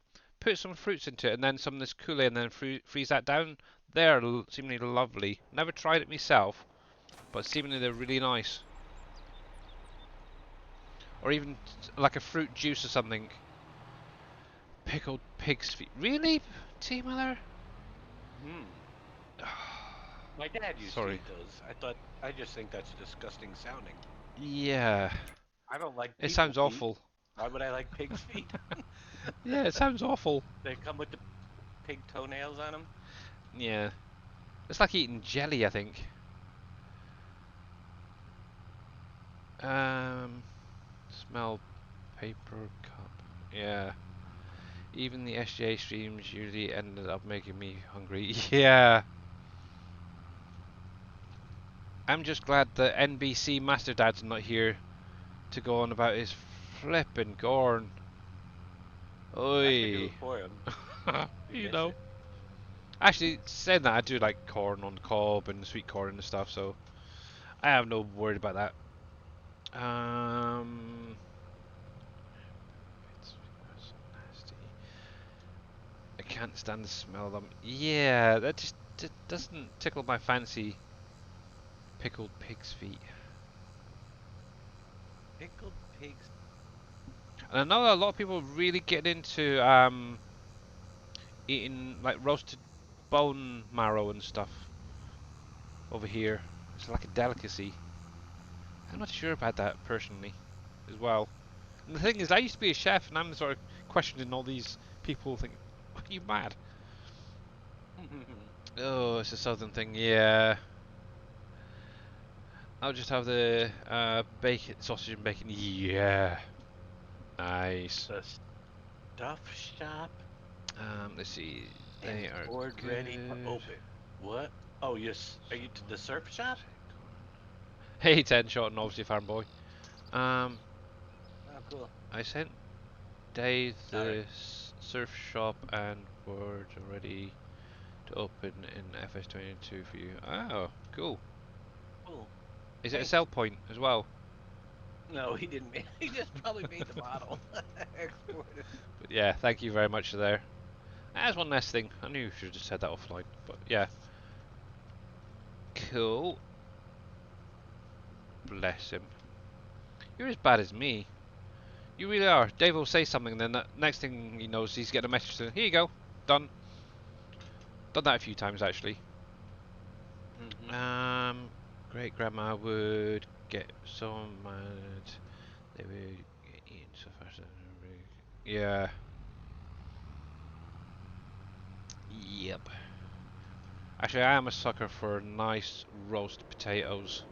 put some fruits into it, and then some of this coulis, and then freeze that down. They're seemingly lovely. Never tried it myself, but seemingly they're really nice. Or even like a fruit juice or something. Pickled pig's feet. Really? T Miller? Hmm. My dad used to Sorry. eat those. I just think that's disgusting sounding. Yeah. I don't like It people sounds feet. awful. Why would I like pig's feet? Yeah, it sounds awful. They come with the pig toenails on them. Yeah. It's like eating jelly, I think. Um, smell paper cup. Yeah. Even the SGA streams usually ended up making me hungry. Yeah. I'm just glad that NBC Masterdad's not here to go on about his flippin' corn. I could do Oi. it for him if you You miss know. it. Actually, saying that, I do like corn on the cob and sweet corn and stuff, so I have no worry about that. It's so nasty. I can't stand the smell of them. Yeah, that just doesn't tickle my fancy. Pickled pig's feet. Pickled pigs. And I know a lot of people really get into eating like roasted bone marrow and stuff over here. It's like a delicacy. I'm not sure about that personally, as well. And the thing is, I used to be a chef, and I'm sort of questioning all these people. Think, are you mad? Oh, it's a southern thing. Yeah, I'll just have the bacon, sausage and bacon. Yeah, nice. The stuff shop Let's see. and They are board ready to good. open. What? Oh, yes. Are you to the surf shop? Hey, 10 shot and obviously farm boy. Um, Oh, cool. I sent Dave All right. the surf shop and board ready to open in FS22 for you. Oh, cool. Cool. Is it a sell Thanks. point as well? No, he didn't make. He just probably made the model. Exported. But yeah, thank you very much there. That's one less thing. I knew you should have just said that offline. But yeah, cool. Bless him. You're as bad as me. You really are. Dave will say something, and then the next thing he knows, he's getting a message saying, "Here you go, done." Done that a few times actually. Mm-hmm. Um, great grandma would get so mad they would get eaten so fast. Yeah. Yep. Actually, I am a sucker for nice roast potatoes.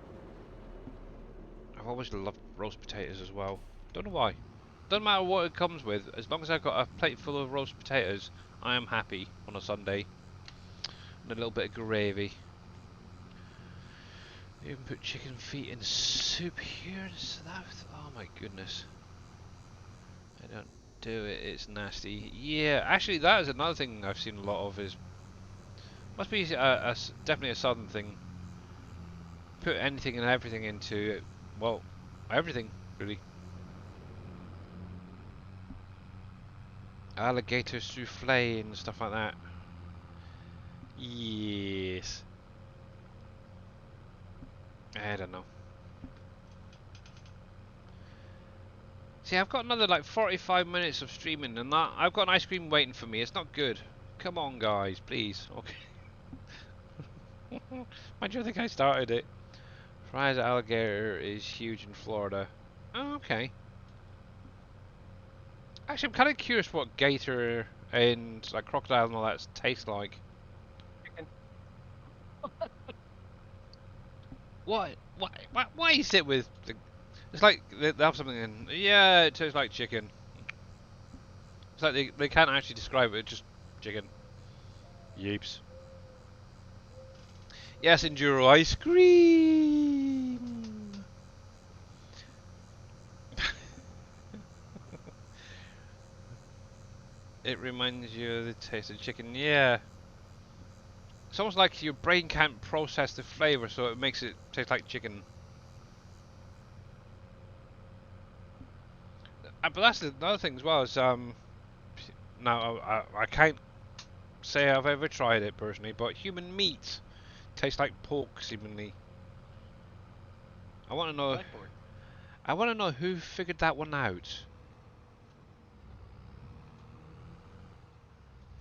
I've always loved roast potatoes as well. Don't know why. Doesn't matter what it comes with, as long as I've got a plate full of roast potatoes, I am happy on a Sunday. And a little bit of gravy. You can put chicken feet in soup here and stuff. Oh my goodness. I don't do it, it's nasty. Yeah, actually that is another thing I've seen a lot of is, must be definitely a southern thing. Put anything and everything into, well, everything, really. Alligator souffle and stuff like that. Yes. I don't know. See, I've got another like 45 minutes of streaming and that I've got an ice cream waiting for me. It's not good. Come on, guys, please. Okay. Why do you think I started it? Fry's alligator is huge in Florida. Oh, okay. Actually, I'm kind of curious what gator and like crocodile and all that taste like. Chicken. Why is it with the, it's like they have something in, yeah, it tastes like chicken. It's like they can't actually describe it, it's just chicken. Yeeps. Yes, Enduro ice cream. It reminds you of the taste of chicken. Yeah. It's almost like your brain can't process the flavor, so it makes it taste like chicken. But that's the another thing as well. Is now I can't say I've ever tried it personally, but human meat tastes like pork seemingly. I want to I know. like pork. I want to know who figured that one out.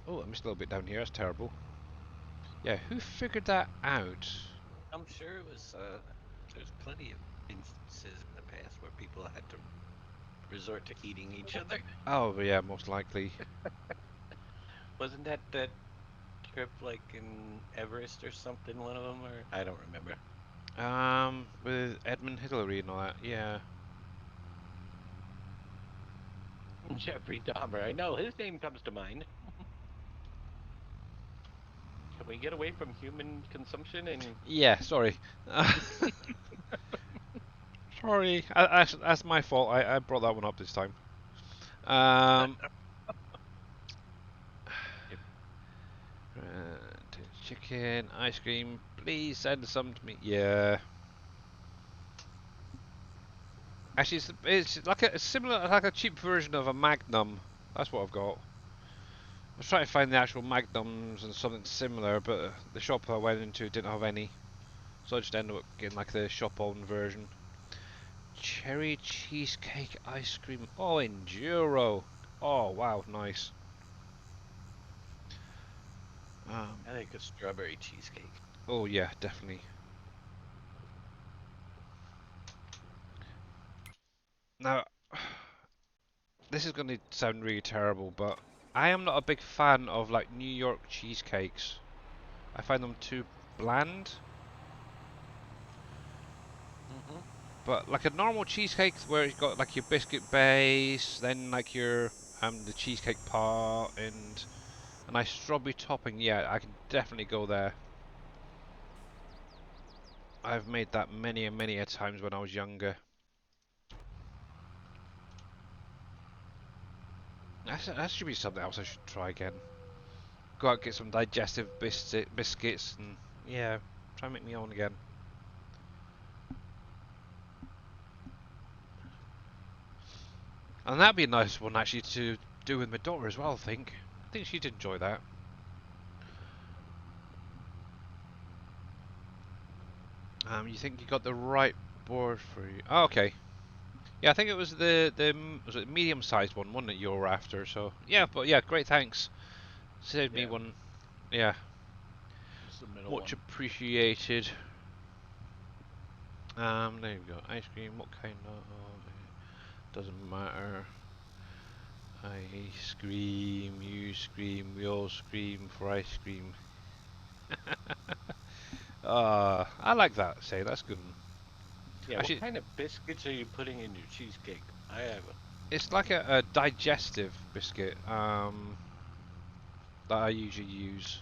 Oh, I missed a little bit down here. That's terrible. Yeah, who figured that out? I'm sure it was. There's plenty of instances in the past where people had to resort to eating each other. Oh, yeah, most likely. Wasn't that trip like in Everest or something? One of them, or I don't remember. With Edmund Hillary and all that. Yeah. Jeffrey Dahmer. I know his name comes to mind. Can we get away from human consumption and Yeah. Sorry. Sorry. That's my fault. I brought that one up this time. Um. Yep. Chicken, ice cream. Please send some to me. Yeah. Actually, it's like a similar, like a cheap version of a Magnum. That's what I've got. I was trying to find the actual Magnums and something similar, but the shop I went into didn't have any, so I just ended up getting like the shop-owned version. Cherry cheesecake ice cream. Oh, Enduro. Oh, wow, nice. Um, I think a strawberry cheesecake. oh yeah, definitely. Now, this is going to sound really terrible, but I am not a big fan of like New York cheesecakes. I find them too bland. Hmm. But like a normal cheesecake where it's got like your biscuit base, then like your the cheesecake part and a nice strawberry topping, yeah, I can definitely go there. I've made that many and many a times when I was younger. That should be something else I should try again. Go out and get some digestive biscuits and yeah, try and make me own again. And that'd be a nice one actually to do with my daughter as well, I think. I think she'd enjoy that. You think you got the right board for you? Oh, okay. Yeah, I think it was was it medium-sized one, wasn't it? You were after. So yeah, but yeah, great. Thanks. Saved me Yeah, one. Yeah, it's the middle much one. appreciated. There you go. Ice cream. What kind of? Doesn't matter. I scream. You scream. We all scream for ice cream. I like that. Say that's good. Yeah, what Actually, kind of biscuits are you putting in your cheesecake? I have. It's like a digestive biscuit that I usually use.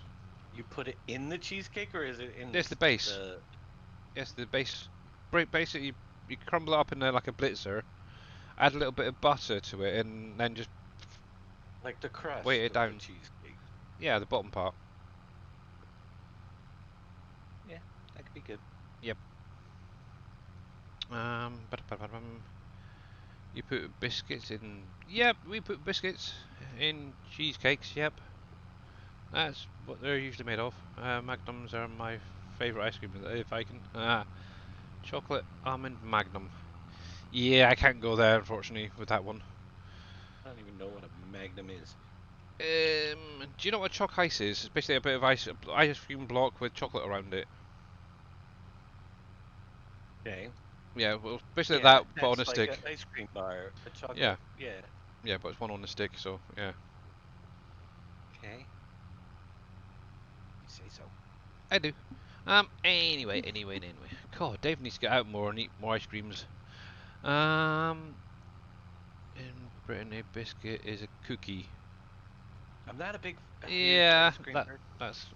You put it in the cheesecake, or is it in It's the base. the Yes, the base. Basically, you crumble it up in there like a blitzer, add a little bit of butter to it, and then just like the weight crust it of the down. cheesecake? Yeah, the bottom part. Yeah, that could be good. Yep. Ba-da-ba-da-bum. You put biscuits in. Yep, we put biscuits in cheesecakes. Yep, that's what they're usually made of. Magnums are my favourite ice cream, if I can. Chocolate almond Magnum. Yeah, I can't go there unfortunately with that one. I don't even know what a Magnum is. Do you know what choc ice is? It's basically a bit of ice cream block with chocolate around it. Okay. Yeah, well, basically Yeah, that, but on that's a like an stick. ice cream bar, a Yeah, chocolate. Yeah. yeah, but it's one on a stick, so yeah. Okay. You say so. I do. Anyway. God, Dave needs to get out more and eat more ice creams. Um, in Britain, a biscuit is a cookie. I'm not a huge Yeah, ice cream that person. that's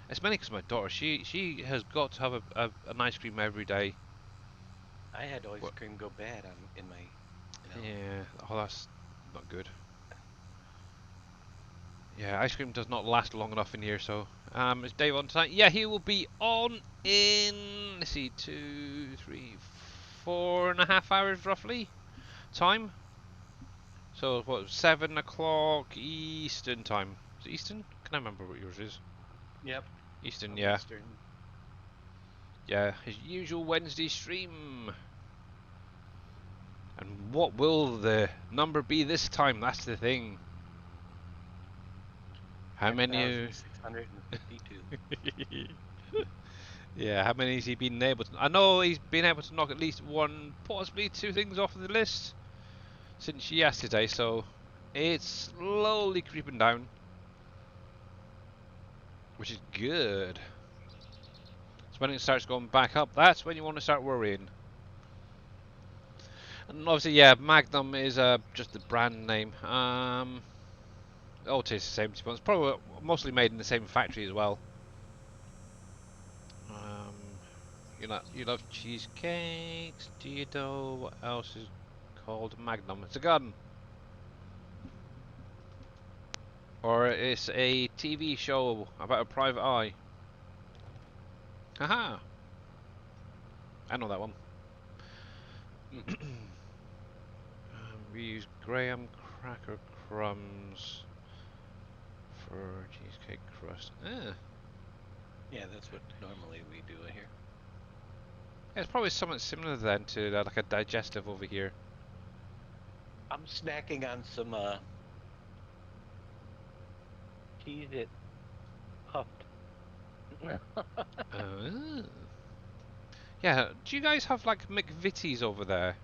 it's mainly because my daughter, she has got to have an ice cream every day. I had ice What? cream go bad on in my, you know. Yeah, oh that's not good. Yeah, ice cream does not last long enough in here. So, is Dave on tonight? Yeah, he will be on in. Let's see, 4.5 hours roughly time. So what? 7 o'clock Eastern time. Is it Eastern? Can I remember what yours is? Yep. Eastern, I'm yeah. Eastern. Yeah, his usual Wednesday stream. And what will the number be this time? That's the thing. How many? 10,652. Yeah, how many has he been able to? I know he's been able to knock at least one, possibly two things off of the list since yesterday. So it's slowly creeping down, which is good. So when it starts going back up, that's when you want to start worrying. And obviously, yeah, Magnum is just the brand name. All tastes the same. To be honest, probably mostly made in the same factory as well. Um, you love cheesecakes. Do you know what else is called Magnum? It's a gun, or it's a TV show about a private eye. Haha, I know that one. We use graham cracker crumbs for cheesecake crust. Yeah, that's what normally we do here. Yeah, it's probably something similar then to like a digestive over here. I'm snacking on some cheese it puffed. Uh, yeah, do you guys have like McVitie's over there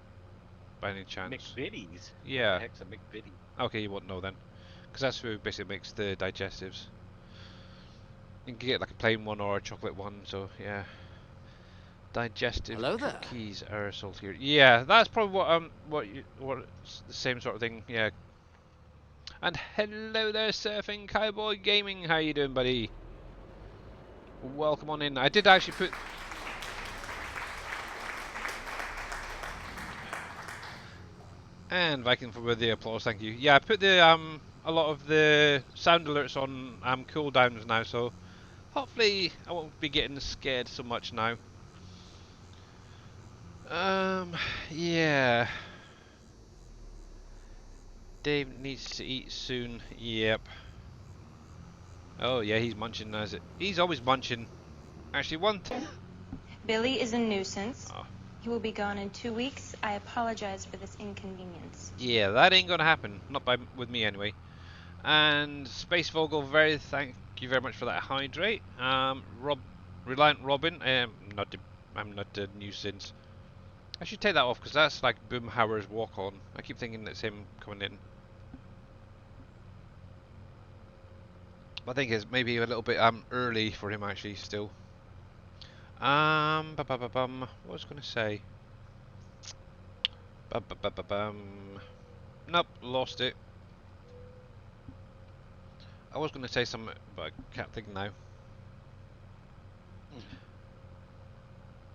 by any chance? McVitie's. What the Yeah. heck's a McVitie? Okay, you won't know then, because that's who basically makes the digestives. You can get like a plain one or a chocolate one. So yeah, digestive Hello there. cookies are sold here. Yeah, that's probably what the same sort of thing. Yeah. And hello there, surfing cowboy gaming. How you doing, buddy? Welcome on in. I did actually put. And Viking for the applause, thank you. Yeah, I put the a lot of the sound alerts on cooldowns now, so hopefully I won't be getting scared so much now. Um, yeah. Dave needs to eat soon. Yep. Oh yeah, he's munching as it. He's always munching. Actually, one. Billy is a nuisance. Oh, He will be gone in 2 weeks. I apologize for this inconvenience. yeah, that ain't gonna happen. Not with me anyway. And Space Vogel, thank you very much for that hydrate. Reliant Robin. I'm not a nuisance. I should take that off because that's like Boomhauer's walk on. I keep thinking that's him coming in. I think it's maybe a little bit early for him actually still. What was I gonna say? Ba-ba-ba-ba-bum. Nope, lost it. I was going to say something, but I can't think now.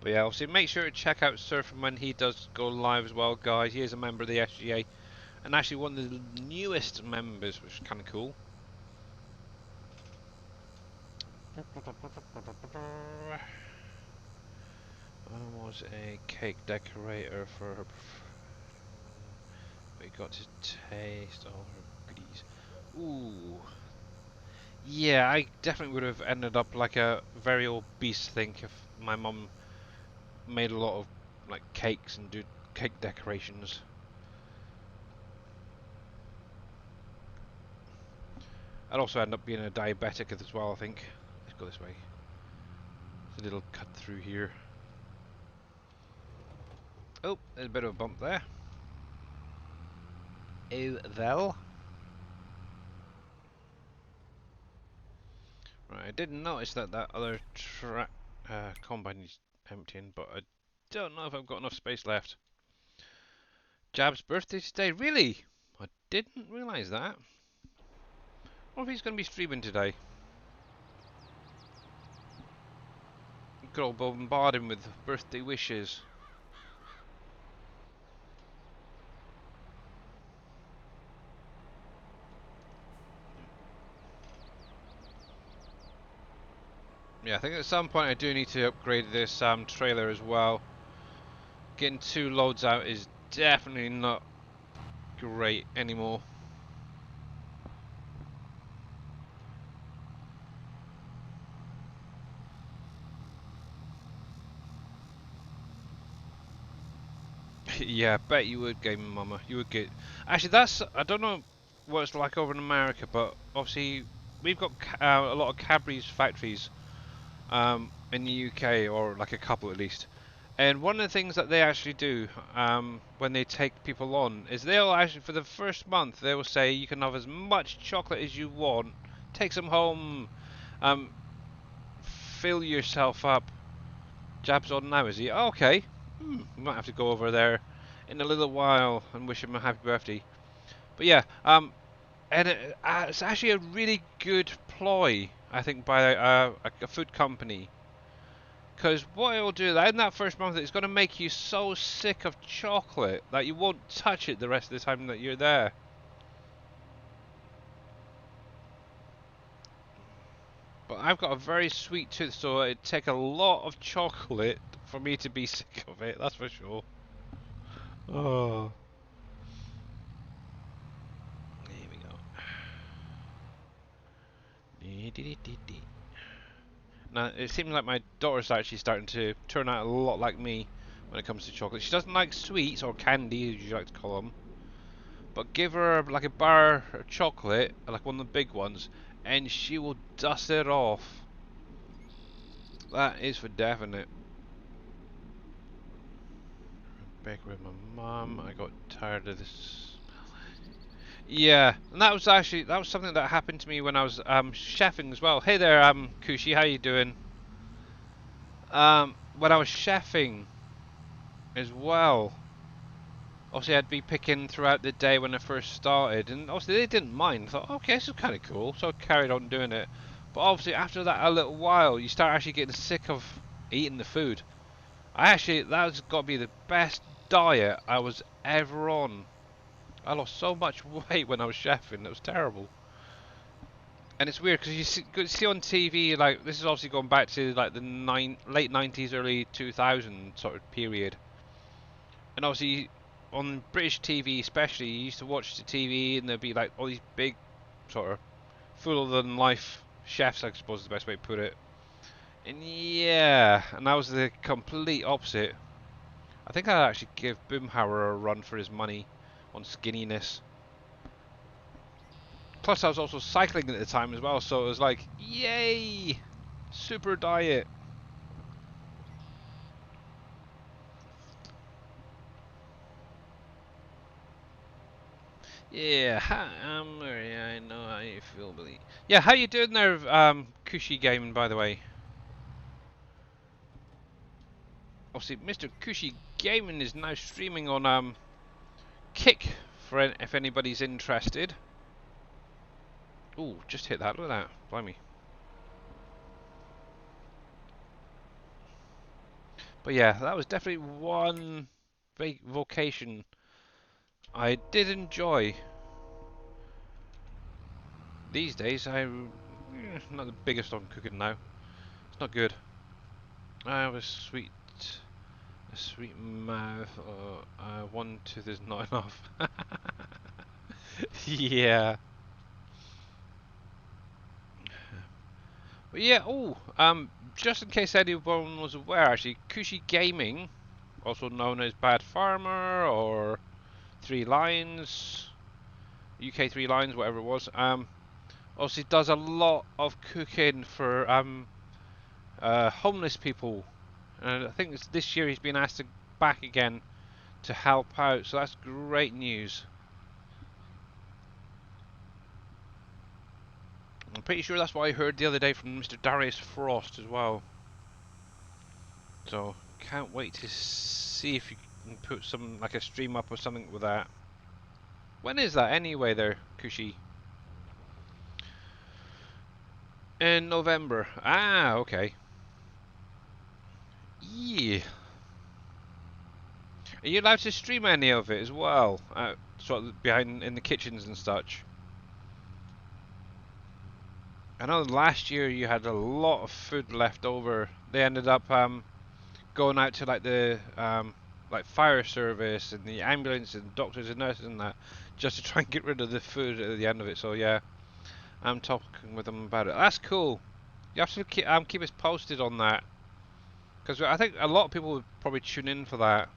But yeah, obviously make sure to check out Surfing when he does go live as well, guys. He is a member of the SGA, and actually one of the newest members, which is kind of cool. I was a cake decorator for her. We got to taste all her goodies. Ooh. Yeah, I definitely would have ended up like a very obese thing if my mum made a lot of like cakes and did cake decorations. I'd also end up being a diabetic as well, I think. Let's go this way. There's a little cut through here. Oh, there's a bit of a bump there. Oh, well. Right, I didn't notice that other combine is emptying, but I don't know if I've got enough space left. Jab's birthday today, really? I didn't realise that. What if he's going to be streaming today? You could all bombard him with birthday wishes. Yeah, I think at some point I do need to upgrade this trailer as well. Getting 2 loads out is definitely not great anymore. Yeah, I bet you would, Gaming Mama. You would get. Actually, I don't know what it's like over in America, but obviously we've got a lot of Cadbury's factories in the UK, or like a couple at least. And one of the things that they actually do when they take people on is they'll actually, for the first month, they will say you can have as much chocolate as you want, take some home, um, fill yourself up. Jab's on now, is he? Oh, okay. We might have to go over there in a little while and wish him a happy birthday. But yeah, and it's actually a really good ploy, I think, by a food company. Because what it'll do, in that first month, it's going to make you so sick of chocolate that you won't touch it the rest of the time that you're there. But I've got a very sweet tooth, so it'd take a lot of chocolate for me to be sick of it, that's for sure. Oh. Here we go. Now, it seems like my daughter's actually starting to turn out a lot like me when it comes to chocolate. She doesn't like sweets, or candy as you like to call them. But give her like a bar of chocolate, like one of the big ones, and she will dust it off. That is for definite. Back with my mum, I got tired of this. Yeah, and that was something that happened to me when I was chefing as well. Hey there, Kushi, how you doing? When I was chefing as well. Obviously, I'd be picking throughout the day when I first started, and obviously they didn't mind. I thought, okay, this is kind of cool, so I carried on doing it. But obviously, after that, a little while, you start actually getting sick of eating the food. That's got to be the best diet I was ever on. I lost so much weight when I was chefing, it was terrible. And it's weird because you see on TV, like, this is obviously going back to like the late 90s, early 2000 sort of period. And obviously, on British TV especially, you used to watch the TV and there'd be like all these big, sort of fuller than life chefs, I suppose is the best way to put it. And yeah, and that was the complete opposite. I think I'd actually give Boomhauer a run for his money on skinniness. Plus, I was also cycling at the time as well, so it was like, yay! Super diet. Yeah, I know how you feel, Billy. Yeah, how you doing there, Cushy Gaming, by the way? Obviously, Mr. Cushy Gaming is now streaming on kick for if anybody's interested. Ooh, just hit that. Look at that. Blimey. But yeah, that was definitely one vocation I did enjoy. These days, I'm not the biggest on cooking now. It's not good. I have a sweet mouth. One tooth is not enough. Yeah. But yeah. Oh, just in case anyone was aware, actually, Kushi Gaming, also known as Bad Farmer or Three Lions, UK Three Lions, whatever it was. Obviously does a lot of cooking for homeless people, and I think this year he's been asked to back again to help out, so that's great news. I'm pretty sure that's what I heard the other day from Mr. Darius Frost as well. So can't wait to see if you can put some like a stream up or something with that. When is that anyway there, Kushi? In November. Ah, okay. Yeah. Are you allowed to stream any of it as well? Sort of behind in the kitchens and such. I know last year you had a lot of food left over. They ended up going out to like the like fire service and the ambulance and doctors and nurses and that, just to try and get rid of the food at the end of it. So yeah, I'm talking with them about it. That's cool. You have to keep us posted on that, because I think a lot of people would probably tune in for that.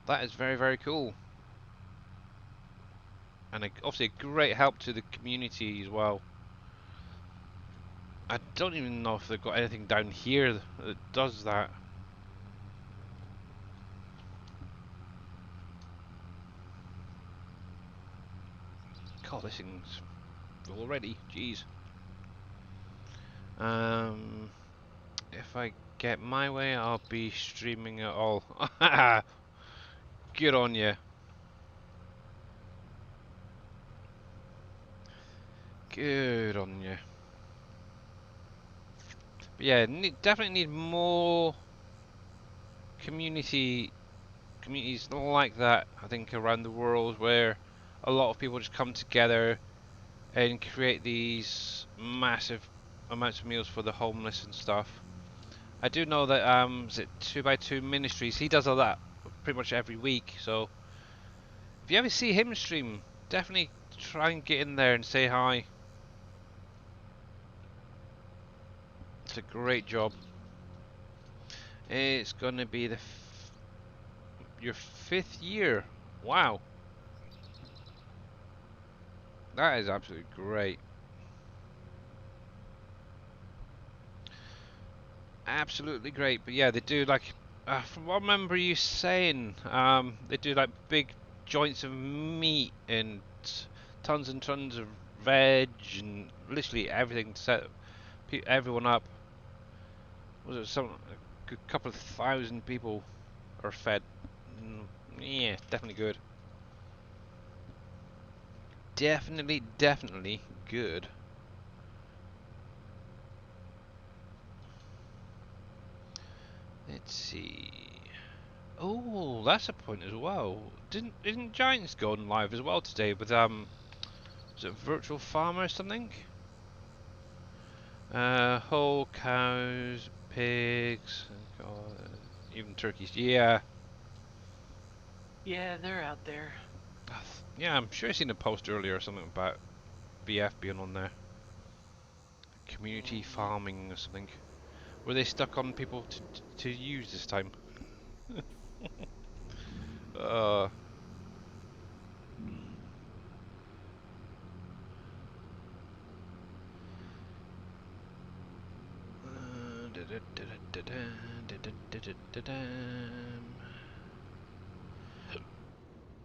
That is very, very cool, and obviously a great help to the community as well. I don't even know if they've got anything down here that does that. God, this thing's already, jeez. If I get my way, I'll be streaming it all. Good on you. Good on you. But yeah, definitely need more communities like that, I think, around the world, where a lot of people just come together and create these massive amounts of meals for the homeless and stuff. I do know that is it 2x2 Ministries? He does all that pretty much every week. So if you ever see him stream, definitely try and get in there and say hi. It's a great job. It's gonna be your 5th year. Wow, that is absolutely great. Absolutely great. But yeah, they do like from what I remember you saying, they do like big joints of meat and tons and tons of veg and literally everything to set everyone up. Was it a good couple of thousand people are fed? Yeah, definitely good. Definitely good. Let's see. Oh, that's a point as well. Isn't Giants going live as well today with is it Virtual Farmer or something? Whole cows, pigs, God, even turkeys. Yeah. Yeah, they're out there. Yeah, I'm sure I seen a post earlier or something about BF being on there. Community Mm-hmm. farming or something. Were they stuck on people to use this time? uh.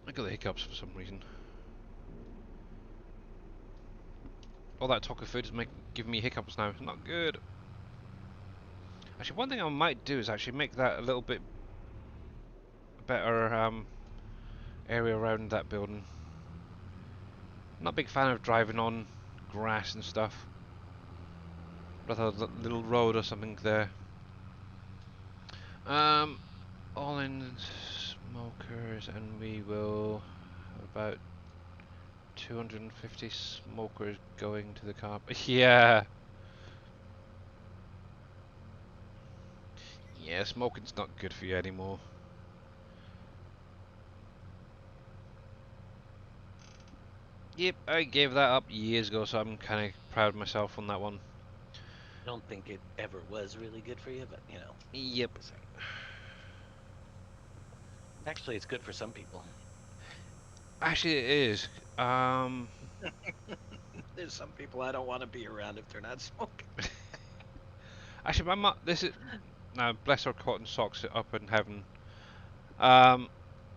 I got the hiccups for some reason. All that talk of food is giving me hiccups now. Not good. Actually, one thing I might do is actually make that a little bit better area around that building. Not a big fan of driving on grass and stuff. Rather a little road or something there. All in smokers, and we will have about 250 smokers going to the car. Yeah. Yeah, smoking's not good for you anymore. Yep, I gave that up years ago, so I'm kind of proud of myself on that one. I don't think it ever was really good for you, but you know. Yep. Actually, it's good for some people. Actually, it is. There's some people I don't want to be around if they're not smoking. Actually, my mum. This is now bless her cotton socks up in heaven. Um,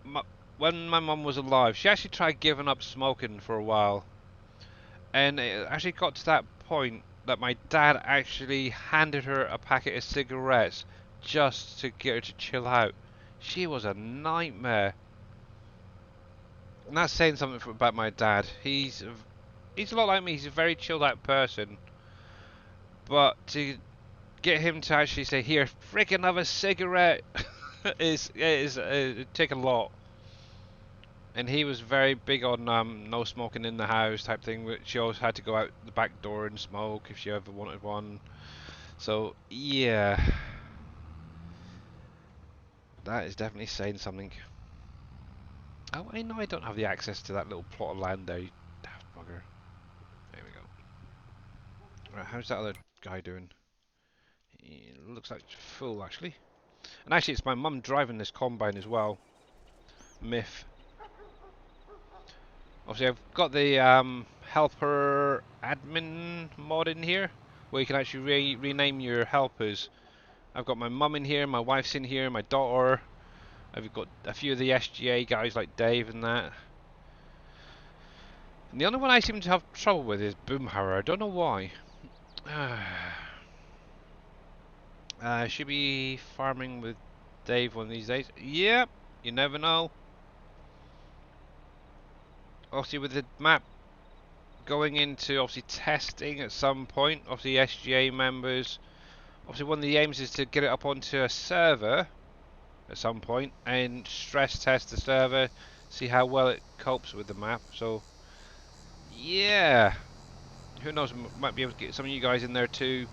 my, when my mum was alive, she actually tried giving up smoking for a while, and it actually got to that point that my dad actually handed her a packet of cigarettes just to get her to chill out. She was a nightmare. And that's saying something about my dad. He's a lot like me. He's a very chilled out person, but to get him to actually say, "Here, freaking have a cigarette," it take a lot. And he was very big on no smoking in the house type thing. Which she always had to go out the back door and smoke if she ever wanted one. So yeah, that is definitely saying something. Oh, I know I don't have the access to that little plot of land there, you daft bugger. There we go. Right, how's that other guy doing? He looks like full actually. And actually, it's my mum driving this combine as well. Myth. Obviously, I've got the helper admin mod in here, where you can actually rename your helpers. I've got my mum in here, my wife's in here, my daughter. I've got a few of the SGA guys like Dave and that. And the only one I seem to have trouble with is Boomhauer. I don't know why. Should be farming with Dave one of these days. Yep, you never know. Obviously, with the map going into obviously testing at some point, obviously SGA members. Obviously, one of the aims is to get it up onto a server at some point and stress test the server, see how well it copes with the map. So, yeah, who knows? Might be able to get some of you guys in there too.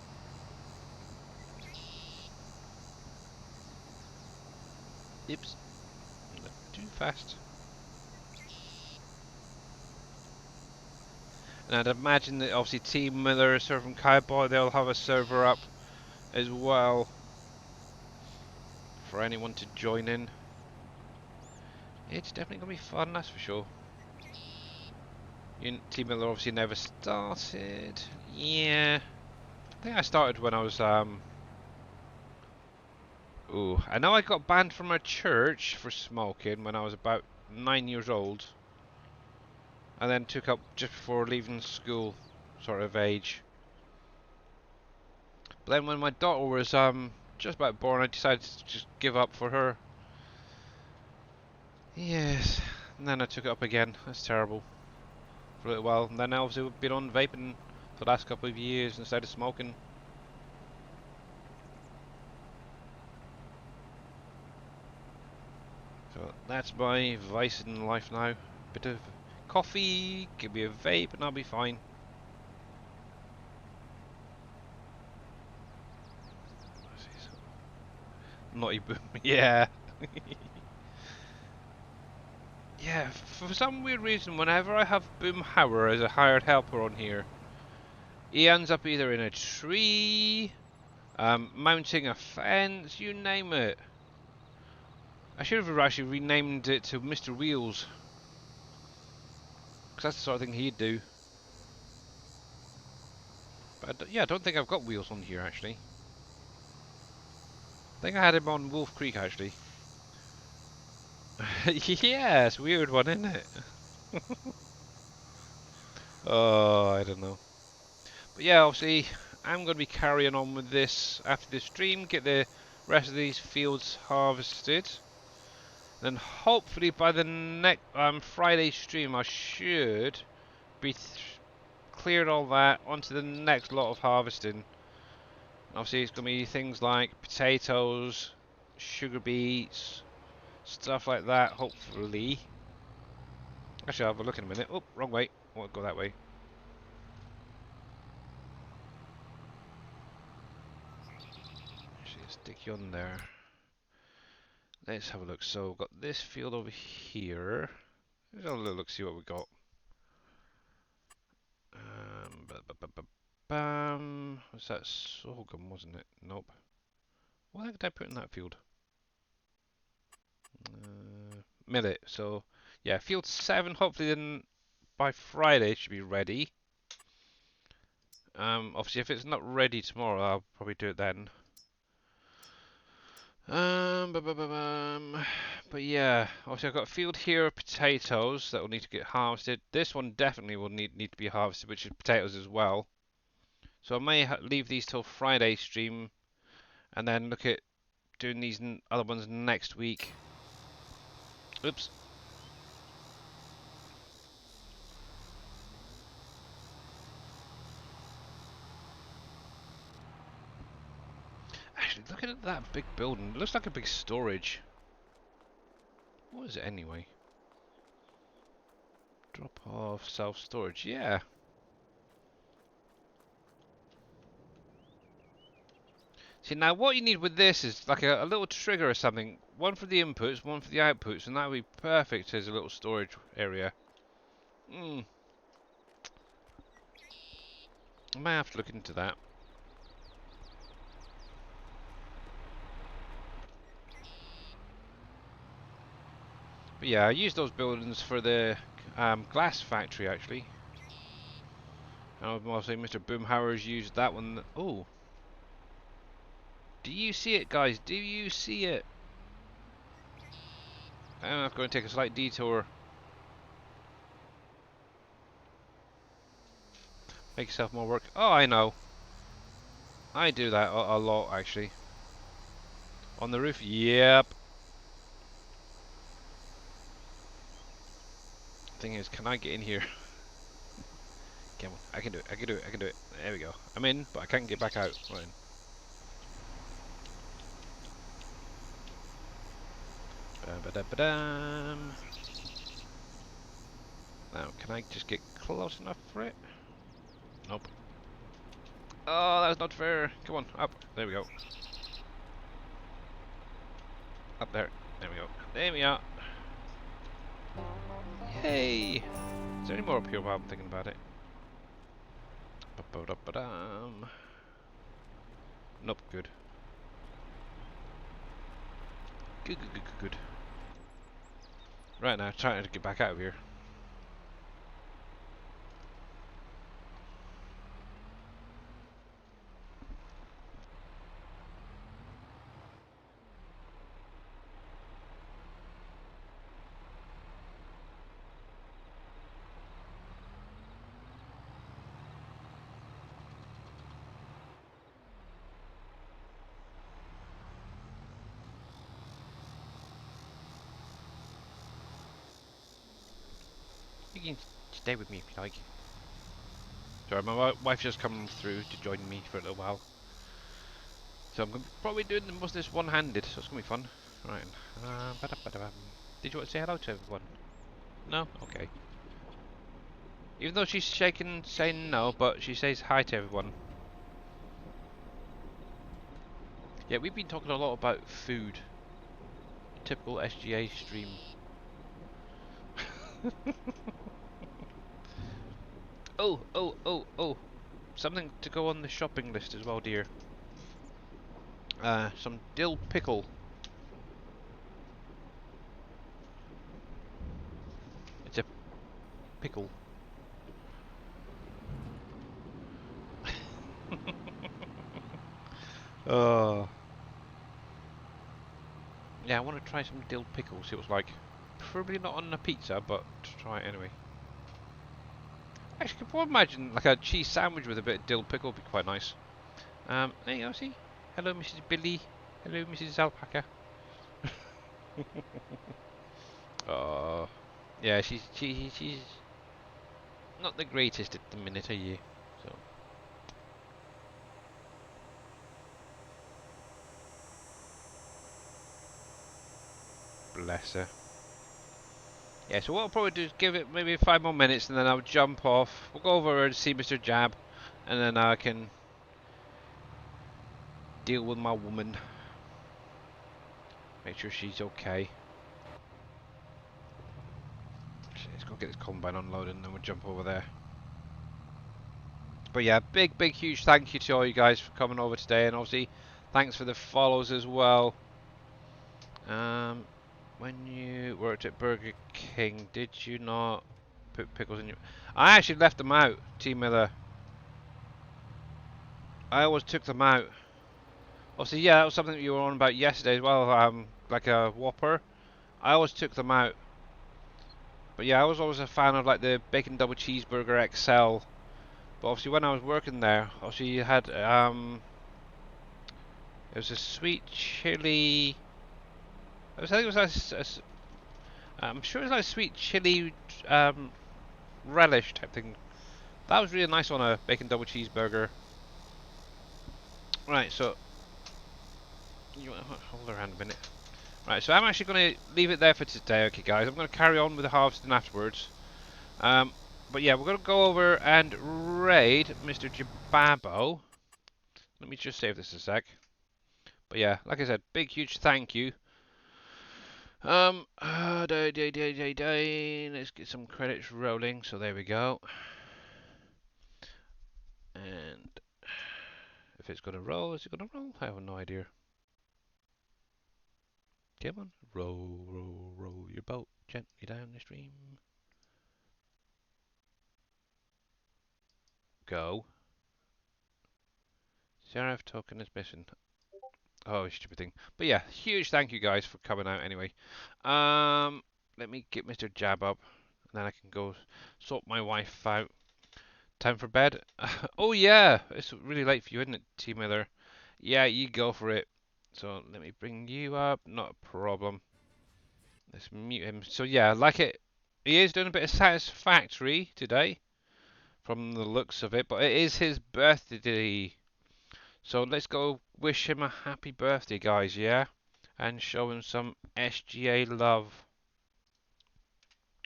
Oops, not too fast. And I'd imagine that obviously Team Miller, Surf Cowboy, they'll have a server up as well for anyone to join in. It's definitely gonna be fun, that's for sure. Team Miller obviously never started. Yeah, I think I started when I was Ooh, I know I got banned from a church for smoking when I was about 9 years old, and then took up just before leaving school, sort of age. But then when my daughter was just about born, I decided to just give up for her. Yes, and then I took it up again. That's terrible. For a little while, and then obviously we've been on vaping for the last couple of years instead of smoking. So that's my vice in life now. Bit of coffee, give me a vape, and I'll be fine. Naughty boom, yeah. Yeah, for some weird reason, whenever I have Boomhauer as a hired helper on here, he ends up either in a tree, mounting a fence, you name it. I should have actually renamed it to Mr. Wheels, because that's the sort of thing he'd do. But yeah, I don't think I've got Wheels on here actually. I think I had him on Wolf Creek actually. Yeah, it's a weird one, isn't it? Oh, I don't know. But yeah, obviously, I'm going to be carrying on with this after this stream, get the rest of these fields harvested. Then hopefully by the next Friday stream, I should be cleared all that onto the next lot of harvesting. Obviously, it's going to be things like potatoes, sugar beets, stuff like that. Hopefully, actually, I'll have a look in a minute. Oh, wrong way. I want to go that way. Actually, stick you on there. Let's have a look. So, we've got this field over here. Let's have a little look, see what we got. Was that sorghum, wasn't it? Nope. What the heck did I put in that field? Millet. So, yeah, field 7. Hopefully, then by Friday it should be ready. Obviously, if it's not ready tomorrow, I'll probably do it then. But yeah, obviously I've got a field here of potatoes that will need to get harvested. This one definitely will need to be harvested, which is potatoes as well. So I may leave these till Friday stream, and then look at doing these other ones next week. Oops. Actually, looking at that big building, it looks like a big storage. What is it anyway? Drop off self-storage, yeah. See, now what you need with this is like a little trigger or something. One for the inputs, one for the outputs, and that would be perfect as a little storage area. I may have to look into that. But yeah, I used those buildings for the glass factory actually. And obviously Mr. Boomhauer's used that one. Oh, do you see it, guys? Do you see it? I'm going to take a slight detour. Make yourself more work. Oh, I know. I do that a lot actually. On the roof? Yep. Thing is, can I get in here? Come on, I can do it, I can do it, I can do it. There we go. I'm in, but I can't get back out. Right. Ba-da-ba-dam. Now, can I just get close enough for it? Nope. Oh, that's not fair. Come on, up. There we go. Up there. There we go. There we are. Yay! Is there any more up here while I'm thinking about it? Ba-ba-da-ba-dam. Nope, good. Good, good, good, good, good. Right now, trying to get back out of here. You can stay with me if you like. Sorry, my wife just come through to join me for a little while. So I'm probably doing most of this one-handed, so it's going to be fun. Right. Did you want to say hello to everyone? No? Okay. Even though she's shaking, saying no, but she says hi to everyone. Yeah, we've been talking a lot about food. Typical SGA stream. Oh. Something to go on the shopping list as well, dear. Some dill pickle. It's a pickle. Oh. Yeah, I want to try some dill pickle, see what it's like. Probably not on a pizza, but try it anyway. Actually, I could imagine like a cheese sandwich with a bit of dill pickle would be quite nice. There you go, see? Hello, Mrs. Billy. Hello, Mrs. Alpaca. Oh, yeah, she's not the greatest at the minute, are you? So bless her. Yeah, so what I'll probably do is give it maybe 5 more minutes, and then I'll jump off. We'll go over and see Mr. Jab, and then I can deal with my woman. Make sure she's okay. Let's go get this combine unloaded, and then we'll jump over there. But yeah, big, huge thank you to all you guys for coming over today, and obviously, thanks for the follows as well. When you worked at Burger King, did you not put pickles in your... I actually left them out, T Miller. I always took them out. Obviously, yeah, that was something that you were on about yesterday as well, like a Whopper. I always took them out. But yeah, I was always a fan of like the bacon double cheeseburger XL. But obviously when I was working there, obviously you had, it was a sweet chili... I think it was like, I'm sure it was like sweet chili relish type thing. That was really nice on a bacon double cheeseburger. Right, so you hold around a minute. Right, so I'm actually going to leave it there for today, okay, guys. I'm going to carry on with the harvesting afterwards. But yeah, we're going to go over and raid Mr. Jababo. Let me just save this a sec. But yeah, like I said, big huge thank you. Let's get some credits rolling. So there we go. And if it's going to roll, is it going to roll? I have no idea. Come on, roll your boat gently down the stream. Go. Seraph token is missing. Oh, stupid thing. But yeah, huge thank you guys for coming out anyway. Let me get Mr. Jab up, and then I can go sort my wife out. Time for bed. Oh yeah, it's really late for you, isn't it, T Miller? Yeah, you go for it. So let me bring you up. Not a problem. Let's mute him. So yeah, like it, he is doing a bit of satisfactory today, from the looks of it. But it is his birthday. So let's go wish him a happy birthday, guys, yeah? And show him some SGA love.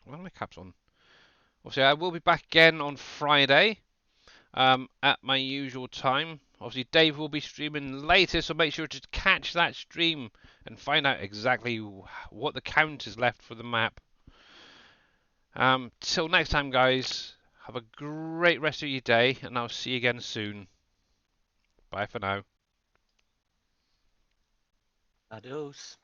What are my caps on? Obviously, I will be back again on Friday at my usual time. Obviously, Dave will be streaming later, so make sure to catch that stream and find out exactly what the count is left for the map. Till next time, guys, have a great rest of your day, and I'll see you again soon. Bye for now. Adios.